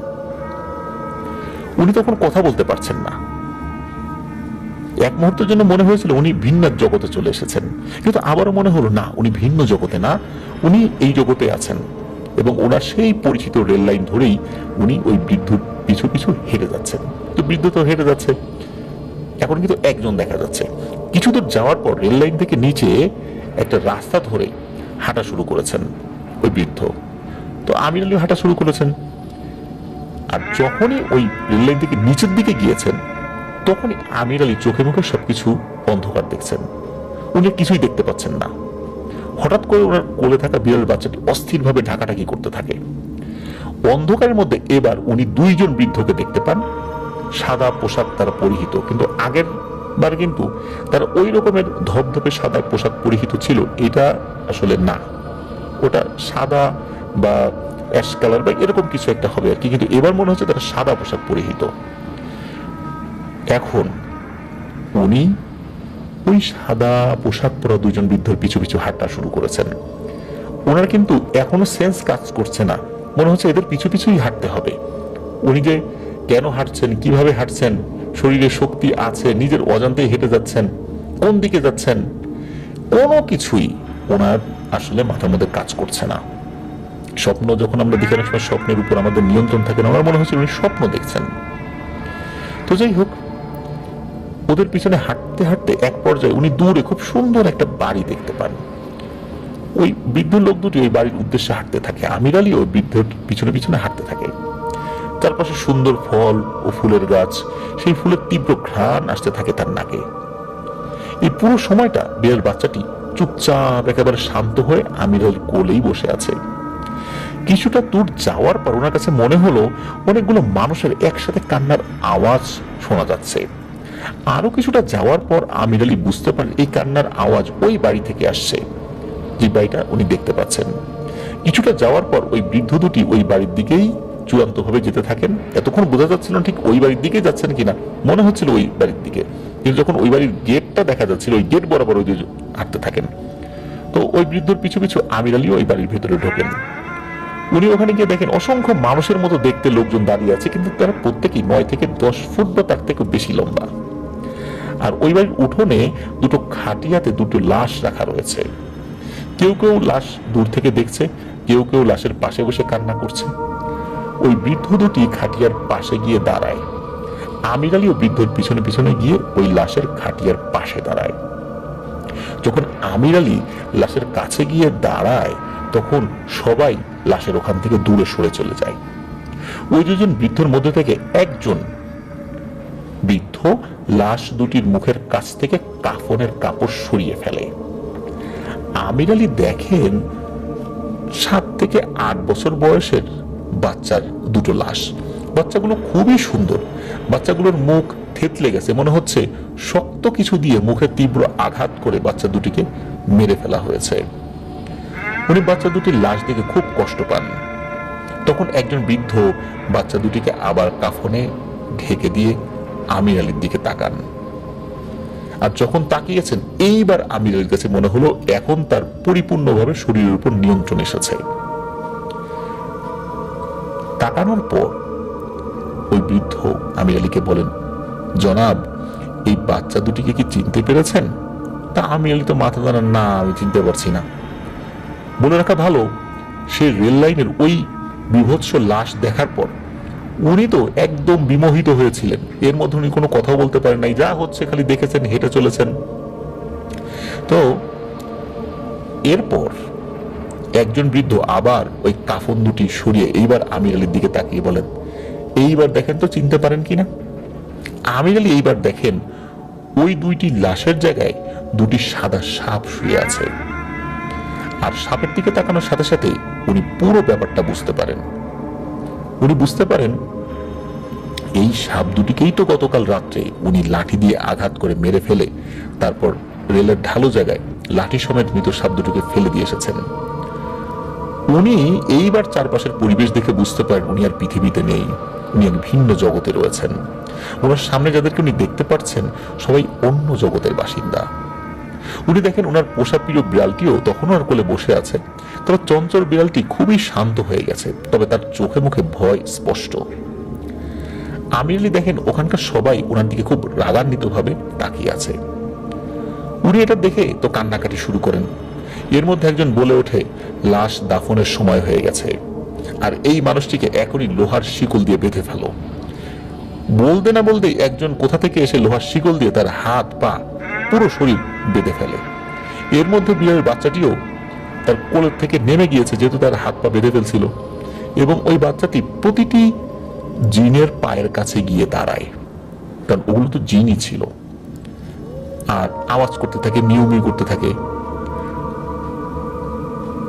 Speaker 1: উনি তখন কথা বলতে পারছেন না। এক মুহূর্তের জন্য মনে হয়েছিল উনি ভিন্ন জগতে চলে এসেছেন, কিন্তু আবারও মনে হলো না, উনি ভিন্ন জগতে না, উনি এই জগতে আছেন। এবং ওনার সেই পরিচিত রেল লাইন ধরেই উনি ওই বৃদ্ধ পিছু পিছু হেঁটে যাচ্ছেন। তো বৃদ্ধ তো হেঁটে যাচ্ছে, এখন কিন্তু একজন দেখা যাচ্ছে। কিছু দূর যাওয়ার পর রেল লাইন থেকে নিচে একটা রাস্তা ধরে হাঁটা শুরু করেছেন ওই বৃদ্ধ। তো আমির আলী হাঁটা শুরু করেছেন। আর যখনই ওই রেল লাইন থেকে নিচের দিকে গিয়েছেন, তখনই আমির আলী চোখে মুখে সবকিছু অন্ধকার দেখছেন, উনি কিছুই দেখতে পাচ্ছেন না। হঠাৎ করে ওনার কোলে থাকা বিড়াল বাচ্চাটি অস্থিরভাবে ঢাকাঢাকি করতে থাকে। অন্ধকারের মধ্যে এবার উনি 2 জন বৃদ্ধকে দেখতে পান। সাদা পোশাক তারা পরিহিত, কিন্তু আগের বার কিন্তু তারা ওই রকমের ধবধবে সাদা পোশাক পরিহিত ছিল, এটা আসলে না, ওটা সাদা বা অ্যাশ কালার বা এরকম কিছু একটা হবে আর কি, কিন্তু এবার মনে হচ্ছে তারা সাদা পোশাক পরিহিত। এখন উনি ওই সাদা পোশাক পরা দুজন বৃদ্ধর পিছু পিছু হাঁটা শুরু করেছেন। ওনার কিন্তু এখনো সেন্স কাজ করছে না, মনে হচ্ছে এদের পিছু পিছুই হাঁটতে হবে। উনি যে কেন হাঁটছেন, কিভাবে হাঁটছেন, শরীরে শক্তি আছে, নিজের অজান্তেই হেঁটে যাচ্ছেন, কোন দিকে যাচ্ছেন, কোনো কিছুই ওনার আসলে মাথার মধ্যে কাজ করছে না। স্বপ্ন যখন আমরা দেখি, অনেক সময় স্বপ্নের উপর আমাদের নিয়ন্ত্রণ থাকে না, আমার মনে হচ্ছে উনি স্বপ্ন দেখছেন। তো যাই হোক, ওদের পিছনে হাঁটতে হাঁটতে এক পর্যায়ে উনি দূরে খুব সুন্দর একটা বাড়ি দেখতে পান। ওই বৃদ্ধ লোক দুটি ওই বাড়ির উদ্দেশ্যে হাঁটতে থাকে, আমির আলী ওই বৃদ্ধর পিছনে পিছনে হাঁটতে থাকে। চারপাশে সুন্দর ফল ও ফুলের গাছ, সেই ফুলের তীব্র ঘ্রাণ আসতে থাকে তার নাকে। এই পুরো সময়টা বিড়াল বাচ্চাটি চুপচাপ একেবারে শান্ত হয়ে আমির আলীর কোলেই বসে আছে। কিছুটা দূর যাওয়ার পর ওনার কাছে মনে হলো অনেকগুলো মানুষের একসাথে কান্নার আওয়াজ শোনা যাচ্ছে। আরো কিছুটা যাওয়ার পর আমির আলী বুঝতে পারেন এই কান্নার আওয়াজ ওই বাড়ি থেকে আসছে, যে বাড়িটা উনি দেখতে পাচ্ছেন। কিছুটা যাওয়ার পর ওই বৃদ্ধ দুটি ওই বাড়ির দিকেই চূড়ান্ত ভাবে যেতে থাকেন। এতক্ষণ বোঝা যাচ্ছিল ঠিক ওই বাড়ির দিকে যাচ্ছেন কিনা, মনে হচ্ছিল ওই বাড়ির দিকে, কিন্তু যখন ওই বাড়ির গেটটা দেখা যাচ্ছিল ওই গেট বরাবর ওই হাঁটতে থাকেন। তো ওই বৃদ্ধর পিছু পিছু আমির আলী ওই বাড়ির ভেতরে ঢোকেন। উনি ওখানে গিয়ে দেখেন অসংখ্য মানুষের মতো দেখতে লোকজন দাঁড়িয়ে আছে, কিন্তু তারা প্রত্যেকেই 9 থেকে 10 ফুট বা তার থেকে বেশি লম্বা। আর ওই বাড়ির উঠোনে দুটো খাটিয়াতে দুটো লাশ রাখা রয়েছে। কেউ কেউ লাশ দূর থেকে দেখছে, কেউ কেউ লাশের পাশে বসে কান্না করছে। ওই বৃদ্ধ দুটি খাটিয়ার পাশে গিয়ে দাঁড়ায়। আমির আলী ও বৃদ্ধর পিছনে পিছনে গিয়ে ওই লাশের খাটিয়ার পাশে দাঁড়ায়। যখন আমির আলী লাশের কাছে গিয়ে দাঁড়ায়, তখন সবাই লাশের ওখান থেকে দূরে সরে চলে যায়। ওই দুজন বৃদ্ধর মধ্যে থেকে একজন বৃদ্ধ লাশ দুটির মুখের কাছ থেকে কাফনের কাপড় সরিয়ে ফেলে। আমির আলী দেখেন 7 থেকে 8 বছর বয়সের বাচ্চার দুটো লাশ। বাচ্চাগুলো খুবই সুন্দর, বাচ্চাগুলোর মুখ থেতলে গেছে, মনে হচ্ছে শক্ত কিছু দিয়ে মুখে তীব্র আঘাত করে বাচ্চা দুটিকে মেরে ফেলা হয়েছে। উনি বাচ্চা দুটির লাশ দেখে খুব কষ্ট পান। তখন একজন বৃদ্ধ বাচ্চা দুটিকে আবার কাফনে ঢেকে দিয়ে আমির আলীর দিকে তাকান। আর যখন তাকিয়েছেন, এইবার আমির আলীর কাছে মনে হলো এখন তার পরিপূর্ণভাবে শরীরের উপর নিয়ন্ত্রণ এসেছে। তাকানোর পর ওই বৃদ্ধ আমির আলীকে বলেন, জনাব, এই বাচ্চা দুটিকে কি চিনতে পেরেছেন? তা আমির আলী তো মাথা জানান, না আমি চিনতে পারছি না। বলে রাখা ভালো, সে রেল লাইনের ওই বিভৎস লাশ দেখার পর উনি তো একদম বিমোহিত হয়েছিলেন। এর মধ্যে উনি কোনো কথা বলতে পারেন নাই, যা হচ্ছে খালি দেখেছেন, হেঁটে চলেছেন। তো এরপর একজন বৃদ্ধ আবার ওই কাফন দুটি সরিয়ে এইবার আমির আলীর দিকে তাকিয়ে বলেন, এইবার দেখেন তো চিনতে পারেন কিনা। আমির আলী এইবার দেখেন ওই দুইটি লাশের জায়গায় দুটি সাদা সাপ শুয়ে আছে। আর সাপের দিকে তাকানোর সাথে সাথে উনি পুরো ব্যাপারটা বুঝতে পারেন। উনি বুঝতে পারেন এই সাপ দুটিকেই তো গতকাল রাত্রে উনি লাঠি দিয়ে আঘাত করে মেরে ফেলে তারপর রেলের ঢালু জায়গায় লাঠি সমেত মৃত সাপ দুটিকে ফেলে দিয়ে এসেছেন। উনি এইবার চারপাশের পরিবেশ দেখে বুঝতে পারেন উনি আর পৃথিবীতে নেই, উনি এক ভিন্ন জগতে রয়েছেন। ওনার সামনে যাদেরকে উনি দেখতে পাচ্ছেন সবাই অন্য জগতের বাসিন্দা। উনি দেখেন ওনার পোষা প্রিয় বিড়ালটিও তখন ওনার কোলে বসে আছে, তবে চঞ্চল বিড়ালটি খুবই শান্ত হয়ে গেছে, তবে তার চোখে মুখে ভয় স্পষ্ট। আমির আলী দেখেন ওখানকার সবাই ওনার দিকে খুব রাগান্বিত ভাবে তাকিয়ে আছে। উনি এটা দেখে তো কান্নাকাটি শুরু করেন। এর মধ্যে একজন বলে ওঠে, লাশ দাফনের সময় হয়ে গেছে, আর এই মানুষটিকে এখনই লোহার শিকল দিয়ে বেঁধে ফেলো। বলতে না বলতে একজন কোথা থেকে এসে লোহার শিকল দিয়ে তার হাত পা পুরো শরীর বেঁধে ফেলে। এর মধ্যে বিড়ালের বাচ্চাটিও তার কোলের থেকে নেমে গিয়েছে, যেহেতু তার হাত পা বেঁধে ফেলছিল, এবং ওই বাচ্চাটি প্রতিটি জিনের পায়ের কাছে গিয়ে দাঁড়ায়, কারণ ওগুলো তো জিনই ছিল, আর আওয়াজ করতে থাকে, মিউ মিউ করতে থাকে।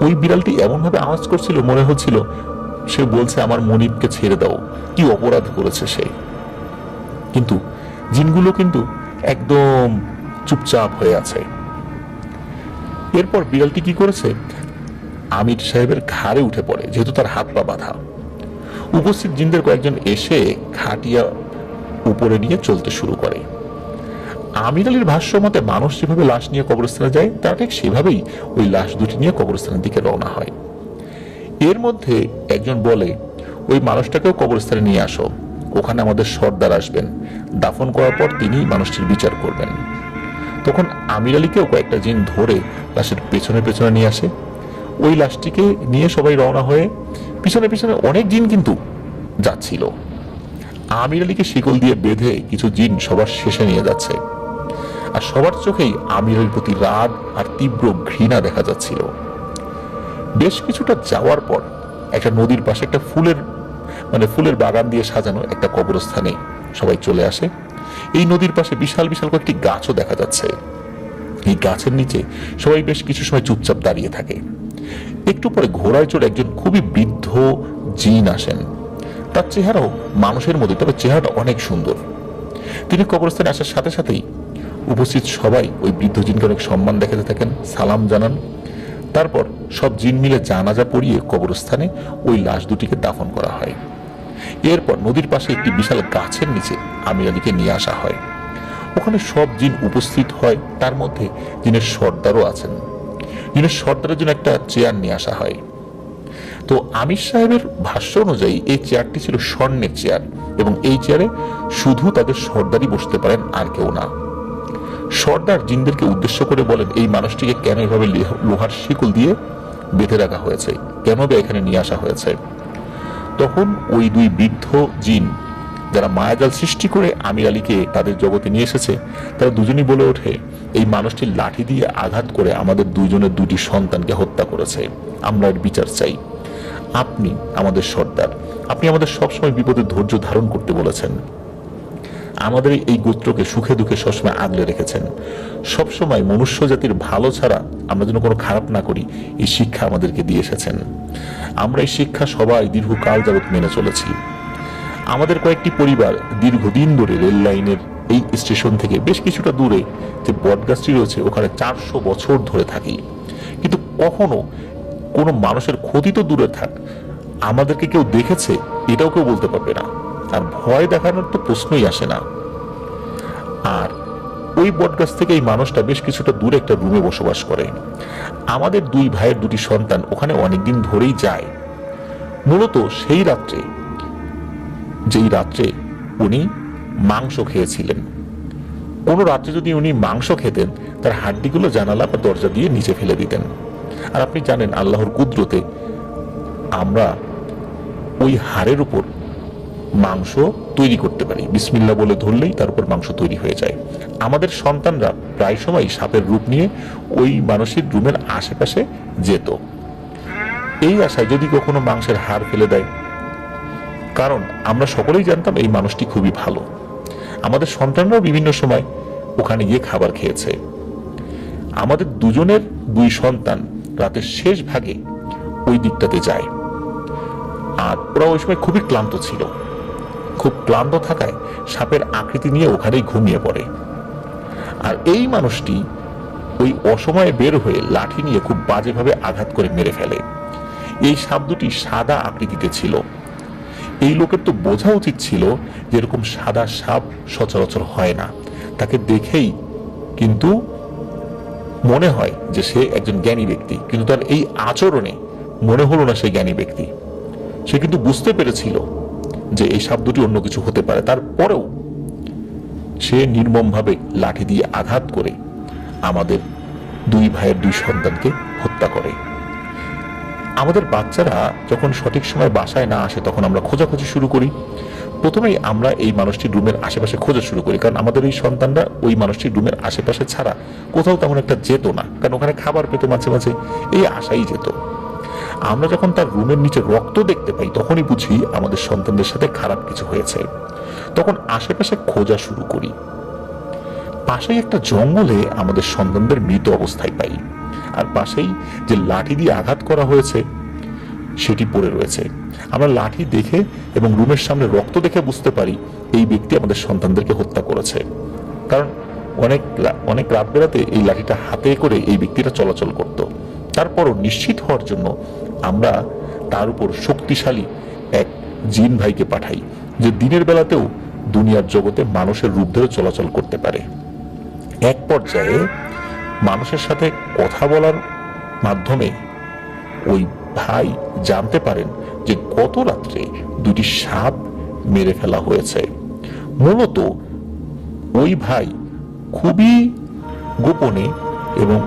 Speaker 1: ওই বিড়ালটি এমন ভাবে আওয়াজ করছিল মনে হচ্ছিল সে বলছে আমার মনিবকে ছেড়ে দাও, কি অপরাধ করেছে সে। কিন্তু জিনগুলো কিন্তু একদম চুপচাপ হয়ে আছে। এরপর বিড়ালটি কি করেছে, আমির সাহেবের ঘাড়ে উঠে পড়ে, যেহেতু তার হাত পা বাঁধা। উপস্থিত জিনদের কয়েকজন এসে খাটিয়া উপরে নিয়ে চলতে শুরু করে। আমির আলীর ভাষ্য মতে মানুষ যেভাবে লাশ নিয়ে কবরস্থানে যায় তারা ঠিক সেভাবেই ওই লাশ দুটি নিয়ে কবরস্থানের দিকে রওনা হয়। এর মধ্যে একজন বলে, ওই মানুষটাকেও কবরস্থানে নিয়ে আসো, ওখানে আমাদের সর্দার আসবেন, দাফন করার পর তিনি মানুষটির বিচার করবেন। তখন আমির আলীকেও কয়েকটা জিন ধরে লাশের পেছনে পেছনে নিয়ে আসে। ওই লাশটিকে নিয়ে সবাই রওনা হয়ে পিছনে পিছনে অনেক জিন কিন্তু যাচ্ছিল। আমির আলীকে শিকল দিয়ে বেঁধে কিছু জিন সবার শেষে নিয়ে যাচ্ছে, আর সবার চোখেই আমির আলীর প্রতি রাগ আর তীব্র ঘৃণা দেখা যাচ্ছিল। বেশ কিছুটা যাওয়ার পর একটা নদীর পাশে একটা ফুলের বাগান দিয়ে সাজানো একটা কবরস্থানে সবাই চলে আসে। এই নদীর পাশে বিশাল বিশাল কয়েকটি গাছও দেখা যাচ্ছে। এই গাছের নিচে সবাই বেশ কিছু সময় চুপচাপ দাঁড়িয়ে থাকে। একটু পরে ঘোড়ায় চড়ে একজন খুবই বৃদ্ধ জিন আসেন। তার চেহারাও মানুষের মধ্যে, তবে চেহারাটা অনেক সুন্দর। তিনি কবরস্থানে আসার সাথে সাথেই উপস্থিত সবাই ওই বৃদ্ধ জিনকে অনেক সম্মান দেখাতে থাকেন, সালাম জানান। তারপর সব জিন মিলে জানাজা পড়িয়ে কবরস্থানে ওই লাশ দুটিকে দাফন করা হয়। এরপর নদীর পাশে একটি বিশাল গাছের নিচে আমির আলীকে নিয়ে আসা হয়। ওখানে সব জিন উপস্থিত হয়, তার মধ্যে জিনের সর্দারও আছেন। জিনের সর্দারের জন্য একটা চেয়ার নিয়ে আসা হয়। তো আমির সাহেবের ভাষ্য অনুযায়ী এই চেয়ারটি ছিল স্বর্ণের চেয়ার, এবং এই চেয়ারে শুধু তাদের সর্দারই বসতে পারেন, আর কেউ না। সর্দার জিনদেরকে উদ্দেশ্য করে বলেন, এই মানুষটিকে কেন এভাবে লোহার শিকল দিয়ে বেঁধে রাখা হয়েছে, কেন বা এখানে নিয়ে আসা হয়েছে। তখন ওই দুই বৃদ্ধ জিন যারা মায়াজাল সৃষ্টি করে আমির আলীকে তাদের জগতে নিয়ে এসেছে, তারা দুজনই বলে ওঠে, এই মানুষটি লাঠি দিয়ে আঘাত করে আমাদের দুইজনের দুটি সন্তানকে হত্যা করেছে, আমরা এর বিচার চাই। আপনি আমাদের সর্দার, আপনি আমাদের সবসময় বিপদে ধৈর্য ধারণ করতে বলেছেন, আমাদের এই গোত্রকে সুখে দুঃখে সবসময় আগলে রেখেছেন, সবসময় মনুষ্য জাতির ভালো ছাড়া আমরা যেন কোনো খারাপ না করি এই শিক্ষা আমাদেরকে দিয়ে এসেছেন। আমরা এই শিক্ষা সবাই দীর্ঘকাল যাবৎ মেনে চলেছি। আমাদের কয়েকটি পরিবার দীর্ঘদিন ধরে রেল লাইনের এই স্টেশন থেকে বেশ কিছুটা দূরে যে বটগাছটি রয়েছে ওখানে 400 বছর ধরে থাকি, কিন্তু কখনো কোনো মানুষের ক্ষতি তো দূরে থাক, আমাদেরকে কেউ দেখেছে এটাও কেউ বলতে পারবে না, আর ভয় দেখানোর তো প্রশ্নই আসে না। আর ওই বটগাছ থেকে এই মানুষটা বেশ কিছুটা দূরে একটা রুমে বসবাস করে। আমাদের দুই ভাইয়ের দুটি সন্তান ওখানে অনেকদিন ধরেই যায়। মূলত সেই রাত্রে, যেই রাত্রে উনি মাংস খেয়েছিলেন, কোনো রাত্রে যদি উনি মাংস খেতেন তার হাড্ডিগুলো জানালা বা দরজা দিয়ে নিচে ফেলে দিতেন। আর আপনি জানেন আল্লাহর কুদরতে আমরা ওই হাড়ের উপর মাংস তৈরি করতে পারি, বিসমিল্লাহ বলে ধরলেই তার উপর মাংস তৈরি হয়ে যায়। আমাদের সন্তানরা প্রায় সময় সাপের রূপ নিয়ে ওই মানুষের রুমের আশেপাশে যেত, এই আশায় যদি কখনো মাংসের হাড় ফেলে দেয়। কারণ আমরা সকলেই জানতাম এই মানুষটি খুবই ভালো। আমাদের সন্তানরাও বিভিন্ন সময় ওখানে গিয়ে খাবার খেয়েছে। আমাদের দুজনের দুই সন্তান রাতের শেষ ভাগে ওই দিকটাতে যায়, আর ওরা ওই সময় খুবই ক্লান্ত ছিল। খুব ক্লান্ত থাকায় সাপের আকৃতি নিয়ে ওখানেই ঘুমিয়ে পড়ে। আর এই মানুষটি ওই অসময়ে বের হয়ে লাঠি নিয়ে খুব বাজেভাবে আঘাত করে মেরে ফেলে। এই সাপ দুটি সাদা আকৃতিতে ছিল। এই লোকের তো বোঝা উচিত ছিল যে এরকম সাদা সাপ সচরাচর হয় না। তাকে দেখেই কিন্তু মনে হয় যে সে একজন জ্ঞানী ব্যক্তি, কিন্তু তার এই আচরণে মনে হলো না সে জ্ঞানী ব্যক্তি। সে কিন্তু বুঝতে পেরেছিল যে এই সাপ দুটি অন্য কিছু হতে পারে, তারপরেও সে নির্মমভাবে লাঠি দিয়ে আঘাত করে আমাদের দুই ভাইয়ের দুই সন্তানকে হত্যা করে। আমাদের বাচ্চারা যখন সঠিক সময় বাসায় না আসে তখন আমরা খোঁজাখুঁজি শুরু করি। প্রথমেই আমরা এই মানুষটির রুমের আশেপাশে খোঁজা শুরু করি, কারণ আমাদের এই সন্তানরা ওই মানুষটির রুমের আশেপাশে ছাড়া কোথাও তেমন একটা যেত না, কারণ ওখানে খাবার পেত মাঝে মাঝে, এই আশাই যেত। আমরা যখন তার রুমের নিচে রক্ত দেখতে পাই তখনই বুঝি আমাদের সন্তানদের সাথে খারাপ কিছু হয়েছে। তখন আশেপাশে খোঁজা শুরু করি। পাশেই একটা জঙ্গলে আমাদের সন্তানদের মৃত অবস্থায় পাই, আর পাশেই যে লাঠি দিয়ে আঘাত করা হয়েছে সেটি পড়ে রয়েছে। আমরা লাঠি দেখে এবং রুমের সামনে রক্ত দেখে বুঝতে পারি এই ব্যক্তি আমাদের সন্তানদেরকে হত্যা করেছে, কারণ অনেক রাত বেড়াতে এই লাঠিটা হাতে করে এই ব্যক্তিটা চলাচল করত। তারপরও নিশ্চিত হওয়ার জন্য আমরা তার উপর শক্তিশালী এক জিন ভাইকে পাঠাই, যে দিনের বেলাতেও দুনিয়ার জগতে মানুষের রূপ ধরে চলাচল করতে পারে। এক পর্যায়ে মানুষের সাথে কথা বলার মাধ্যমে ওই ভাই জানতে পারেন যে গত রাত্রে দুটি সাপ মেরে ফেলা হয়েছে। মূলত ওই ভাই খুবই গোপনে এবং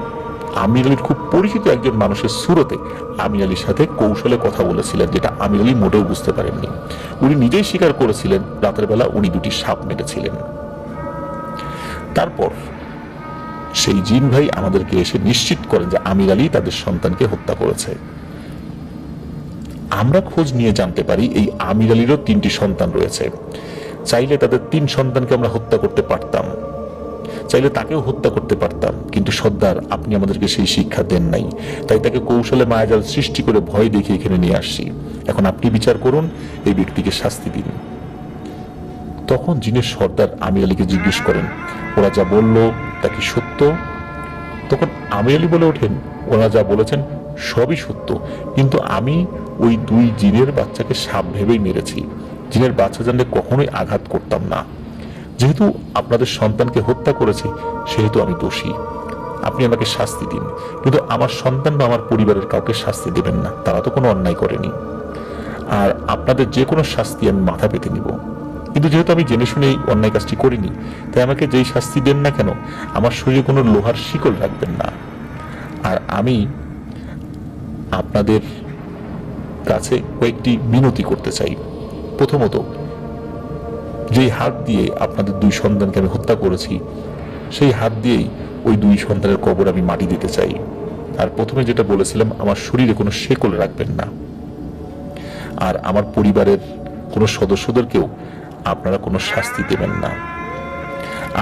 Speaker 1: আমির আলীর খুব পরিচিত একজন মানুষের সুরতে আমির আলীর সাথে কৌশলে কথা বলেছিলেন, যেটা আমির আলী মোটেও বুঝতে পারেননি। উনি নিজেই স্বীকার করেছিলেন রাতের বেলা উনি দুটি সাপ মেরেছিলেন। তারপর সেই জিন ভাই আমাদেরকে এসে নিশ্চিত করেন যে আমির আলী তাদের সন্তানকে হত্যা করেছে। আমরা খোঁজ নিয়ে জানতে পারি এই আমির আলীরও 3টি সন্তান রয়েছে। চাইলে তাদের 3 সন্তানকে আমরা হত্যা করতে পারতাম, চাইলে তাকেও হত্যা করতে পারতাম, কিন্তু সর্দার আপনি আমাদেরকে সেই শিক্ষা দেন নাই, তাই তাকে কৌশলে মায়াজাল সৃষ্টি করে ভয় দেখিয়ে এখানে নিয়ে আসছি। এখন আপনি বিচার করুন, এই ব্যক্তিকে শাস্তি দিন। তখন জিনের সর্দার আমির আলীকে জিজ্ঞেস করেন, ওরা যা বলল তা কি সত্য? তখন আমির আলী বলে ওঠেন, ওরা যা বলেছেন সবই সত্য, কিন্তু আমি ওই 2 জিনের বাচ্চাকে সাপ ভেবেই মেরেছি। জিনের বাচ্চা জানলে কখনোই আঘাত করতাম না। যেহেতু আপনাদের সন্তানকে হত্যা করেছি সেহেতু আমি দোষী, আপনি আমাকে শাস্তি দিন, কিন্তু আমার সন্তান বা আমার পরিবারের কাউকে শাস্তি দেবেন না, তারা তো কোনো অন্যায় করেনি। আর আপনাদের যে কোনো শাস্তি আমি মাথা পেতে নিব, কিন্তু যেহেতু আমি জেনে শুনে এই অন্যায় কাজটি করিনি, তাই আমাকে যেই শাস্তি দেন না কেন আমার শরীরে কোনো লোহার শিকল রাখবেন না। আর আমি আপনাদের কাছে কয়েকটি বিনতি করতে চাই। প্রথমত, যেই হাত দিয়ে আপনাদের 2 সন্তানকে আমি হত্যা করেছি সেই হাত দিয়েই ওই 2 সন্তানের কবর আমি মাটি দিতে চাই। আর প্রথমে যেটা বলেছিলাম, আমার শরীরে কোনো শেকল রাখবেন না। আর আমার পরিবারের কোনো সদস্যদেরকেও আপনারা কোনো শাস্তি দেবেন না।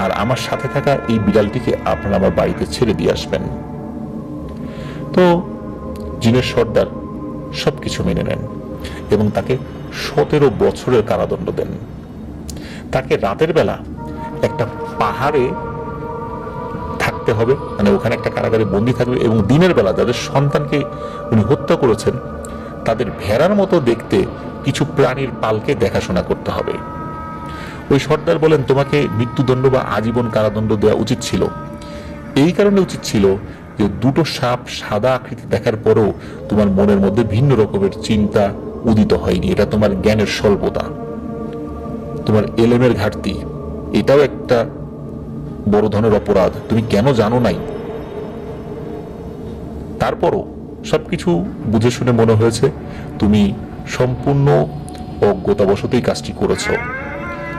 Speaker 1: আর আমার সাথে থাকা এই বিড়ালটিকে আপনারা আমার বাড়িতে ছেড়ে দিয়ে আসবেন। তো জিনের সর্দার সবকিছু মেনে নেন এবং তাকে 17 বছরের কারাদণ্ড দেন। তাকে রাতের বেলা একটা পাহাড়ে থাকতে হবে, মানে ওখানে একটা কারাগারে বন্দী থাকবে, এবং দিনের বেলা যাদের সন্তানকে উনি হত্যা করেছেন তাদের ভেড়ার মতো দেখতে কিছু প্রাণীর পালকে দেখাশোনা করতে হবে। ওই সর্দার বলেন, তোমাকে মৃত্যুদণ্ড বা আজীবন কারাদণ্ড দেওয়া উচিত ছিল। এই কারণে উচিত ছিল যে 2টো সাপ সাদা আকৃতি দেখার পরও তোমার মনের মধ্যে ভিন্ন রকমের চিন্তা উদিত হয়নি। এটা তোমার জ্ঞানের স্বল্পতা, তোমার এলেমের ঘাটতি, এটাও একটা বড় ধরনের অপরাধ। তুমি কেন জানো নাই? তারপরও সবকিছু বুঝে শুনে মনে হয়েছে তুমি সম্পূর্ণ অজ্ঞতাবশতই কাজটি করেছো।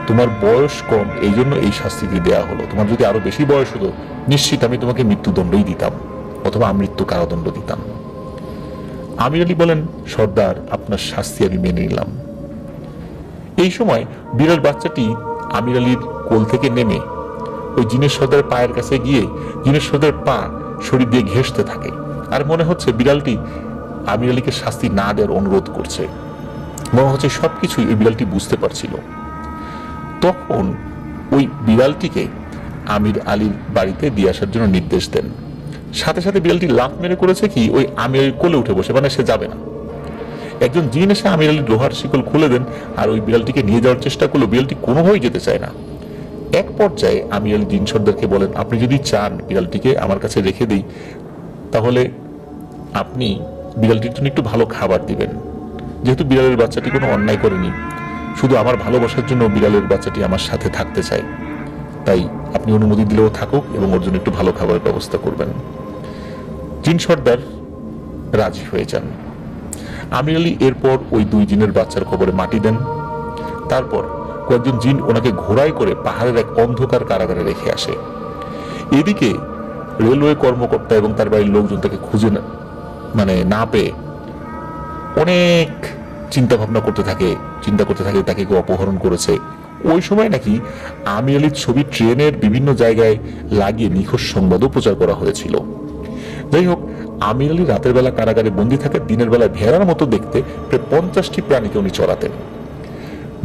Speaker 1: তোমার বয়স কম, এই জন্য এই শাস্তিটি দেয়া হলো। তোমার যদি আরো বেশি বয়স হতো নিশ্চিত আমি তোমাকে মৃত্যুদণ্ডই দিতাম অথবা আমৃত্যু কারাদণ্ড দিতাম। আমির আলী বলেন, সর্দার আপনার শাস্তি আমি মেনে নিলাম। এই সময় বিড়াল বাচ্চাটি আমির আলীর কোল থেকে নেমে ওই জিনের সর্দারের পায়ের কাছে গিয়ে জিনের সর্দারের পা শরীর দিয়ে ঘেঁষতে থাকে, আর মনে হচ্ছে বিড়ালটি আমির আলীকে শাস্তি না দেওয়ার অনুরোধ করছে। মনে হচ্ছে সবকিছুই ওই বিড়ালটি বুঝতে পারছিল। তখন ওই বিড়ালটিকে আমির আলীর বাড়িতে দিয়ে আসার জন্য নির্দেশ দেন। সাথে সাথে বিড়ালটি লাফ মেরে করেছে কি, ওই আমির আলীর কোলে উঠে বসে, মানে সে যাবে না। একজন জিন এসে আমির আলীর লোহার শিকল খুলে দেন আর ওই বিড়ালটিকে নিয়ে যাওয়ার চেষ্টা করলো। বিড়ালটি কোনোভাবেই যেতে চায় না। এক পর্যায়ে আমির আলী জিন সর্দারকে বলেন, আপনি যদি চান বিড়ালটিকে আমার কাছে রেখে দিই তাহলে আপনি বিড়ালটির জন্য একটু ভালো খাবার দিবেন। যেহেতু বিড়ালের বাচ্চাটি কোনো অন্যায় করেনি, শুধু আমার ভালোবাসার জন্য বিড়ালের বাচ্চাটি আমার সাথে থাকতে চায়, তাই আপনি অনুমতি দিলেও থাকুক এবং ওর জন্য একটু ভালো খাবারের ব্যবস্থা করবেন। জিন সর্দার রাজি হয়ে যান। আমির আলী এরপর ওই 2 জিনের বাচ্চার কবরে মাটি দেন। তারপর কয়েকজন জিন ওনাকে ঘোড়ায় করে পাহাড়ের এক অন্ধকার কারাগারে রেখে আসে। এদিকে রেলওয়ে কর্মকর্তা এবং তার বাড়ির লোকজন তাকে খুঁজে না পেয়ে অনেক চিন্তা করতে থাকে তাকে কেউ অপহরণ করেছে। ওই সময় নাকি আমির আলীর ছবি ট্রেনের বিভিন্ন জায়গায় লাগিয়ে নিখোঁজ সংবাদও প্রচার করা হয়েছিল। যাই হোক, আমির আলী রাতের বেলা কারাগারে বন্দী থাকে। দিনের বেলায় ভেড়ার মতো দেখতে প্রায় 50টি প্রাণীকে উনি চড়াতেন।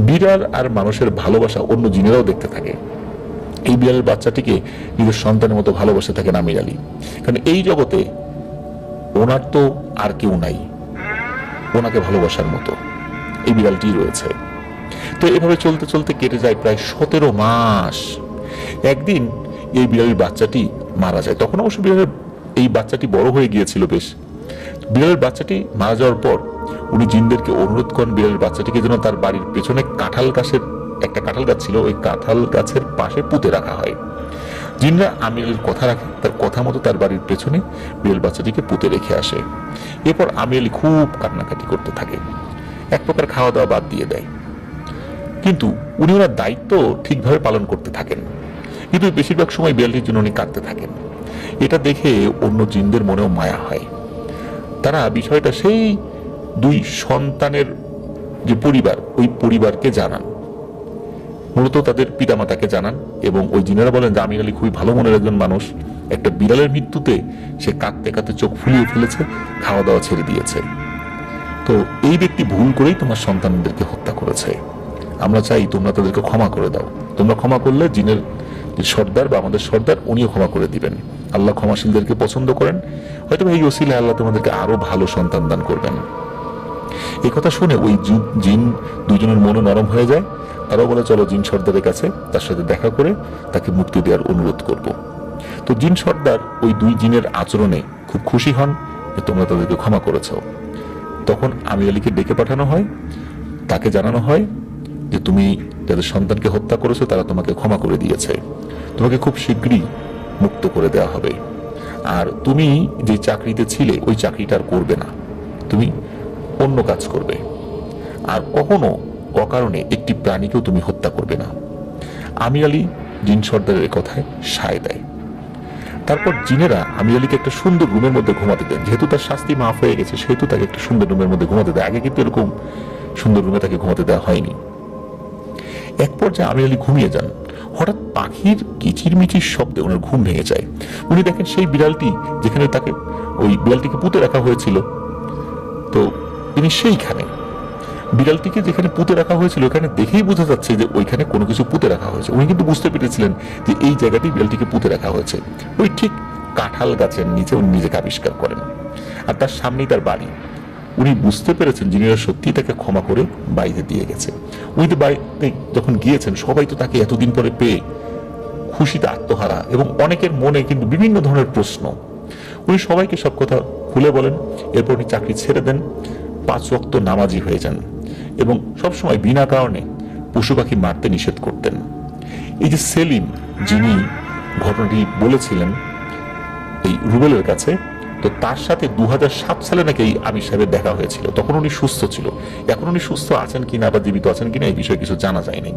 Speaker 1: বিড়াল আর মানুষের ভালোবাসা অন্য জিনেরাও দেখতে থাকে। এই বিড়ালের বাচ্চাটিকে নিজের সন্তানের মতো ভালোবাসে থাকেন আমির আলী, কারণ এই জগতে ওনার তো আর কেউ নাই ওনাকে ভালোবাসার মতো, এই বিড়ালটি রয়েছে। তো এভাবে চলতে চলতে কেটে যায় প্রায় 17 মাস। একদিন
Speaker 2: এই বিড়ালের বাচ্চাটি মারা যায়। তখন অবশ্য বিড়ালের এই বাচ্চাটি বড় হয়ে গিয়েছিল বেশ। বিড়ালের বাচ্চাটি মারা যাওয়ার পর উনি জিনদেরকে অনুরোধ করেন বিড়ালের বাচ্চাটিকে যেন তার বাড়ির পেছনে কাঁঠাল গাছের একটা কাঁঠাল গাছ ছিল, ওই কাঁঠাল গাছের পাশে পুঁতে রাখা হয়। জিনরা আমির আলীর কথা রাখে, তার কথা মতো তার বাড়ির পেছনে বিড়াল বাচ্চাটিকে পুঁতে রেখে আসে। এরপর আমির আলী খুব কান্নাকাটি করতে থাকে, এক প্রকার খাওয়া দাওয়া বাদ দিয়ে দেয়। কিন্তু উনি ওনার দায়িত্ব ঠিকভাবে পালন করতে থাকেন, কিন্তু বেশিরভাগ সময় বিড়ালটির জন্য উনি কাঁদতে থাকেন। এটা দেখে অন্য জিনদের মনেও মায়া হয়। তারা বিষয়টা সেই দুই সন্তানের যে পরিবার, ওই পরিবারকে জানান, মূলত তাদের পিতামাতাকে জানান, এবং ওই জিনেরা বলেন যে আমির আলী খুবই ভালো মনের একজন মানুষ, একটা বিড়ালের মৃত্যুতে সে কাঁদতে কাঁদতে চোখ ফুলিয়ে ফেলেছে, খাওয়া দাওয়া ছেড়ে দিয়েছে। তো এই ব্যক্তি ভুল করেই তোমার সন্তানদেরকে হত্যা করেছে, আমরা চাই তোমরা তাদেরকে ক্ষমা করে দাও। তোমরা ক্ষমা করলে জিনের সর্দার বা আমাদের সর্দার উনিও ক্ষমা করে দিবেন। আল্লাহ ক্ষমাশীলদেরকে পছন্দ করেন, হয়তো এই ওসিলায় আল্লাহ তোমাদেরকে আরো ভালো সন্তান দান করবেন। এই কথা শুনে ওই জিন দুজনের মনে নরম হয়ে যায়। তারাও বলে চলো জিন সর্দারের কাছে তার সাথে দেখা করে তাকে মুক্তি দেওয়ার অনুরোধ করব। তো জিন সর্দার ওই দুই জিনের আচরণে খুব খুশি হন যে তোমরা তাদেরকে ক্ষমা করেছ। তখন আমির আলীকে ডেকে পাঠানো হয়, তাকে জানানো হয় যে তুমি যাদের সন্তানকে হত্যা করেছো তারা তোমাকে ক্ষমা করে দিয়েছে, তোমাকে খুব শীঘ্রই মুক্ত করে দেওয়া হবে। আর তুমি যে চাকরিতে ছিলে ওই চাকরিটা আর করবে না, তুমি অন্য কাজ করবে, আর কখনো অকারণে একটি প্রাণীকেও তুমি হত্যা করবে না। আমির আলী জিন সর্দারের কথায় সায় দেয়। তারপর জিনেরা আমির আলীকে একটা সুন্দর রুমের মধ্যে ঘুমাতে দেন, যেহেতু তার শাস্তি মাফ হয়ে গেছে সেহেতু তাকে একটা সুন্দর রুমের মধ্যে ঘুমাতে দেয়। আগে কিন্তু এরকম সুন্দর রুমে তাকে ঘুমাতে দেওয়া হয়নি। এক পর্যায়ে আমির আলী ঘুমিয়ে যান, হঠাৎ পাখির কিচিরমিচির শব্দে ওনার ঘুম ভেঙে যায়। উনি দেখেন সেই বিড়ালটি যেখানে তাকে ওই বিড়ালটিকে পুঁতে রাখা হয়েছিল, তো তিনি সেইখানে বিড়ালটিকে যেখানে পুঁতে রাখা হয়েছিল ওখানে দেখেই বোঝা যাচ্ছে যে ওইখানে কোনো কিছু পুঁতে রাখা হয়েছে। উনি কিন্তু বুঝতে পেরেছিলেন যে এই জায়গাটি বিড়ালটিকে পুঁতে রাখা হয়েছে, ওই ঠিক কাঁঠাল গাছের নিচে উনি নিজেকে আবিষ্কার করেন, আর তার সামনেই তার বাড়ি। উনি বুঝতে পেরেছেন জিনেরা সত্যি তাকে ক্ষমা করে বাইরে দিয়ে গেছে। উনি তো বাড়িতে যখন গিয়েছেন সবাই তো তাকে এতদিন পরে পেয়ে খুশিতে আত্মহারা, এবং অনেকের মনে কিন্তু বিভিন্ন ধরনের প্রশ্ন। উনি সবাইকে সব কথা খুলে বলেন। এরপর উনি চাকরি ছেড়ে দেন, 5 ওয়াক্ত নামাজি হয়ে যান, এবং সবসময় বিনা কারণে পশু পাখি মারতে নিষেধ করতেন। এই যে সেলিম, যিনি ঘটনাটি বলেছিলেন এই রুবেলের কাছে, তো তার সাথে 2007 সালে নাকি এই আমির সাহেবের দেখা হয়েছিল। তখন উনি সুস্থ ছিল, এখন উনি সুস্থ আছেন কিনা বা জীবিত আছেন কিনা এই বিষয়ে কিছু জানা যায়নি।